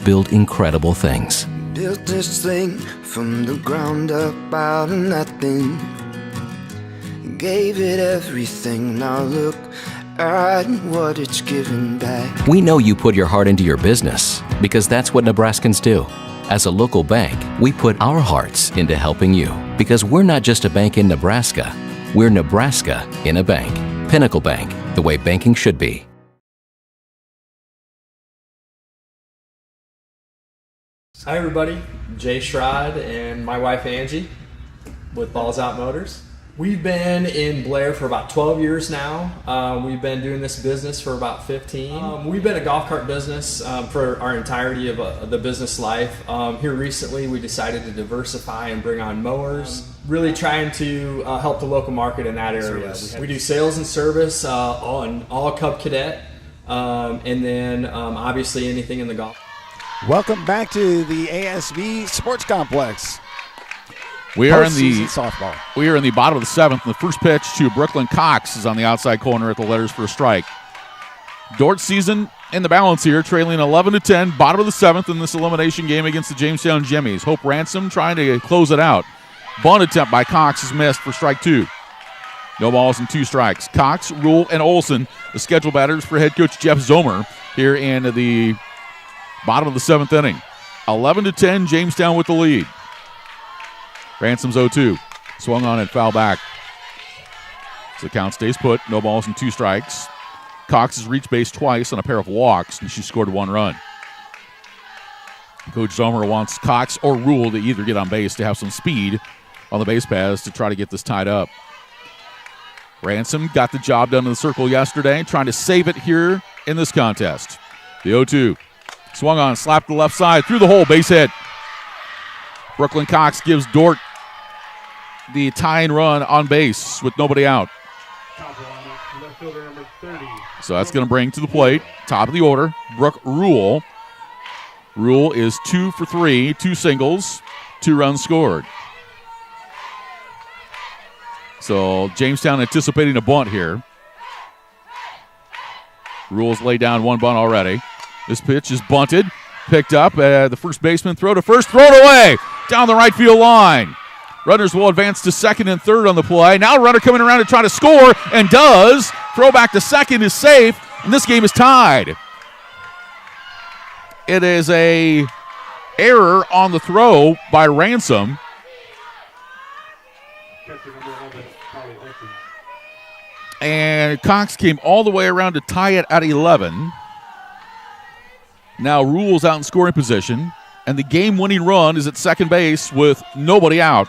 S6: build incredible things.
S7: Built this thing from the ground up out of nothing. Gave it everything. Now look at what it's giving back.
S6: We know you put your heart into your business because that's what Nebraskans do. As a local bank, we put our hearts into helping you because we're not just a bank in Nebraska. We're Nebraska in a bank. Pinnacle Bank, the way banking should be.
S8: Hi everybody, Jay Schrod and my wife Angie with Balls Out Motors. We've been in Blair for about 12 years now. We've been doing this business for about 15. We've been a golf cart business for our entirety of the business life. Here recently we decided to diversify and bring on mowers, really trying to help the local market in that area. We do sales and service on all Cub Cadet, and then obviously anything in the golf.
S1: Welcome back to the ASB Sports Complex.
S2: We are in
S1: postseason softball.
S2: We are in the bottom of the 7th, and the first pitch to Brooklyn Cox is on the outside corner at the letters for a strike. Dordt season in the balance here, trailing 11-10, bottom of the 7th in this elimination game against the Jamestown Jimmies. Hope Ransom trying to close it out. Bunt attempt by Cox is missed for strike 2. No balls and 2 strikes. Cox, Rule, and Olson, the scheduled batters for head coach Jeff Zomer here in the bottom of the 7th inning. 11-10, Jamestown with the lead. Ransom's 0-2. Swung on and foul back. So the count stays put. No balls and 2 strikes. Cox has reached base twice on a pair of walks, and she scored 1 run. Coach Zomer wants Cox or Rule to either get on base to have some speed on the base paths to try to get this tied up. Ransom got the job done in the circle yesterday, trying to save it here in this contest. The 0-2. Swung on, slapped to the left side, through the hole, base hit. Brooklyn Cox gives Dordt the tying run on base with nobody out. So that's going to bring to the plate, top of the order, Brooke Rule. Rule is 2 for 3, 2 singles, 2 runs scored. So Jamestown anticipating a bunt here. Rule's laid down 1 bunt already. This pitch is bunted, picked up. The first baseman throw to first, throw it away down the right field line. Runners will advance to second and third on the play. Now a runner coming around to try to score, and does. Throw back to second is safe, and this game is tied. It is a error on the throw by Ransom. And Cox came all the way around to tie it at 11. Now Rule's out in scoring position, and the game-winning run is at second base with nobody out.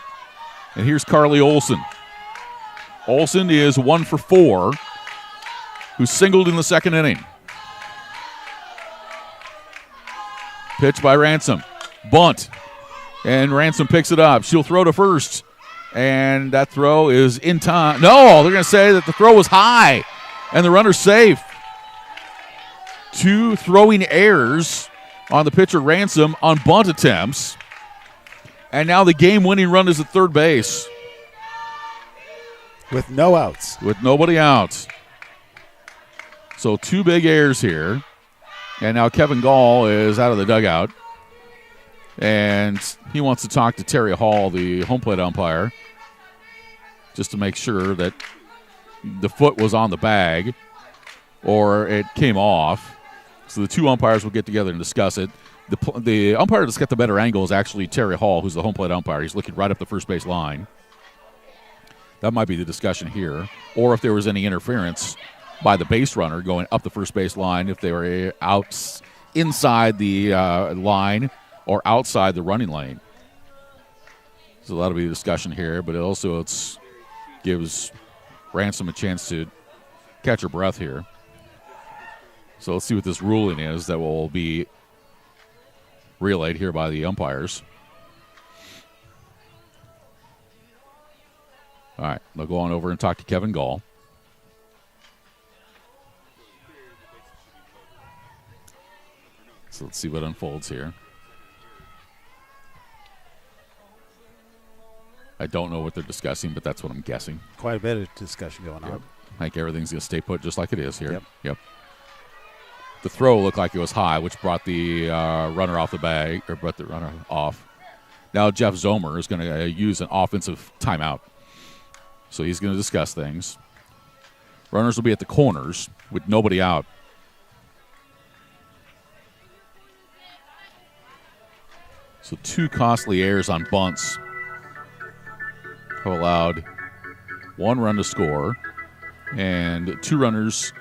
S2: And here's Carly Olson. Olson is 1 for 4, who singled in the second inning. Pitch by Ransom. Bunt. And Ransom picks it up. She'll throw to first. And that throw is in time. No, they're going to say that the throw was high. And the runner's safe. 2 throwing errors on the pitcher Ransom on bunt attempts. And now the game-winning run is at third base.
S1: With no outs.
S2: With nobody out. So 2 big errors here. And now Kevin Gall is out of the dugout. And he wants to talk to Terry Hall, the home plate umpire, just to make sure that the foot was on the bag or it came off. So the 2 umpires will get together and discuss it. The umpire that's got the better angle is actually Terry Hall, who's the home plate umpire. He's looking right up the first base line. That might be the discussion here. Or if there was any interference by the base runner going up the first base line, if they were out inside the line or outside the running lane. So that'll be the discussion here, but it gives Ransom a chance to catch her breath here. So let's see what this ruling is that will be relayed here by the umpires. All right, they'll go on over and talk to Kevin Gall. So let's see what unfolds here. I don't know what they're discussing, but that's what I'm guessing.
S1: Quite a bit of discussion going on.
S2: I think everything's going to stay put just like it is here. Yep. The throw looked like it was high, which brought the runner off the bag, or brought the runner off. Now Jeff Zomer is going to use an offensive timeout. So he's going to discuss things. Runners will be at the corners with nobody out. So 2 costly errors on bunts have allowed 1 run to score and 2 runners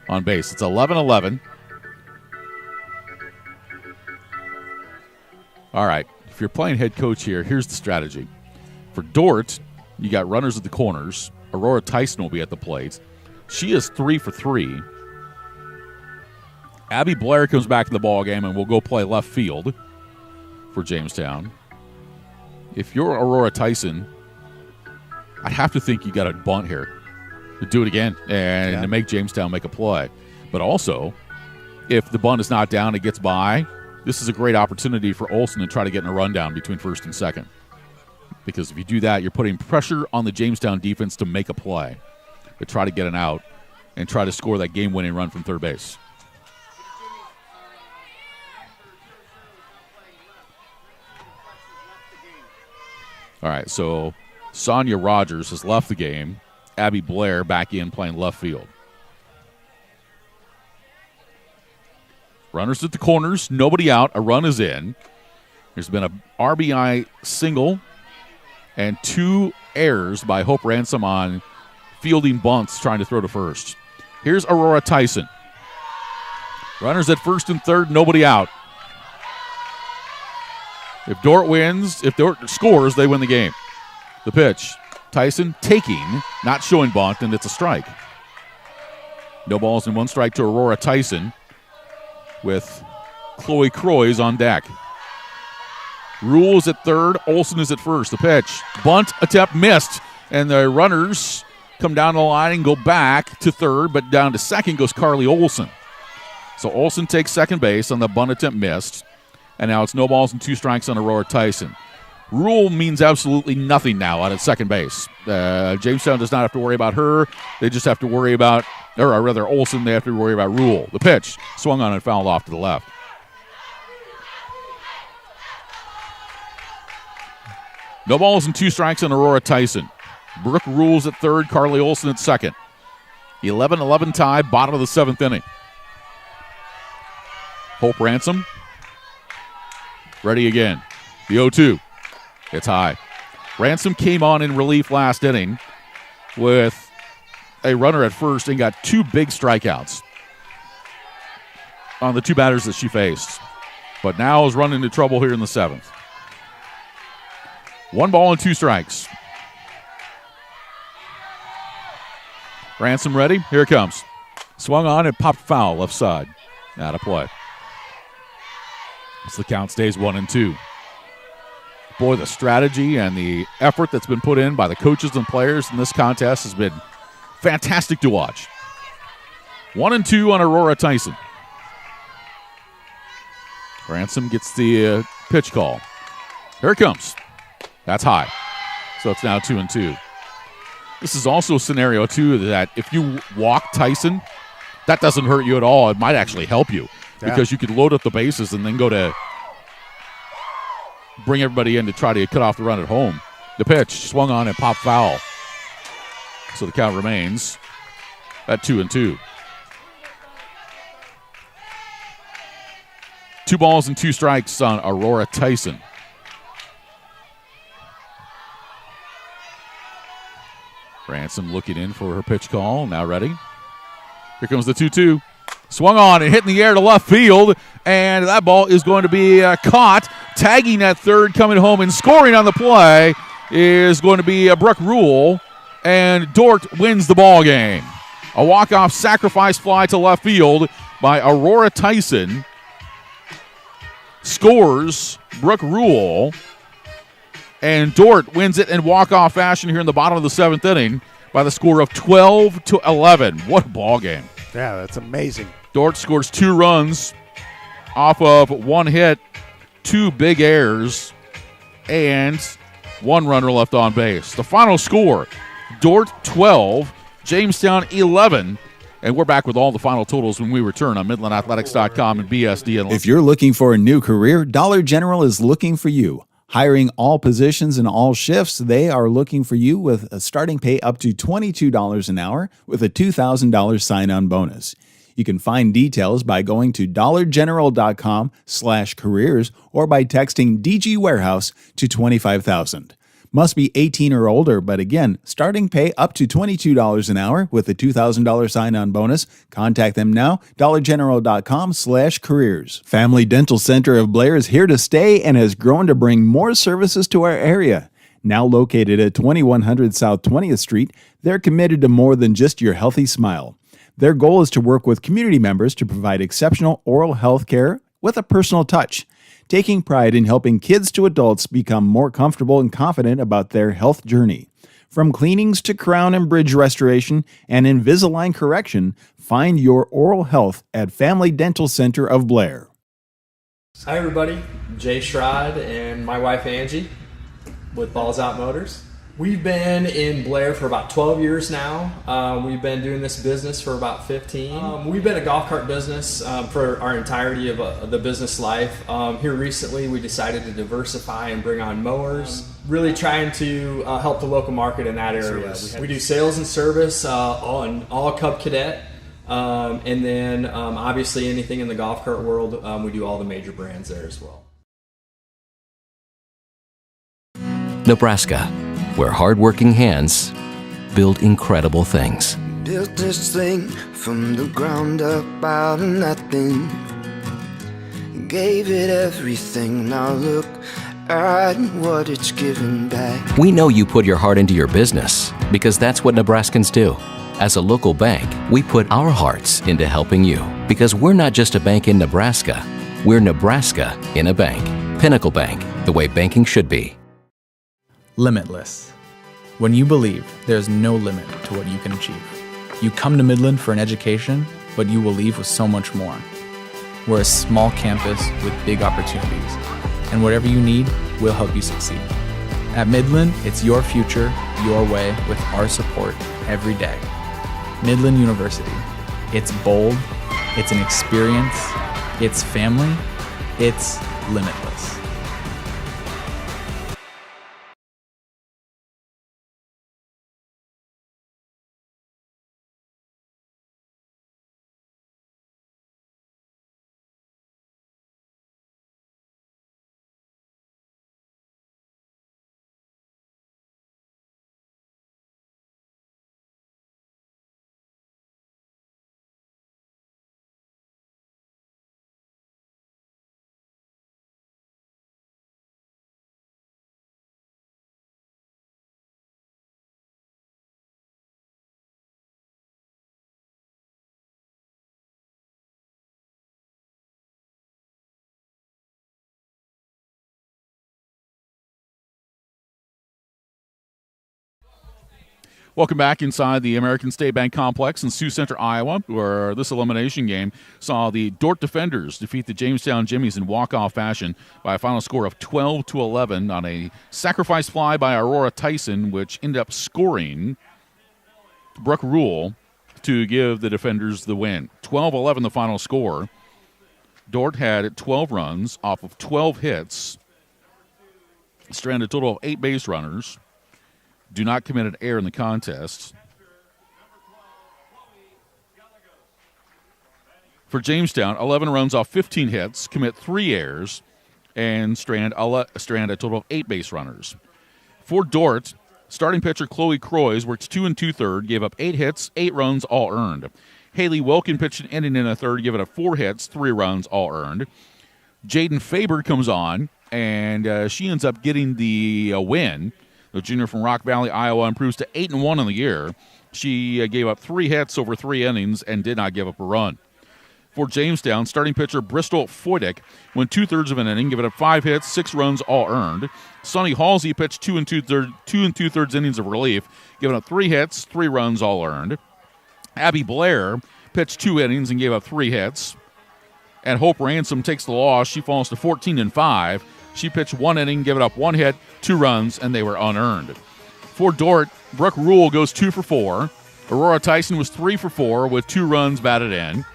S2: on base. It's 11-11. All right, if you're playing head coach here, here's the strategy. For Dordt, you got runners at the corners. Aurora Tyson will be at the plate. She is 3 for 3. Abby Blair comes back in the ballgame and will go play left field for Jamestown. If you're Aurora Tyson, I have to think you got a bunt here to do it again and to make Jamestown make a play. But also, if the bunt is not down, it gets by, this is a great opportunity for Olson to try to get in a rundown between first and second. because if you do that, you're putting pressure on the Jamestown defense to make a play, to try to get an out and try to score that game-winning run from third base. All right, so Sonia Rogers has left the game. Abby Blair back in playing left field. Runners at the corners, nobody out, a run is in. There's been a RBI single and 2 errors by Hope Ransom on fielding bunts trying to throw to first. Here's Aurora Tyson. Runners at first and third, nobody out. If Dordt scores, they win the game. The pitch, Tyson taking, not showing bunt, and it's a strike. No balls and 1 strike to Aurora Tyson with Chloe Croys on deck. Rule is at third, Olson is at first. The pitch, bunt attempt missed, and the runners come down the line and go back to third, but down to second goes Carly Olson. So Olson takes second base on the bunt attempt missed, and now it's no balls and 2 strikes on Aurora Tyson. Rule means absolutely nothing now out at second base. Jamestown does not have to worry about her. They just have to worry about, or rather Olson, they have to worry about Rule. The pitch, swung on and fouled off to the left. No balls and 2 strikes on Aurora Tyson. Brooke Rules at third, Carly Olson at second. 11-11 tie, bottom of the 7th inning. Hope Ransom, ready again. The 0-2. It's high. Ransom came on in relief last inning with a runner at first and got 2 big strikeouts on the 2 batters that she faced. But now is running into trouble here in the 7th. 1 ball and 2 strikes. Ransom ready. Here it comes. Swung on and popped foul left side. Out of play. As the count stays 1-2. Boy, the strategy and the effort that's been put in by the coaches and players in this contest has been fantastic to watch. 1-2 on Aurora Tyson. Ransom gets the pitch call. Here it comes. That's high. So it's now 2-2. This is also a scenario, too, that if you walk Tyson, that doesn't hurt you at all. It might actually help you because you could load up the bases and then go to bring everybody in to try to cut off the run at home. The pitch swung on and popped foul. So the count remains at 2-2. 2 balls and 2 strikes on Aurora Tyson. Ransom looking in for her pitch call. Now ready. Here comes the 2-2. Swung on and hit in the air to left field. And that ball is going to be caught. Tagging at third, coming home and scoring on the play is going to be Brooke Rule. And Dordt wins the ball game. A walk-off sacrifice fly to left field by Aurora Tyson. Scores Brooke Rule. And Dordt wins it in walk-off fashion here in the bottom of the 7th inning by the score of 12-11. What a ball game.
S1: Yeah, that's amazing.
S2: Dordt scores 2 runs off of 1 hit, 2 big errors, and 1 runner left on base. The final score, Dordt 12, Jamestown 11. And we're back with all the final totals when we return on MidlandAthletics.com and BSD.
S4: If you're looking for a new career, Dollar General is looking for you. Hiring all positions and all shifts, they are looking for you with a starting pay up to $22 an hour with a $2,000 sign-on bonus. You can find details by going to dollargeneral.com/careers or by texting DG Warehouse to 25,000. Must be 18 or older, but again, starting pay up to $22 an hour with a $2,000 sign-on bonus. Contact them now, dollargeneral.com/careers. Family Dental Center of Blair is here to stay and has grown to bring more services to our area. Now located at 2100 South 20th Street, they're committed to more than just your healthy smile. Their goal is to work with community members to provide exceptional oral health care with a personal touch, taking pride in helping kids to adults become more comfortable and confident about their health journey. From cleanings to crown and bridge restoration and Invisalign correction, find your oral health at Family Dental Center of Blair.
S8: Hi everybody, Jay Schrod and my wife Angie with Balls Out Motors. We've been in Blair for about 12 years now. We've been doing this business for about 15. We've been a golf cart business for our entirety of the business life. Here recently, we decided to diversify and bring on mowers, really trying to help the local market in that area. We do sales and service, all Cub Cadet, and then obviously anything in the golf cart world, we do all the major brands there as well.
S6: Nebraska, where hardworking hands build incredible things.
S7: Built this thing from the ground up out of nothing. Gave it everything, now look at what it's given back.
S6: We know you put your heart into your business because that's what Nebraskans do. As a local bank, we put our hearts into helping you because we're not just a bank in Nebraska, we're Nebraska in a bank. Pinnacle Bank, the way banking should be.
S5: Limitless. When you believe there's no limit to what you can achieve. You come to Midland for an education, but you will leave with so much more. We're a small campus with big opportunities, and whatever you need, we'll help you succeed. At Midland, it's your future, your way, with our support every day. Midland University. It's bold, it's an experience, it's family, it's limitless.
S2: Welcome back inside the American State Bank Complex in Sioux Center, Iowa, where this elimination game saw the Dordt defenders defeat the Jamestown Jimmies in walk-off fashion by a final score of 12-11 on a sacrifice fly by Aurora Tyson, which ended up scoring Brooke Rule to give the defenders the win. 12-11 the final score. Dordt had 12 runs off of 12 hits, stranded a total of 8 base runners. Do not commit an error in the contest. For Jamestown, 11 runs off 15 hits, commit 3 errors, and strand a total of 8 base runners. For Dordt, starting pitcher Chloe Croys worked 2 2/3, gave up 8 hits, 8 runs, all earned. Haley Wilkin pitched an inning in a third, giving up 4 hits, 3 runs, all earned. Jaden Faber comes on, and she ends up getting the win. The junior from Rock Valley, Iowa, improves to 8-1 on the year. She gave up 3 hits over 3 innings and did not give up a run. For Jamestown, starting pitcher Bristol Foydick went 2/3 of an inning, giving up 5 hits, 6 runs, all earned. Sonny Halsey pitched 2 2/3 innings of relief, giving up 3 hits, 3 runs, all earned. Abby Blair pitched 2 innings and gave up 3 hits. And Hope Ransom takes the loss. She falls to 14-5. She pitched 1 inning, giving up 1 hit, 2 runs, and they were unearned. For Dordt, Brooke Rule goes 2 for 4. Aurora Tyson was 3 for 4 with 2 runs batted in.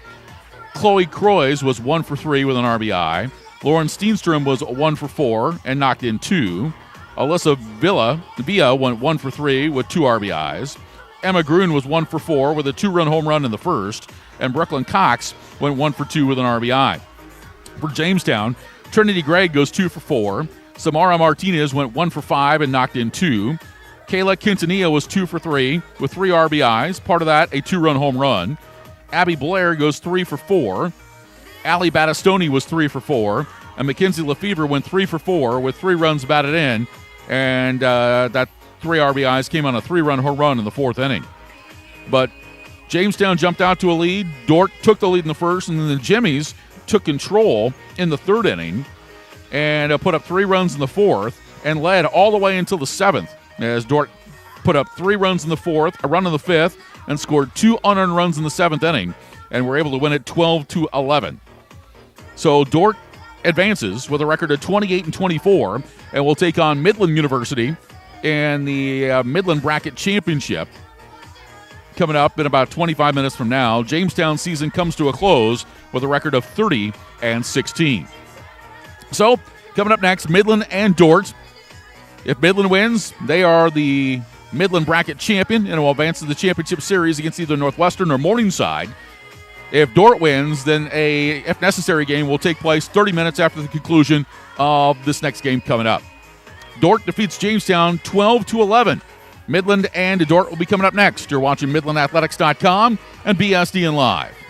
S2: Chloe Croys was 1 for 3 with an RBI. Lauren Steenstrom was 1 for 4 and knocked in 2. Alyssa Villa went 1 for 3 with 2 RBIs. Emma Gruen was 1 for 4 with a 2-run home run in the first. And Brooklyn Cox went 1 for 2 with an RBI. For Jamestown, Trinity Gregg goes 2 for 4. Samara Martinez went 1 for 5 and knocked in 2. Kayla Quintanilla was 2 for 3 with 3 RBIs. Part of that, a 2-run home run. Abby Blair goes 3 for 4. Allie Battistoni was 3 for 4. And Mackenzie Lefevre went 3 for 4 with 3 runs batted in. And that 3 RBIs came on a 3-run home run in the 4th inning. But Jamestown jumped out to a lead. Dordt took the lead in the first, and then the Jimmies took control in the 3rd inning and put up 3 runs in the 4th and led all the way until the 7th as Dordt put up 3 runs in the 4th, a run in the 5th, and scored 2 unearned runs in the 7th inning and were able to win it 12-11. So Dordt advances with a record of 28-24 and will take on Midland University in the Midland Bracket Championship coming up in about 25 minutes from now. Jamestown season comes to a close with a record of 30-16. So, coming up next, Midland and Dordt. If Midland wins, they are the Midland Bracket champion and will advance to the championship series against either Northwestern or Morningside. If Dordt wins, then a, if necessary, game will take place 30 minutes after the conclusion of this next game coming up. Dordt defeats Jamestown 12-11. Midland and Dordt will be coming up next. You're watching MidlandAthletics.com and BSDN Live.